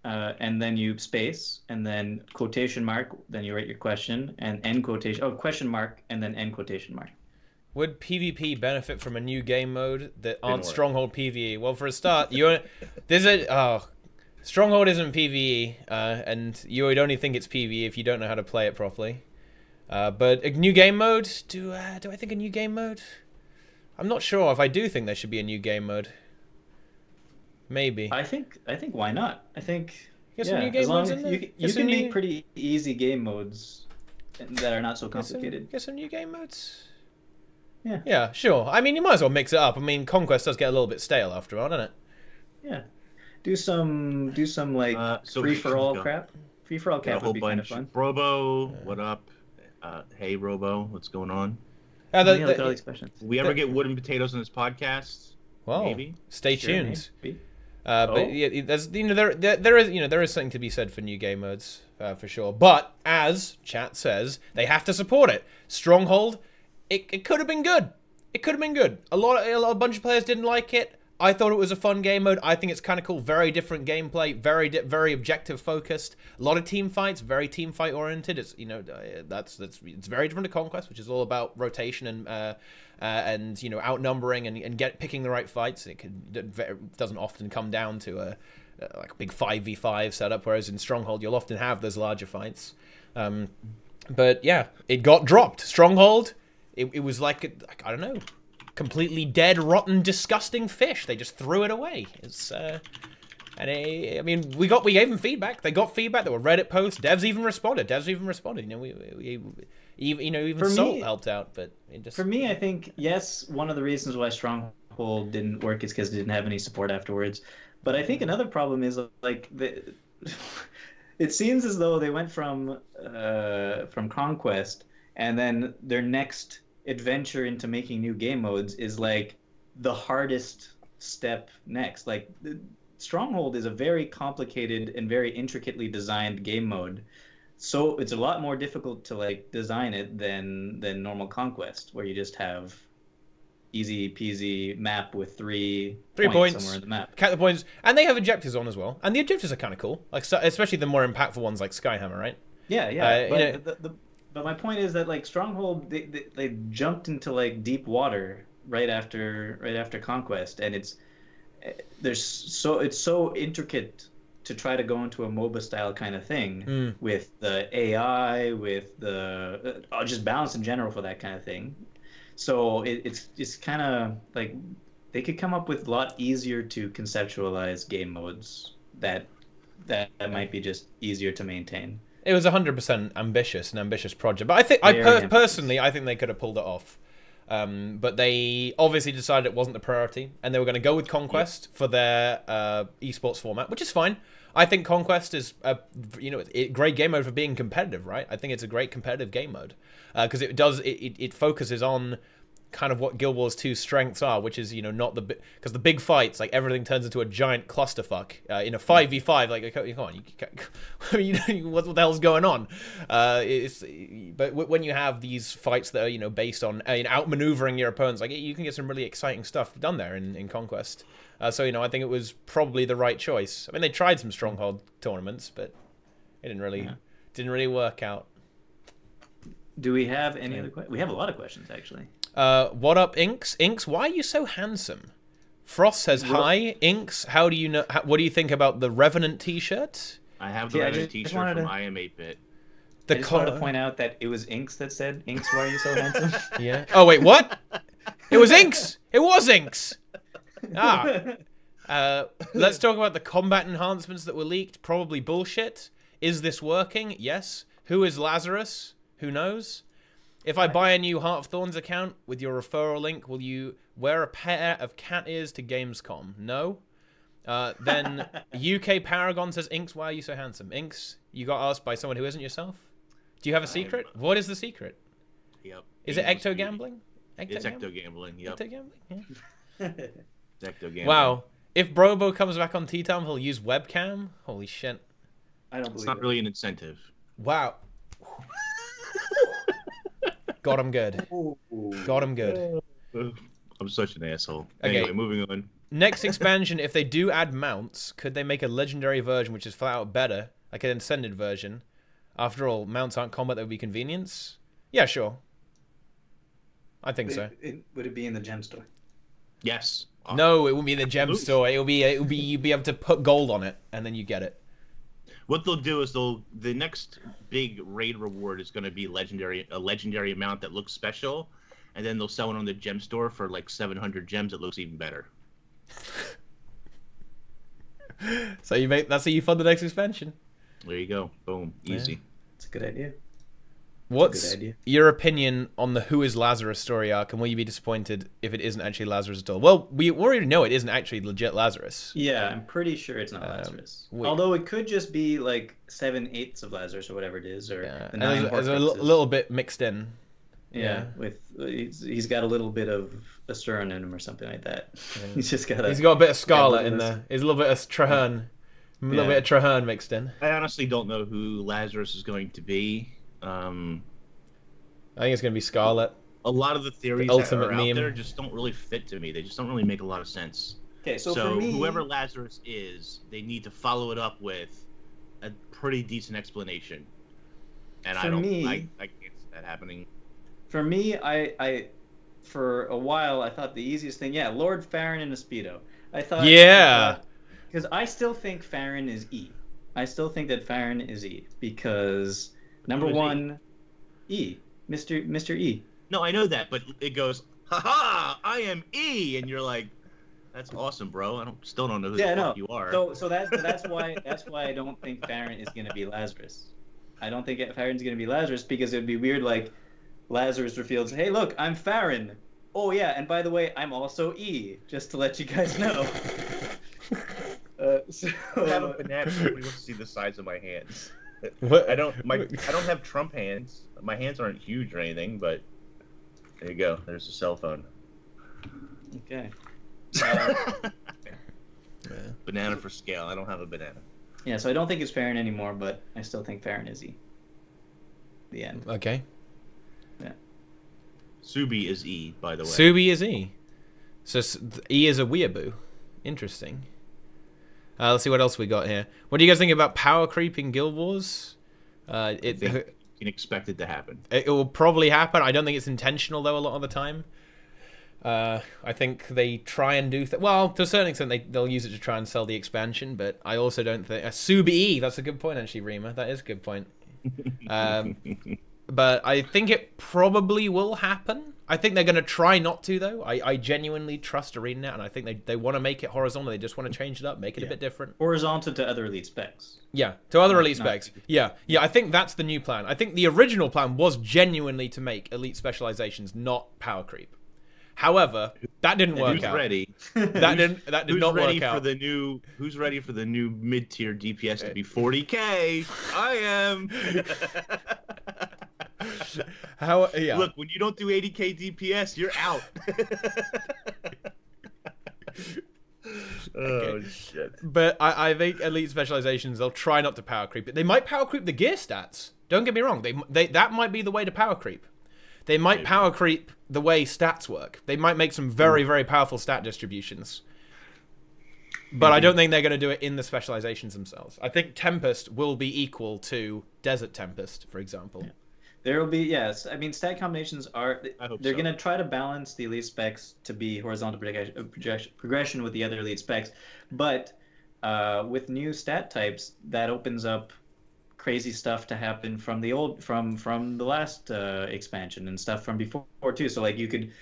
Speaker 3: And then you space, and then quotation mark, then you write your question, and end quotation, question mark, and then end quotation mark.
Speaker 1: Would PvP benefit from a new game mode that aren't Stronghold PvE? Well, for a start, Stronghold isn't PvE, and you would only think it's PvE if you don't know how to play it properly. But a new game mode? Do I think a new game mode? I'm not sure if I do think there should be a new game mode. Maybe.
Speaker 3: I think why not? I think
Speaker 1: some new game modes in there.
Speaker 3: You can make pretty easy game modes that are not so complicated.
Speaker 1: Get some new game modes.
Speaker 3: Yeah.
Speaker 1: Yeah, sure. I mean, you might as well mix it up. I mean, Conquest does get a little bit stale after a while, doesn't it?
Speaker 3: Yeah. Do some like free for all crap. Free for all crap would be kind of fun.
Speaker 2: Robo, what up? Hey Robo, what's going on?
Speaker 3: Look at all these questions.
Speaker 2: We ever get wooden potatoes on this podcast?
Speaker 1: Well,
Speaker 2: maybe.
Speaker 1: Stay tuned.
Speaker 3: Maybe.
Speaker 1: But yeah, there's there is something to be said for new game modes for sure. But as chat says, they have to support it. Stronghold, it could have been good. It could have been good. A bunch of players didn't like it. I thought it was a fun game mode. I think it's kind of cool. Very different gameplay. Very objective focused. A lot of team fights. Very team fight oriented. It's it's very different to Conquest, which is all about rotation and you know, outnumbering and picking the right fights. It doesn't often come down to a like a big 5v5 setup, whereas in Stronghold you'll often have those larger fights. But yeah, it got dropped. Stronghold, it was like, I don't know, completely dead, rotten, disgusting fish. They just threw it away. It's I mean, we gave them feedback. They got feedback. There were Reddit posts. Devs even responded. You know, even Salt helped out. But it just...
Speaker 3: For me, I think yes. One of the reasons why Stronghold didn't work is because it didn't have any support afterwards. But I think another problem is like it seems as though they went from Conquest, and then their next adventure into making new game modes is like the hardest step next. Like Stronghold is a very complicated and very intricately designed game mode, so it's a lot more difficult to like design it than normal Conquest, where you just have easy peasy map with three points somewhere in the map.
Speaker 1: Count the points, and they have objectives on as well, and the objectives are kind of cool, like especially the more impactful ones like Skyhammer, right?
Speaker 3: Yeah. But my point is that like Stronghold, they jumped into like deep water right after Conquest, and it's so intricate to try to go into a MOBA style kind of thing with the AI, with the just balance in general for that kind of thing. So it's kind of like they could come up with a lot easier to conceptualize game modes that might be just easier to maintain. It
Speaker 1: was 100% an ambitious project, but I think personally I think they could have pulled it off. But they obviously decided it wasn't the priority, and they were going to go with Conquest for their esports format, which is fine. I think Conquest is a great game mode for being competitive, right? I think it's a great competitive game mode because it focuses on kind of what Guild Wars 2's strengths are, which is not because the big fights, like everything turns into a giant clusterfuck in a 5v5. Like, come on, what the hell's going on? But when you have these fights that are based on outmaneuvering your opponents, like you can get some really exciting stuff done there in Conquest. So I think it was probably the right choice. I mean, they tried some Stronghold tournaments, but it didn't really work out.
Speaker 3: Do we have any other questions? We have a lot of questions actually.
Speaker 1: What up, Inks? Inks, why are you so handsome? Frost says, hi. Inks, how do you know? What do you think about the Revenant t-shirt?
Speaker 2: I have the Revenant t-shirt from I Am 8-Bit.
Speaker 3: I just wanted to point out that it was Inks that said, Inks, why are you so handsome?
Speaker 1: Yeah. Oh, wait, what? It was Inks! It was Inks! Let's talk about the combat enhancements that were leaked. Probably bullshit. Is this working? Yes. Who is Lazarus? Who knows? If I buy a new Heart of Thorns account with your referral link, will you wear a pair of cat ears to Gamescom? No. Then UK Paragon says, Inks, why are you so handsome? Inks, you got asked by someone who isn't yourself? Do you have a secret? What is the secret?
Speaker 2: Yep.
Speaker 1: Is it ecto gambling?
Speaker 2: It's ecto gambling, yep.
Speaker 1: Ecto gambling? Yeah.
Speaker 2: It's ecto gambling.
Speaker 1: Wow. If Brobo comes back on TeaTime, he'll use webcam? Holy shit.
Speaker 3: I don't believe
Speaker 2: it's not really an incentive.
Speaker 1: Wow. Got him good. Got him good.
Speaker 2: I'm such an asshole.
Speaker 1: Okay.
Speaker 2: Anyway, moving on.
Speaker 1: Next expansion, if they do add mounts, could they make a legendary version which is flat out better, like an ascended version? After all, mounts aren't combat, that would be convenience. Yeah, sure. I think so.
Speaker 3: Would it be in the gem store?
Speaker 2: Yes.
Speaker 1: No, it wouldn't be in the gem store. It'll be you'd be able to put gold on it, and then you get it.
Speaker 2: What they'll do is the next big raid reward is going to be a legendary amount that looks special, and then they'll sell it on the gem store for like 700 gems. It looks even better.
Speaker 1: So that's how you fund the next expansion.
Speaker 2: There you go. Boom. Easy.
Speaker 3: Yeah. It's a good idea.
Speaker 1: What's your opinion on the Who is Lazarus story arc, and will you be disappointed if it isn't actually Lazarus at all? Well, we already know it isn't actually legit Lazarus.
Speaker 3: Yeah, I'm pretty sure it's not Lazarus. Although it could just be like 7/8 of Lazarus or whatever it is, or the 9
Speaker 1: there's a little bit mixed in.
Speaker 3: Yeah, with he's got a little bit of Asturan in him or something like that. Yeah. He's got a
Speaker 1: bit of Scarlet in there. He's a little bit of Traherne. A little bit of Traherne mixed in.
Speaker 2: I honestly don't know who Lazarus is going to be. I
Speaker 1: think it's going to be Scarlet.
Speaker 2: A lot of the theories that are out there just don't really fit to me. They just don't really make a lot of sense.
Speaker 3: Okay, so for me,
Speaker 2: whoever Lazarus is, they need to follow it up with a pretty decent explanation. And I can't see that happening.
Speaker 3: For me, I for a while I thought the easiest thing, Lord Farron in a Speedo. I thought, because I still think Farron is E. I still think that Farron is E because number one, E, Mr. E.
Speaker 2: No, I know that, but it goes, haha, I am E, and you're like, that's awesome, bro. Still don't know who the fuck you are.
Speaker 3: So that's why I don't think Farron is gonna be Lazarus. I don't think Farron's gonna be Lazarus because it would be weird. Like Lazarus reveals, "Hey, look, I'm Farron. Oh yeah, and by the way, I'm also E. Just to let you guys know."
Speaker 2: I have a banana. Nobody wants to see the size of my hands.
Speaker 1: What?
Speaker 2: I don't have Trump hands. My hands aren't huge or anything, but there you go. There's a cell phone.
Speaker 3: Okay.
Speaker 2: Banana for scale. I don't have a banana.
Speaker 3: Yeah, so I don't think it's Farron anymore, but I still think Farron is E. The end.
Speaker 1: Okay.
Speaker 3: Yeah.
Speaker 2: Subi is E, by the way.
Speaker 1: Subi is E. So E is a weeaboo. Interesting. Let's see what else we got here. What do you guys think about power creep in Guild Wars?
Speaker 2: I think you can expect it to happen.
Speaker 1: It will probably happen. I don't think it's intentional, though, a lot of the time. I think they try and do... well, to a certain extent, they'll use it to try and sell the expansion, but I also don't think... Subi, that's a good point, actually, Rima. That is a good point. But I think it probably will happen. I think they're going to try not to, though. I genuinely trust ArenaNet, and I think they want to make it horizontal. They just want to change it up, make it a bit different.
Speaker 3: Horizontal to other elite specs.
Speaker 1: Yeah, to other elite specs. Yeah, I think that's the new plan. I think the original plan was genuinely to make elite specializations, not power creep. However, that didn't work out.
Speaker 2: Ready?
Speaker 1: That did not work out.
Speaker 2: Who's ready for the new mid-tier DPS to be 40k? I am.
Speaker 1: Yeah.
Speaker 2: Look, when you don't do 80k DPS, you're out. Oh shit!
Speaker 1: But I think elite specializations, they'll try not to power creep it. They might power creep the gear stats. Don't get me wrong. That might be the way to power creep. They might power creep the way stats work. They might make some very, very powerful stat distributions. But I don't think they're going to do it in the specializations themselves. I think Tempest will be equal to Desert Tempest, for example.
Speaker 3: Yeah. There will be, yes. I mean, stat combinations they're going to try to balance the elite specs to be horizontal progression with the other elite specs. But with new stat types, that opens up crazy stuff to happen from the last expansion and stuff from before too. So like you could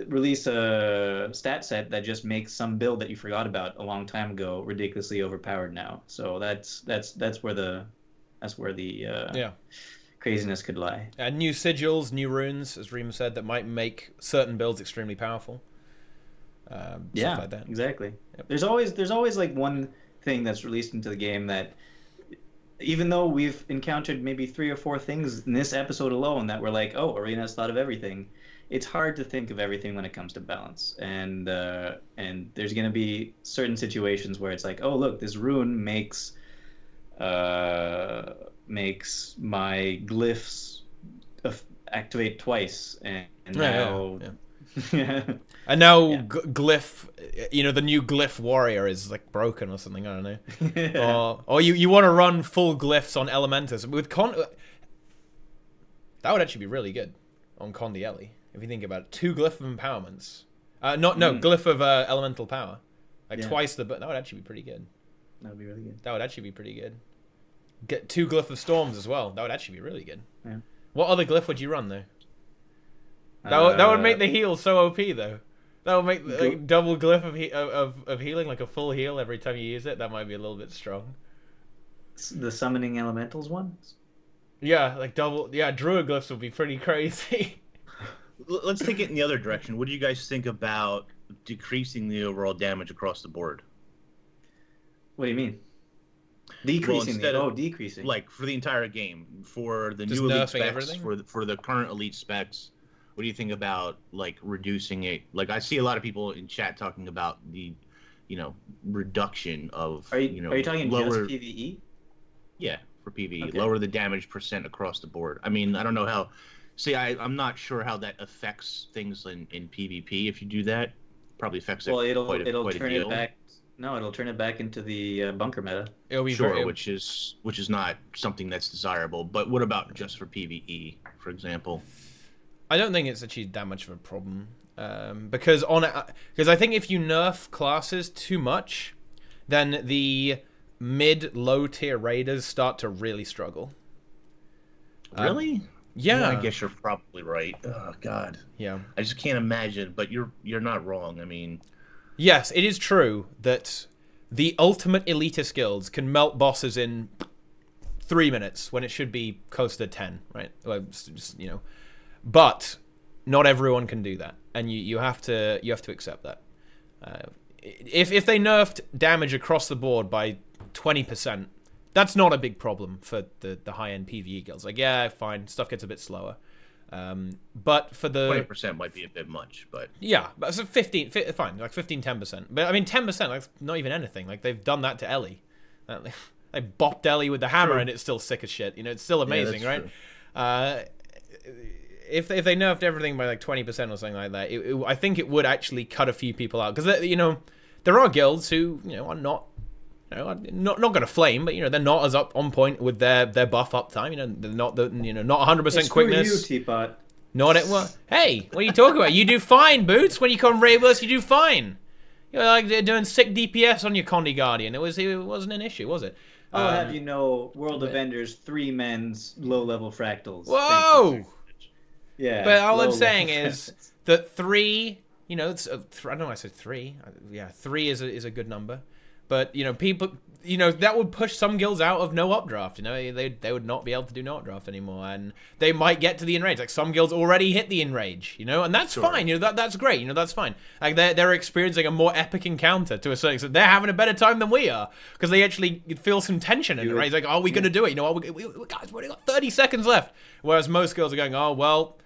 Speaker 3: release a stat set that just makes some build that you forgot about a long time ago ridiculously overpowered now. So that's where the craziness could lie.
Speaker 1: And new sigils, new runes, as Reem said, that might make certain builds extremely powerful.
Speaker 3: Yeah,
Speaker 1: like that.
Speaker 3: Exactly.
Speaker 1: Yep.
Speaker 3: There's always like one thing that's released into the game that, even though we've encountered maybe 3 or 4 things in this episode alone that we're like, oh, Arena's thought of everything, it's hard to think of everything when it comes to balance. And there's going to be certain situations where it's like, oh, look, this rune makes my glyphs activate twice, and now...
Speaker 1: Yeah. And now glyph, the new glyph warrior is like broken or something. I don't know. Or you want to run full glyphs on Elementus with that would actually be really good on Condielli if you think about it. 2 glyph of empowerments. Glyph of elemental power, like twice the. That would actually be pretty good.
Speaker 3: That would be really good.
Speaker 1: That would actually be pretty good. Get 2 glyph of storms as well. That would actually be really good.
Speaker 3: Yeah.
Speaker 1: What other glyph would you run though? That would make the heal so OP though. That would make like double glyph of healing, like a full heal every time you use it. That might be a little bit strong.
Speaker 3: The summoning elementals ones?
Speaker 1: Yeah, like double. Yeah, druid glyphs would be pretty crazy.
Speaker 2: Let's take it in the other direction. What do you guys think about decreasing the overall damage across the board?
Speaker 3: What do you mean? Decreasing? Decreasing.
Speaker 2: Like for the entire game, for the new elite specs, for the current elite specs. What do you think about like reducing it? Like I see a lot of people in chat talking about the, reduction of.
Speaker 3: Are you talking
Speaker 2: lower,
Speaker 3: just PvE?
Speaker 2: Yeah, for PvE, lower the damage % across the board. I mean, I don't know how. See, I'm not sure how that affects things in PvP. If you do that, probably affects it.
Speaker 3: Well, it'll
Speaker 2: quite
Speaker 3: turn
Speaker 2: a deal.
Speaker 3: It back. No, it'll turn it back into the bunker meta.
Speaker 1: It'll be
Speaker 2: which is not something that's desirable. But what about just for PvE, for example?
Speaker 1: I don't think it's actually that much of a problem, because I think if you nerf classes too much, then the mid-low tier raiders start to really struggle.
Speaker 2: Really?
Speaker 1: Yeah.
Speaker 2: I guess you're probably right. Oh God.
Speaker 1: Yeah.
Speaker 2: I just can't imagine, but you're not wrong. I mean,
Speaker 1: yes, it is true that the ultimate elitist guilds can melt bosses in 3 minutes when it should be close to 10, right? Well, just, you know, but not everyone can do that, and you have to accept that. If they nerfed damage across the board by 20%, that's not a big problem for the high-end PvE guilds. Like, yeah, fine, stuff gets a bit slower. But for the
Speaker 2: 20% might be a bit much, but
Speaker 1: yeah, but so 15, fine, like 15, 10%. But I mean, 10%, like not even anything. Like they've done that to Ellie. They bopped Ellie with the hammer, and it's still sick as shit. You know, it's still amazing, right? If they nerfed everything by like 20% or something like that, I think it would actually cut a few people out, because you know there are guilds who are not. Not going to flame, but they're not as up on point with their buff uptime. They're not not 100% quickness.
Speaker 3: Screw you, Teapot.
Speaker 1: Not at what? Hey, what are you talking about? You do fine, Boots. When you come Raidless, you do fine. You're like doing sick DPS on your Condi Guardian. It wasn't an issue, was it?
Speaker 3: I'll have you know, World of Enders 3 men's low-level fractals.
Speaker 1: Whoa!
Speaker 3: Yeah.
Speaker 1: But all I'm saying is that 3. I don't know. I said 3. Yeah, 3 is a good number. But people, that would push some guilds out of no updraft. They would not be able to do no updraft anymore, and they might get to the enrage. Like some guilds already hit the enrage, and that's fine. That's great. That's fine. Like they're experiencing a more epic encounter to a certain extent. They're having a better time than we are, because they actually feel some tension in it. Right? It's like, are we gonna do it? Guys, we've only got 30 seconds left. Whereas most guilds are going, oh well.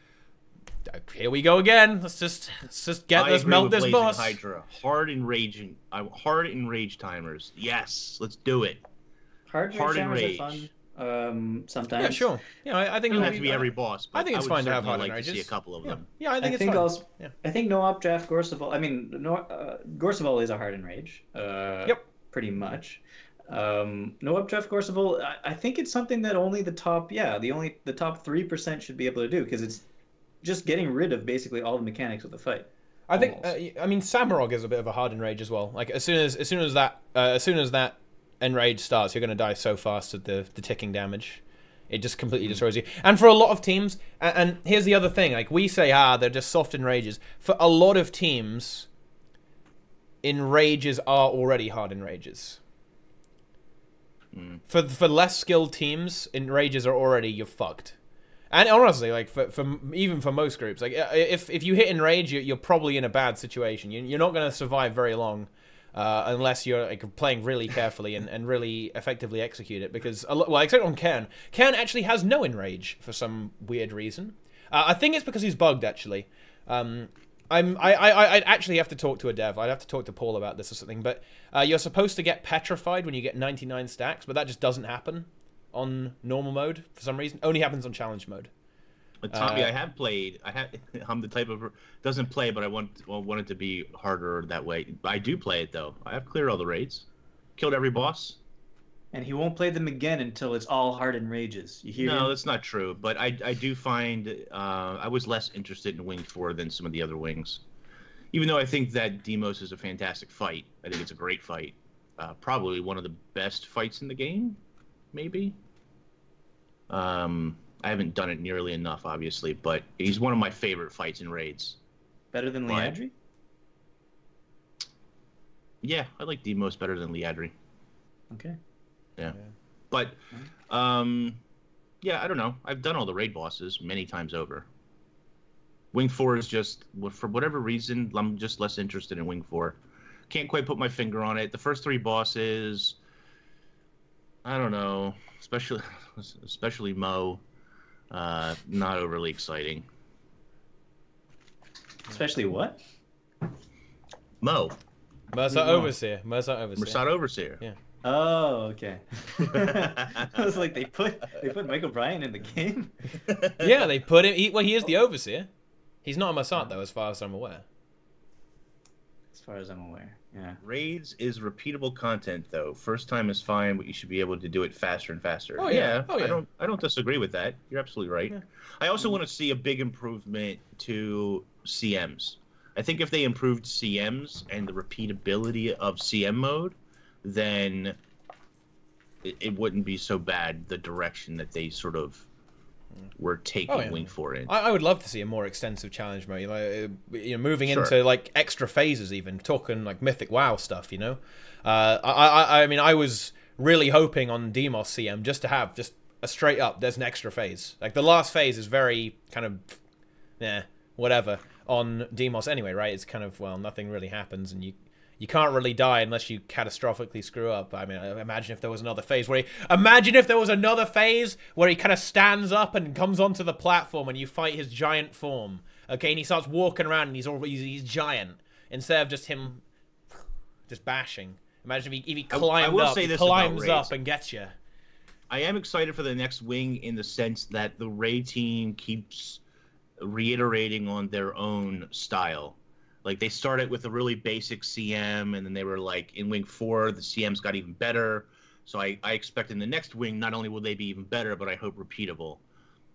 Speaker 1: Here we go again. Let's just melt this boss.
Speaker 2: Hydra. Hard enrage timers. Yes, let's do it.
Speaker 3: Hard enrage are fun. Sometimes.
Speaker 1: Yeah, sure. Yeah, I think
Speaker 2: it doesn't have to be every boss.
Speaker 1: I think it's fine to have hard
Speaker 2: enrages. To see a couple of them.
Speaker 1: Yeah, I think it's fine.
Speaker 3: Also, I think no updraft Gorseval. I mean, Gorseval is a hard enrage. Yep. Pretty much. No updraft Gorseval. I think it's something that only the top 3% should be able to do, because it's just getting rid of basically all the mechanics of the fight.
Speaker 1: I think. I mean, Samurog is a bit of a hard enrage as well. Like as soon as that enrage starts, you're going to die so fast with the ticking damage. It just completely destroys you. And for a lot of teams, and here's the other thing: like we say, they're just soft enrages. For a lot of teams, enrages are already hard enrages. For less skilled teams, enrages are already you're fucked. And honestly, like even for most groups, like if you hit enrage, you're probably in a bad situation. You're not going to survive very long unless you're like playing really carefully and really effectively execute it. Because except on Cairn actually has no enrage for some weird reason. I think it's because he's bugged actually. I'd actually have to talk to a dev. I'd have to talk to Paul about this or something. But you're supposed to get petrified when you get 99 stacks, but that just doesn't happen on normal mode for some reason. Only happens on challenge mode.
Speaker 2: But Tommy, I have played. I'm the type of doesn't play, but I want it to be harder that way. I do play it though. I have cleared all the raids, killed every boss,
Speaker 3: and he won't play them again until it's all hard enrages. You hear?
Speaker 2: No, that's not true. But I do find I was less interested in Wing 4 than some of the other wings. Even though I think that Demos is a fantastic fight, I think it's a great fight. Probably one of the best fights in the game, maybe. I haven't done it nearly enough, obviously, but he's one of my favorite fights in raids.
Speaker 3: Better than Liadri?
Speaker 2: Yeah, I like Demos better than Liadri.
Speaker 3: Okay.
Speaker 2: Yeah. But, yeah, I don't know. I've done all the raid bosses many times over. Wing 4 is just, for whatever reason, I'm just less interested in Wing 4. Can't quite put my finger on it. The first 3 bosses, I don't know, especially Mo. Not overly exciting.
Speaker 3: Especially what?
Speaker 2: Mo.
Speaker 1: Mursat Overseer.
Speaker 2: Yeah.
Speaker 3: Oh, okay. I was like, they put Michael Bryan in the game.
Speaker 1: Yeah, they put him. He is the Overseer. He's not a Mursat though, as far as I'm aware.
Speaker 3: As far as I'm aware, yeah.
Speaker 2: Raids is repeatable content though. First time is fine, but you should be able to do it faster and faster.
Speaker 1: Oh yeah. Oh, yeah.
Speaker 2: I don't disagree with that. You're absolutely right. Yeah. I also want to see a big improvement to CMs. I think if they improved CMs and the repeatability of CM mode, then it wouldn't be so bad, the direction that they sort of we're taking Wing 4 in.
Speaker 1: I would love to see a more extensive challenge mode, moving into like extra phases, even talking like Mythic WoW stuff. I mean, I was really hoping on Demos CM just to have just a straight up. There's an extra phase. Like the last phase is very kind of, whatever on Demos anyway, right? It's kind of nothing really happens, and you can't really die unless you catastrophically screw up. I mean, imagine if there was another phase where he kind of stands up and comes onto the platform and you fight his giant form. Okay, and he starts walking around and he's giant instead of just him just bashing. Imagine if he climbs up and gets you.
Speaker 2: I am excited for the next Wing in the sense that the raid team keeps reiterating on their own style. Like, they started with a really basic CM, and then they were like, in Wing 4, the CM's got even better. So I expect in the next Wing, not only will they be even better, but I hope repeatable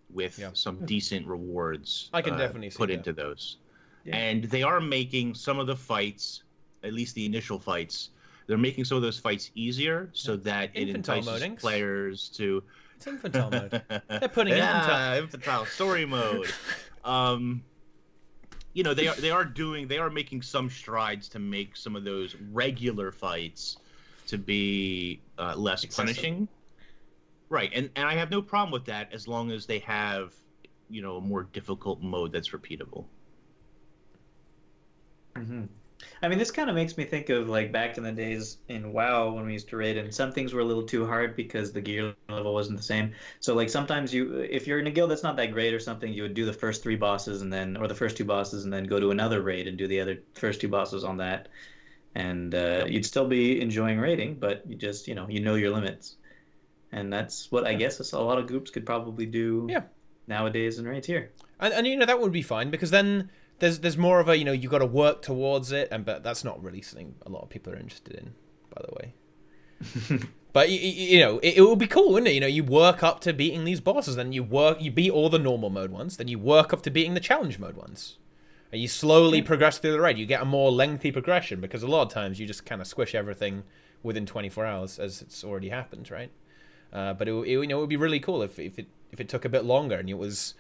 Speaker 2: with some decent rewards
Speaker 1: I can definitely
Speaker 2: put into those. Yeah. And they are making some of the fights, at least the initial fights, they're making some of those fights easier so that it entices players to...
Speaker 1: It's infantile mode. They're putting
Speaker 2: infantile story mode. They are making some strides to make some of those regular fights to be less punishing. Right, and I have no problem with that as long as they have, a more difficult mode that's repeatable.
Speaker 3: Mm-hmm. I mean, this kind of makes me think of like back in the days in WoW when we used to raid, and some things were a little too hard because the gear level wasn't the same. So like sometimes if you're in a guild that's not that great or something, you would do the first 3 bosses or the first 2 bosses, and then go to another raid and do the other first 2 bosses on that, and you'd still be enjoying raiding, but you just you know your limits, and that's what I guess a lot of groups could probably do nowadays in raids here.
Speaker 1: And that would be fine because then. There's more of a, you've got to work towards it, but that's not really something a lot of people are interested in, by the way. But, it would be cool, wouldn't it? You work up to beating these bosses, then you beat all the normal mode ones, then you work up to beating the challenge mode ones. And you slowly progress through the raid. You get a more lengthy progression, because a lot of times you just kind of squish everything within 24 hours, as it's already happened, right? But it would be really cool if it took a bit longer and it was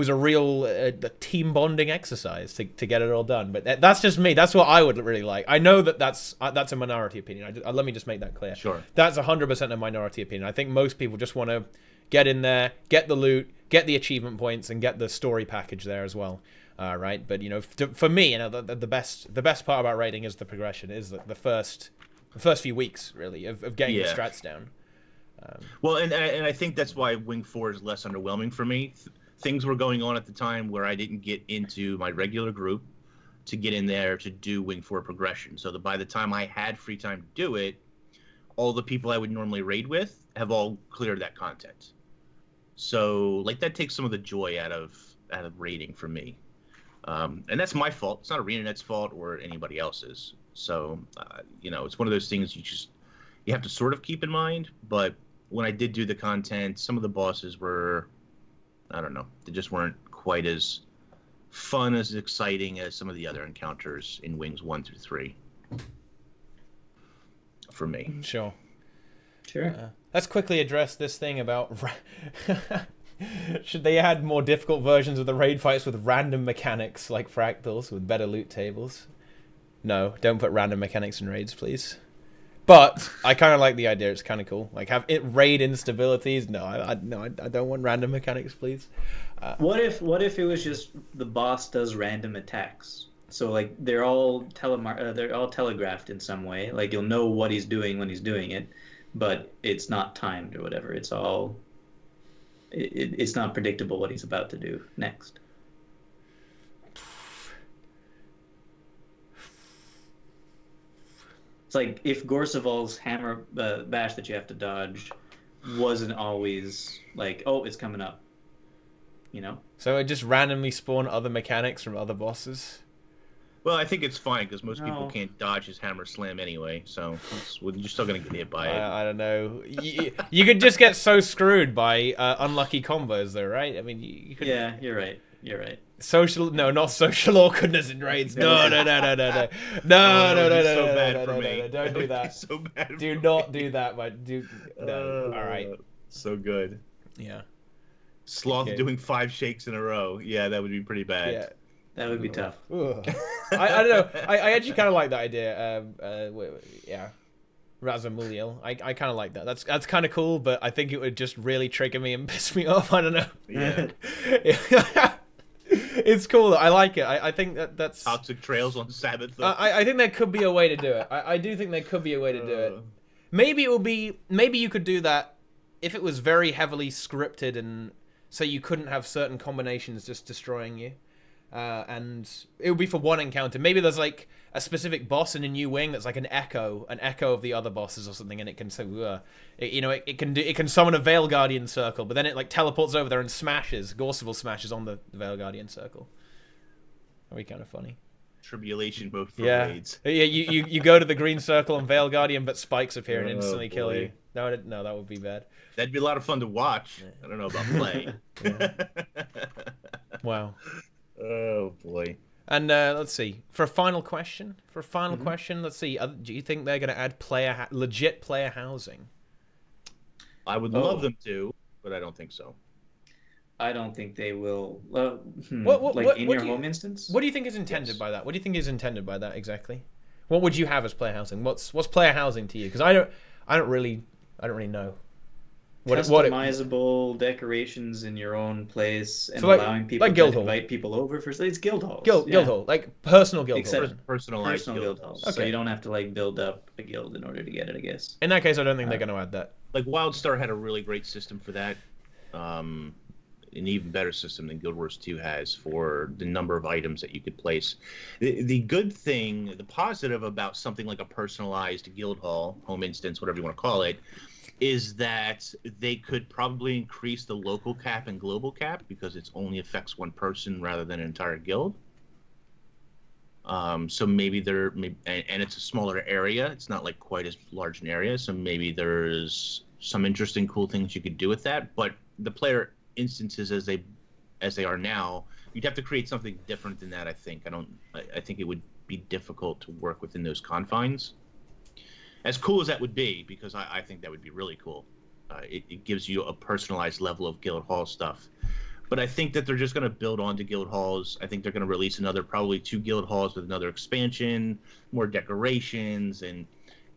Speaker 1: a real team bonding exercise to get it all done. But that's just me. That's what I would really like. I know that's a minority opinion. Let me just make that clear.
Speaker 2: Sure.
Speaker 1: That's 100% a minority opinion. I think most people just want to get in there, get the loot, get the achievement points, and get the story package there as well. Right. But for me, the best part about raiding is the progression. Is the first few weeks really of getting the strats down.
Speaker 2: Well, and I think that's why Wing 4 is less underwhelming for me. Things were going on at the time where I didn't get into my regular group to get in there to do Wing 4 progression. So by the time I had free time to do it, all the people I would normally raid with have all cleared that content. So like that takes some of the joy out of raiding for me. And that's my fault. It's not ArenaNet's fault or anybody else's. So it's one of those things you have to sort of keep in mind. But when I did do the content, some of the bosses were, I don't know, they just weren't quite as fun, as exciting as some of the other encounters in Wings 1 through 3. For me.
Speaker 1: Sure.
Speaker 3: Let's
Speaker 1: quickly address this thing about... Should they add more difficult versions of the raid fights with random mechanics like fractals with better loot tables? No, don't put random mechanics in raids, please. But I kind of like the idea. It's kind of cool. Like have it raid instabilities. No, I don't want random mechanics, please.
Speaker 3: What if it was just the boss does random attacks? So like they're all telegraphed in some way. Like you'll know what he's doing when he's doing it, but it's not timed or whatever. It's all. It's not predictable what he's about to do next. It's like if Gorseval's hammer bash that you have to dodge wasn't always like, oh, it's coming up.
Speaker 1: So it just randomly spawn other mechanics from other bosses?
Speaker 2: Well, I think it's fine because most people can't dodge his hammer slam anyway, so you're still going to get hit by it.
Speaker 1: I don't know. You could just get so screwed by unlucky combos, though, right? I mean, you could...
Speaker 3: Yeah, you're right.
Speaker 1: Not social awkwardness in raids. No.
Speaker 2: So bad for me.
Speaker 1: Don't do that.
Speaker 2: So bad.
Speaker 1: Do not do that, but no. All right.
Speaker 2: So good.
Speaker 1: Yeah.
Speaker 2: Sloth doing 5 shakes in a row. Yeah, that would be pretty bad.
Speaker 1: Yeah.
Speaker 3: That would be tough.
Speaker 1: I don't know. I actually kind of like that idea. Yeah. Razamuliel. I kind of like that. That's kind of cool, but I think it would just really trigger me and piss me off. I don't know.
Speaker 2: Yeah.
Speaker 1: It's cool. I like it. I think that's
Speaker 2: toxic trails on Sabbath.
Speaker 1: I think there could be a way to do it. I do think there could be a way to do it. Maybe it will be. Maybe you could do that if it was very heavily scripted, and so you couldn't have certain combinations just destroying you. And it would be for one encounter. Maybe there's like a specific boss in a new wing that's like an echo of the other bosses or something, and it can say, it can summon a Veil Guardian circle, but then it like teleports over there and smashes Gorseville smashes on the Veil Guardian circle. That'd be kind of funny.
Speaker 2: Tribulation mode for raids.
Speaker 1: Yeah, you go to the green circle and Veil Guardian, but spikes appear and instantly kill you. No, that would be bad.
Speaker 2: That'd be a lot of fun to watch. I don't know about play.
Speaker 1: Wow.
Speaker 2: Oh boy.
Speaker 1: And let's see. For a final question, let's see. Do you think they're going to add legit player housing?
Speaker 2: I would love them to, but I don't think so.
Speaker 3: I don't think they will. In your home instance?
Speaker 1: What do you think is intended by that? What do you think is intended by that exactly? What would you have as player housing? What's player housing to you? Because I don't really know.
Speaker 3: Customizable decorations in your own place and allowing people to invite people over for it's guild halls.
Speaker 1: Guild hall, like personal guild halls.
Speaker 2: Personalized
Speaker 3: guild halls. Okay. So you don't have to like build up a guild in order to get it, I guess.
Speaker 1: In that case, I don't think they're going to add that.
Speaker 2: Like WildStar had a really great system for that. An even better system than Guild Wars 2 has for the number of items that you could place. The good thing, the positive about something like a personalized guild hall, home instance, whatever you want to call it, is that they could probably increase the local cap and global cap because it only affects one person rather than an entire guild. So maybe and it's a smaller area. It's not like quite as large an area. So maybe there's some interesting, cool things you could do with that. But the player instances as they are now, you'd have to create something different than that. I think. I think it would be difficult to work within those confines. As cool as that would be, because I think that would be really cool. It gives you a personalized level of guild hall stuff. But I think that they're just going to build onto guild halls. I think they're going to release probably 2 guild halls with another expansion, more decorations, and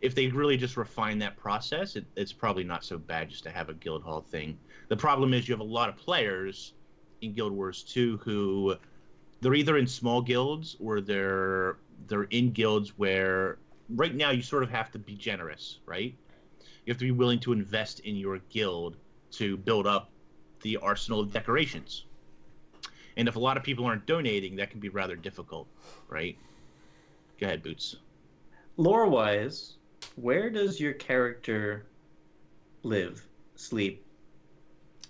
Speaker 2: if they really just refine that process, it's probably not so bad just to have a guild hall thing. The problem is you have a lot of players in Guild Wars 2 who they're either in small guilds or they're in guilds where right now you sort of have to be generous, right? You have to be willing to invest in your guild to build up the arsenal of decorations. And if a lot of people aren't donating, that can be rather difficult, right? Go ahead, Boots.
Speaker 3: Lore-wise, where does your character live, sleep,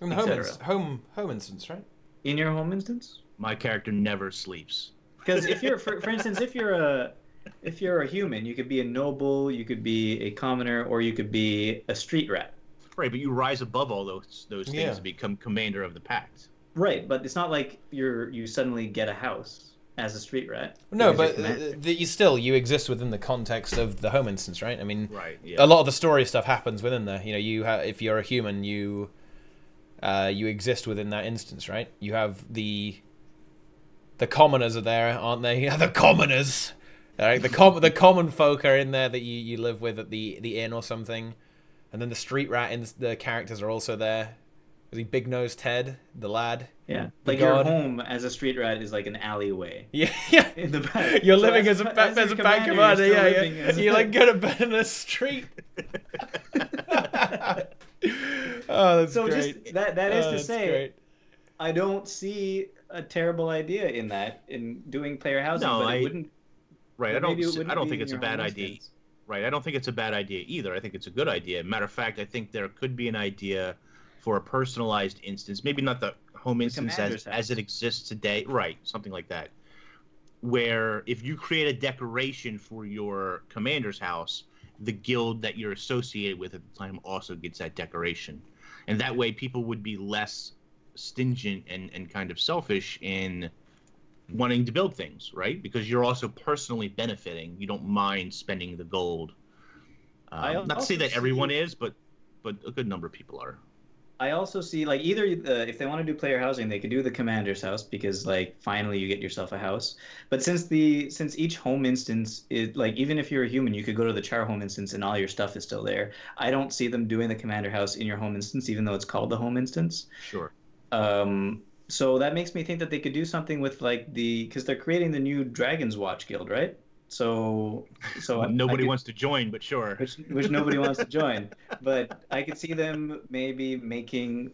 Speaker 1: in the home instance, right?
Speaker 3: In your home instance?
Speaker 2: My character never sleeps.
Speaker 3: Because if you're, for instance, if you're a human, you could be a noble, you could be a commoner, or you could be a street rat.
Speaker 2: Right, but you rise above all those things to become commander of the pact.
Speaker 3: Right, but it's not like you suddenly get a house as a street rat.
Speaker 1: No, but you exist within the context of the home instance, right? I mean,
Speaker 2: right, yeah.
Speaker 1: A lot of the story stuff happens within there. You know, if you're a human, you exist within that instance, right? You have the commoners are there, aren't they? The commoners. All right, the common folk are in there that you live with at the inn or something, and then the street rat and the characters are also there. The big nosed Ted, the lad.
Speaker 3: Yeah, like your home as a street rat is like an alleyway.
Speaker 1: Yeah.
Speaker 3: In the back.
Speaker 1: You're living as a bank commander. Yeah. You like go to bed in the street. Oh, that's
Speaker 3: so
Speaker 1: great.
Speaker 3: Just that is to say,
Speaker 1: great.
Speaker 3: I don't see a terrible idea in doing player housing, but it wouldn't.
Speaker 2: Right, I don't think it's a bad idea. Right, I don't think it's a bad idea either. I think it's a good idea. Matter of fact, I think there could be an idea for a personalized instance, maybe not the home instance as it exists today. Right, something like that. Where if you create a decoration for your commander's house, the guild that you're associated with at the time also gets that decoration. And that way people would be less stingent and kind of selfish in wanting to build things, right? Because you're also personally benefiting. You don't mind spending the gold. Not to say that everyone is, but a good number of people are.
Speaker 3: I also see like either if they want to do player housing, they could do the commander's house because like finally you get yourself a house. But since each home instance is like even if you're a human, you could go to the char home instance and all your stuff is still there. I don't see them doing the commander house in your home instance, even though it's called the home instance.
Speaker 2: Sure.
Speaker 3: So that makes me think that they could do something with like because they're creating the new Dragon's Watch guild, right? So
Speaker 2: nobody wants to join, but sure.
Speaker 3: Which nobody wants to join. But I could see them maybe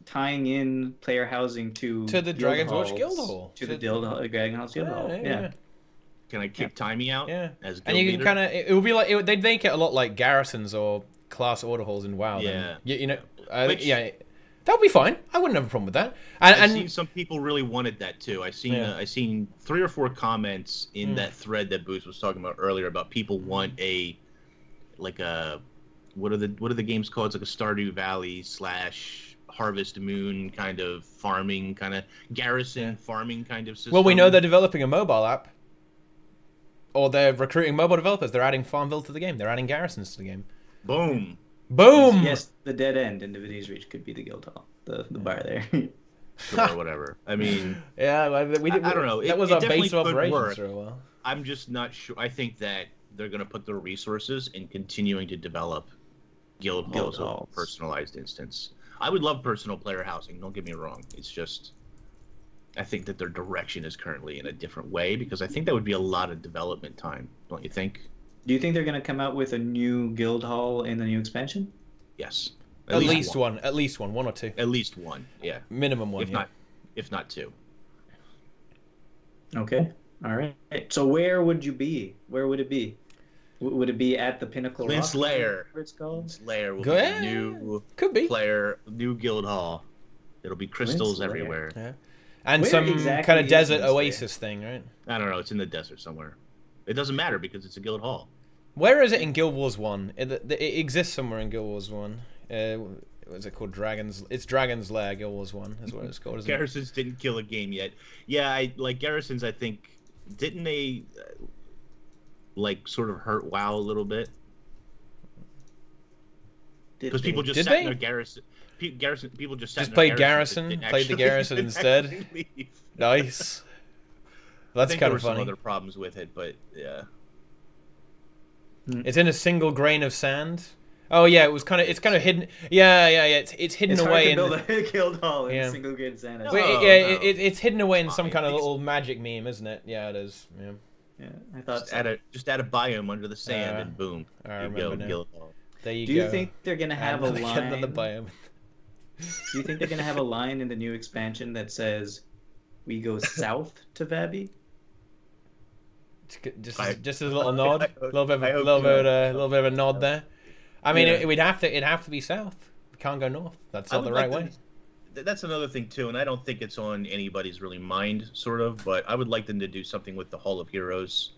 Speaker 3: tying in player housing to
Speaker 1: the Dragon's Watch Guild Hall.
Speaker 3: To the Dragon House Guild Hall. Yeah.
Speaker 2: Can I kick Timey out?
Speaker 1: Yeah.
Speaker 2: As guild
Speaker 1: and you
Speaker 2: leader?
Speaker 1: can kind of it would be like they'd make it a lot like garrisons or class order halls in WoW.
Speaker 2: Yeah.
Speaker 1: Then. You know. That would be fine. I wouldn't have a problem with that.
Speaker 2: I've seen some people really wanted that too. I seen 3 or 4 comments in that thread that Boost was talking about earlier about people want what are the games called? It's like a Stardew Valley / Harvest Moon kind of farming, kind of garrison farming kind of system.
Speaker 1: Well, we know they're developing a mobile app, or they're recruiting mobile developers. They're adding Farmville to the game. They're adding garrisons to the game.
Speaker 2: Boom.
Speaker 1: Boom!
Speaker 3: Yes, the dead end in Divinity's Reach could be the guild hall, the bar there.
Speaker 2: Sure, whatever. I mean,
Speaker 1: yeah, I don't know. That was our base of operations for a while.
Speaker 2: I'm just not sure. I think that they're going to put their resources in continuing to develop guild halls of personalized instance. I would love personal player housing. Don't get me wrong. It's just, I think that their direction is currently in a different way because I think that would be a lot of development time. Don't you think?
Speaker 3: Do you think they're going to come out with a new guild hall in the new expansion?
Speaker 2: Yes.
Speaker 1: At least one. At least one. 1 or 2.
Speaker 2: At least one. Yeah.
Speaker 1: Minimum 1.
Speaker 2: If not 2.
Speaker 3: Okay. All right. So where would you be? Where would it be? Would it be at the Pinnacle
Speaker 2: Clint's
Speaker 3: Rock?
Speaker 2: Lair.
Speaker 3: It's called?
Speaker 2: Clint's Lair will be a new new guild hall. It'll be crystals everywhere.
Speaker 1: Yeah. And
Speaker 3: Where
Speaker 1: some
Speaker 3: exactly
Speaker 1: kind of desert
Speaker 3: Clint's
Speaker 1: oasis thing, right?
Speaker 2: I don't know. It's in the desert somewhere. It doesn't matter because it's a guild hall.
Speaker 1: Where is it in Guild Wars 1? It exists somewhere in Guild Wars 1. What's it called? It's Dragon's Lair, Guild Wars 1 is what it's called, isn't
Speaker 2: Garrisons didn't kill a game yet. Yeah, like Garrisons, I think, didn't they, like, sort of hurt WoW a little bit? Because people just sat in their Garrison. People just sat in their
Speaker 1: played Garrison, played the Garrison instead. Nice. That's kind of funny.
Speaker 2: Some other problems with it, but yeah.
Speaker 1: It's in a single grain of sand. Oh yeah, it's kind of hidden. Yeah. It's hidden away
Speaker 3: in build a guild hall in a single grain of sand.
Speaker 1: It's hidden away in some kind of little magic meme, isn't it? Yeah, it is. Yeah.
Speaker 3: Yeah, I thought
Speaker 2: just add a biome under the sand and boom,
Speaker 1: I remember now.
Speaker 2: Guild hall.
Speaker 1: There you
Speaker 3: go. Do you think they're gonna have a line?
Speaker 1: The biome.
Speaker 3: Do you think they're gonna have a line in the new expansion that says, "We go south to Vabi"?
Speaker 1: Just a little nod, a little bit of a nod there. I mean, it'd have to be south. We can't go north. That's not the right way.
Speaker 2: That's another thing too, and I don't think it's on anybody's really mind, sort of. But I would like them to do something with the Hall of Heroes.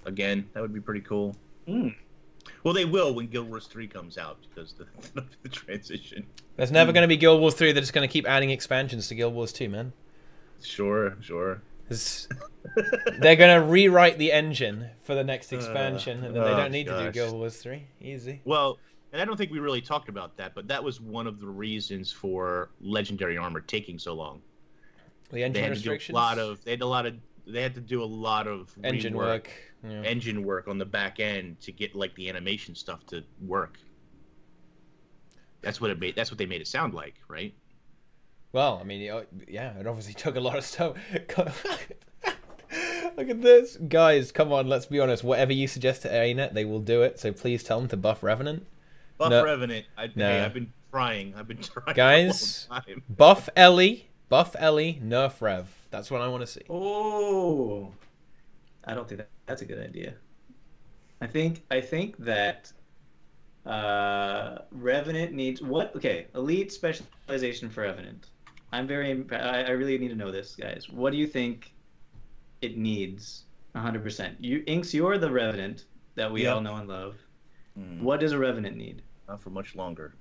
Speaker 2: Again, that would be pretty cool. Well, they will when Guild Wars 3 comes out because the transition.
Speaker 1: There's never going to be Guild Wars 3. They're just going to keep adding expansions to Guild Wars 2, man.
Speaker 2: Sure.
Speaker 1: They're going to rewrite the engine for the next expansion, and then they don't need to do Guild Wars 3. Easy.
Speaker 2: Well, and I don't think we really talked about that, but that was one of the reasons for Legendary Armor taking so long.
Speaker 1: The engine restrictions?
Speaker 2: They had to do a lot of
Speaker 1: engine work.
Speaker 2: Yeah. Engine work on the back end to get like the animation stuff to work. That's what they made it sound like, right?
Speaker 1: Well, I mean, yeah, it obviously took a lot of stuff. Look at this. Guys, come on, let's be honest. Whatever you suggest to ArenaNet, they will do it. So please tell them to buff Revenant.
Speaker 2: Revenant. Hey, I've been trying.
Speaker 1: Guys, buff Ellie, nerf Rev. That's what I want to see.
Speaker 3: Oh, I don't think that's a good idea. I think that Revenant needs what? Okay, elite specialization for Revenant. I really need to know this, guys. What do you think it needs? 100%. Inks, you're the Revenant that we all know and love. What does a Revenant need?
Speaker 2: Not for much longer.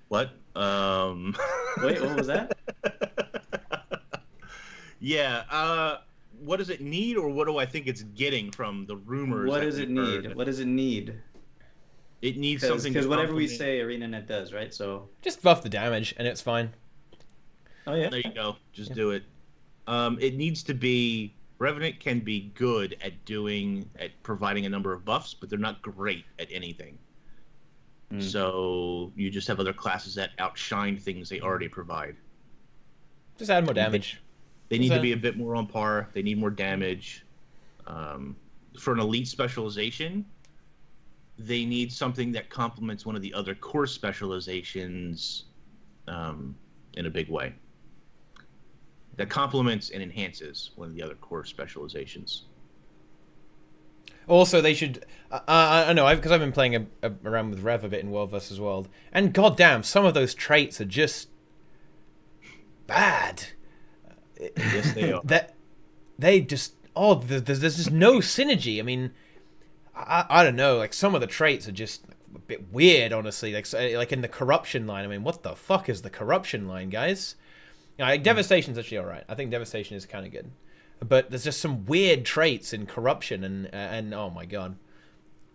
Speaker 2: What?
Speaker 3: Wait, what was that?
Speaker 2: Yeah. What does it need, or what do I think it's getting from the rumors?
Speaker 3: What does it need? What does it need?
Speaker 2: It needs something
Speaker 3: because whatever we say, ArenaNet does, right? So
Speaker 1: just buff the damage and it's fine.
Speaker 3: Oh yeah.
Speaker 2: There you go. Just do it. It needs to be. Revenant can be good at providing a number of buffs, but they're not great at anything. So you just have other classes that outshine things they already provide.
Speaker 1: Just add more damage.
Speaker 2: They need to be a bit more on par. They need more damage. For an elite specialization, they need something that complements one of the other core specializations in a big way. That complements and enhances one of the other core specializations.
Speaker 1: Also, they should. I know, because I've been playing around with Rev a bit in World vs. World, and goddamn, some of those traits are just bad.
Speaker 2: Yes, they are.
Speaker 1: They just there's just no synergy. I mean, I don't know. Like some of the traits are just a bit weird, honestly. Like in the corruption line. I mean, what the fuck is the corruption line, guys? Devastation's actually all right. I think Devastation is kind of good, but there's just some weird traits in corruption and oh my god,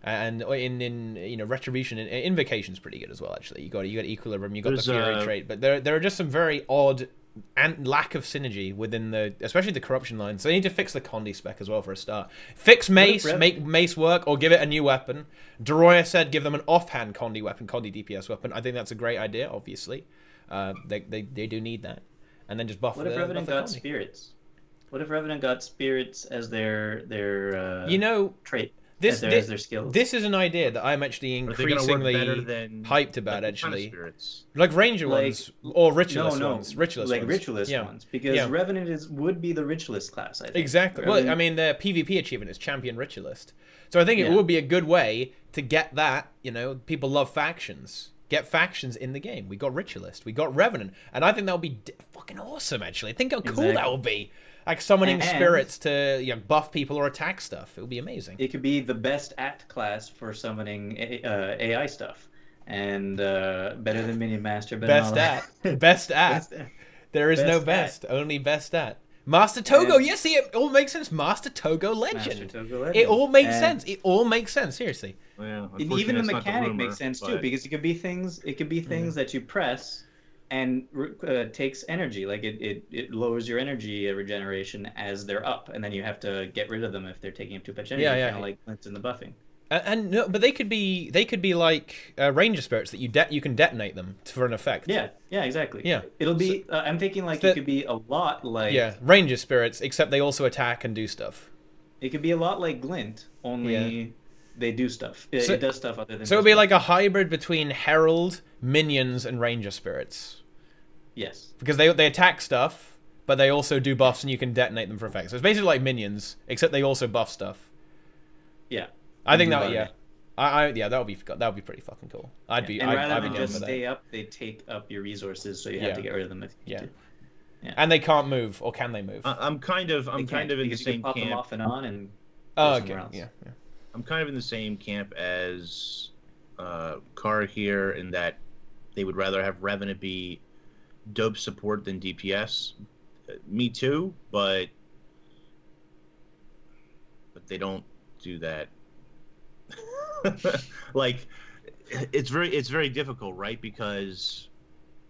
Speaker 1: and in Retribution and Invocation's pretty good as well. Actually, you got Equilibrium, you got the Fury trait, but there are just some very odd and lack of synergy within especially the corruption line. So they need to fix the Condi spec as well for a start. Fix Mace, make Mace work, or give it a new weapon. Doroya said give them an offhand Condi weapon, Condi DPS weapon. I think that's a great idea. Obviously, they do need that. And then just buff.
Speaker 3: What if Revenant got spirits? What if Revenant got spirits as their trait? As their skills.
Speaker 1: This is an idea that I'm actually increasingly hyped about. Actually, like Ranger ones or Ritualist ones.
Speaker 3: Ritualist ones, because Revenant would be the Ritualist class. I think.
Speaker 1: Exactly. Revenant... Well, I mean, the PvP achievement is Champion Ritualist, so I think it would be a good way to get that. People love factions. Get factions in the game. We got Ritualist. We got Revenant. And I think that would be fucking awesome, actually. Think how cool that would be. Like summoning spirits to buff people or attack stuff. It would be amazing.
Speaker 3: It could be the best at class for summoning AI stuff. And better than Minion Master.
Speaker 1: Best at. Best at. There is no best. Only best at. Master Togo. Yes, see, it all makes sense. Master Togo Legend. It all makes sense. It all makes sense. Seriously.
Speaker 2: Yeah,
Speaker 3: and even the mechanic makes sense too, because it could be things. It could be things that you press and takes energy. Like it lowers your energy regeneration as they're up, and then you have to get rid of them if they're taking up too much energy. Kind of like Glint's in the buffing.
Speaker 1: And no, but they could be like Ranger spirits that you can detonate them for an effect.
Speaker 3: Yeah, exactly.
Speaker 1: Yeah,
Speaker 3: it'll be. I'm thinking like it could be a lot like
Speaker 1: Ranger spirits, except they also attack and do stuff.
Speaker 3: It could be a lot like Glint, only they do stuff. It does stuff other than.
Speaker 1: So it'll be like a hybrid between Herald, Minions, and Ranger spirits.
Speaker 3: Yes, because
Speaker 1: they attack stuff, but they also do buffs, and you can detonate them for effects. So it's basically like Minions, except they also buff stuff.
Speaker 3: Yeah.
Speaker 1: I think that that would be pretty fucking cool.
Speaker 3: Rather than just stay up, they take up your resources, so you have to get rid of them if you need to.
Speaker 1: Yeah. And they can't move, or can they move?
Speaker 2: I'm kind of in the same
Speaker 3: pop
Speaker 2: camp.
Speaker 3: Them off and on and
Speaker 1: okay. Yeah.
Speaker 2: I'm kind of in the same camp as Car here, in that they would rather have Revenant be dope support than DPS. Me too, but they don't do that. Like it's very difficult, right? Because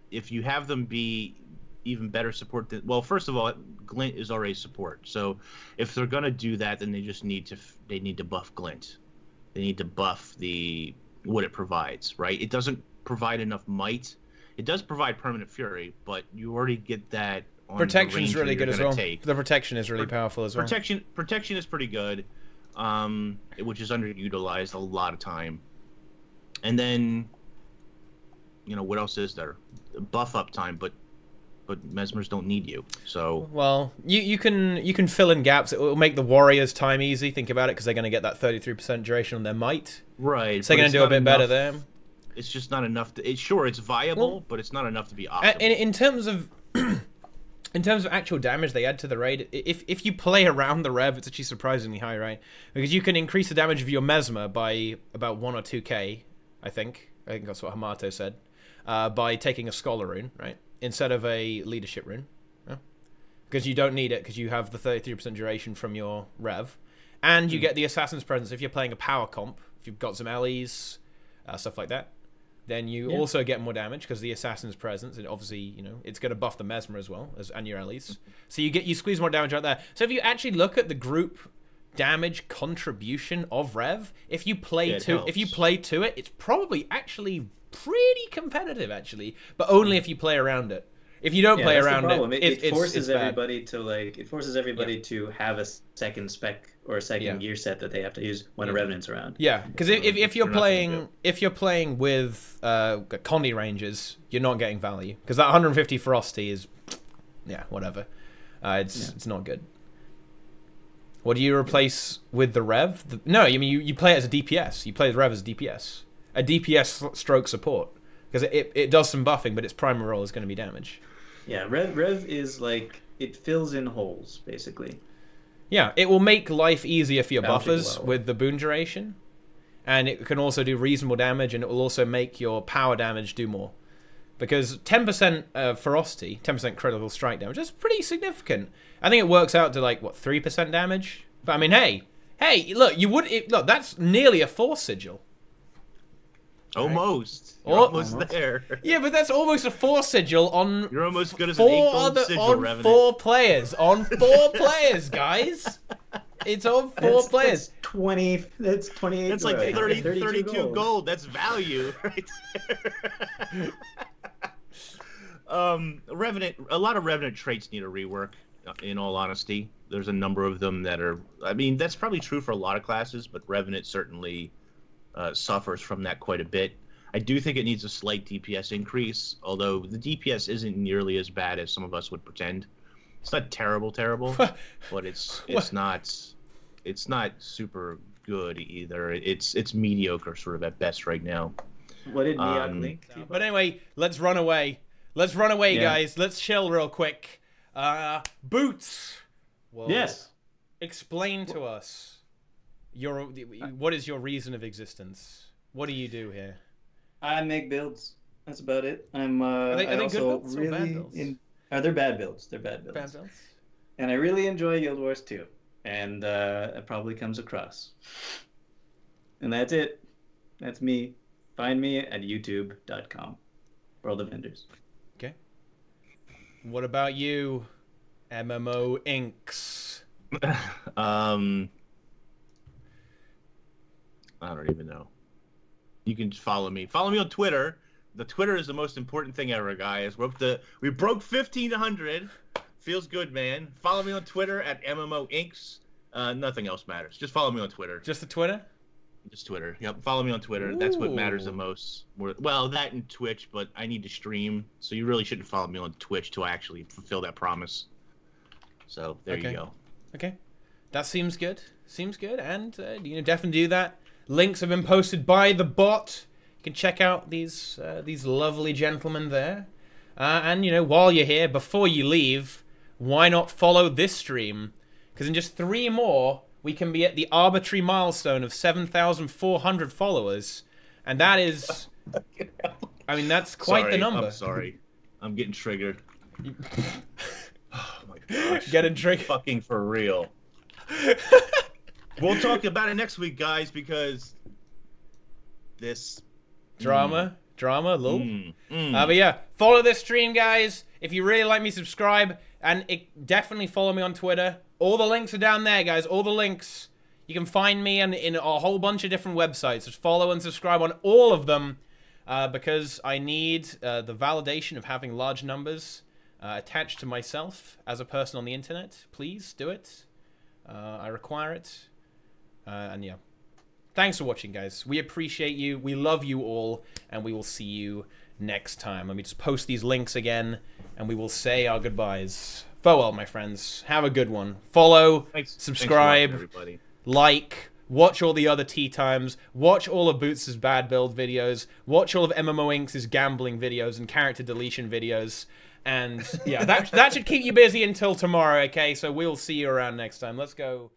Speaker 2: if you have them be even better support than, well, first of all, Glint is already support. So if they're gonna do that, then they just need to buff Glint. They need to buff what it provides, right? It doesn't provide enough might. It does provide permanent fury, but you already get that on
Speaker 1: protection is really good as well. The protection is really powerful as well.
Speaker 2: Protection is pretty good. Which is underutilized a lot of time. And then, what else is there? Buff up time, but Mesmers don't need you. So
Speaker 1: well, you can fill in gaps. It will make the warriors' time easy. Think about it, because they're going to get that 33% duration on their might.
Speaker 2: Right.
Speaker 1: So they're going to do a bit better there.
Speaker 2: It's just not enough. It's viable, but it's not enough to be optimal.
Speaker 1: In terms of. In terms of actual damage they add to the raid, if you play around the Rev, it's actually surprisingly high, right? Because you can increase the damage of your Mesmer by about 1 or 2k, I think. I think that's what Hamato said. By taking a Scholar rune, right? Instead of a Leadership rune. Yeah? Because you don't need it, because you have the 33% duration from your Rev. And you get the Assassin's Presence if you're playing a power comp. If you've got some LEs, stuff like that. Then you also get more damage because the assassin's presence, and obviously, you know, it's going to buff the mesmer as well and your allies. So you squeeze more damage right there. So if you actually look at the group damage contribution of Rev, if you play to it, it's probably actually pretty competitive actually, but only if you play around it. If you don't play around it,
Speaker 3: it forces everybody to have a second spec or a second gear set that they have to use when a Revenant's around.
Speaker 1: Yeah, because if you're playing with Condi ranges, you're not getting value because that 150 ferocity is, whatever. It's not good. What do you replace with the Rev? No, I mean you play it as a DPS. You play the Rev as a DPS, a DPS stroke support, because it does some buffing, but its primary role is going to be damage.
Speaker 3: Yeah, Rev is like, it fills in holes, basically.
Speaker 1: Yeah, it will make life easier for your buffers with the boon duration. And it can also do reasonable damage, and it will also make your power damage do more. Because 10% ferocity, 10% critical strike damage, that's pretty significant. I think it works out to like, what, 3% damage? But I mean, hey, look, look, that's nearly a force sigil.
Speaker 2: Almost. You're almost there.
Speaker 1: Yeah, but that's almost a force sigil on.
Speaker 2: You're almost good as an 8 gold sigil, Revenant.
Speaker 1: 4 players. On 4 players, guys. It's on 4 players.
Speaker 3: That's 20. That's 28.
Speaker 2: That's like 32 gold. That's value right there. Revenant. A lot of Revenant traits need a rework. In all honesty, there's a number of them that are. I mean, that's probably true for a lot of classes, but Revenant certainly suffers from that quite a bit. I do think it needs a slight DPS increase, although the DPS isn't nearly as bad as some of us would pretend. It's not terrible, but it's not super good either. It's mediocre sort of at best right now.
Speaker 3: What did Neok think?
Speaker 1: But anyway, let's run away. Let's run away, guys. Let's chill real quick. Boots. Whoa.
Speaker 3: Yes.
Speaker 1: Explain to us what is your reason of existence? What do you do here?
Speaker 3: I make builds. That's about it. I'm
Speaker 1: are they good builds or bad builds?
Speaker 3: They're bad builds. They're bad builds.
Speaker 1: Bad builds.
Speaker 3: And I really enjoy Guild Wars 2. And it probably comes across. And that's it. That's me. Find me at youtube.com. World of Vendors.
Speaker 1: Okay. What about you, MMO Inks?
Speaker 2: I don't even know. You can follow me. Follow me on Twitter. The Twitter is the most important thing ever, guys. We broke 1,500. Feels good, man. Follow me on Twitter at MMOinks. Nothing else matters. Just follow me on Twitter.
Speaker 1: Just the Twitter?
Speaker 2: Just Twitter. Yep. Follow me on Twitter. Ooh. That's what matters the most. Well, that and Twitch, but I need to stream, so you really shouldn't follow me on Twitch till I actually fulfill that promise. So there you go.
Speaker 1: Okay. That seems good. Seems good. And definitely do that. Links have been posted by the bot. You can check out these lovely gentlemen there. And while you're here, before you leave, why not follow this stream? Because in just 3 more, we can be at the arbitrary milestone of 7,400 followers, and that is, I mean, that's quite the number.
Speaker 2: I'm sorry, I'm getting triggered. Oh my gosh,
Speaker 1: getting triggered.
Speaker 2: Fucking for real. We'll talk about it next week, guys, because this
Speaker 1: drama, lol. But yeah, follow this stream, guys. If you really like me, subscribe, and definitely follow me on Twitter. All the links are down there, guys. All the links. You can find me in a whole bunch of different websites. Just follow and subscribe on all of them, because I need the validation of having large numbers attached to myself as a person on the internet. Please do it. I require it. And yeah. Thanks for watching, guys. We appreciate you. We love you all. And we will see you next time. Let me just post these links again. And we will say our goodbyes. Farewell, my friends. Have a good one. Follow, subscribe,
Speaker 2: everybody.
Speaker 1: Like, watch all the other tea times, watch all of Boots' bad build videos, watch all of MMO Inks' gambling videos and character deletion videos. And yeah, that should keep you busy until tomorrow, okay? So we'll see you around next time. Let's go.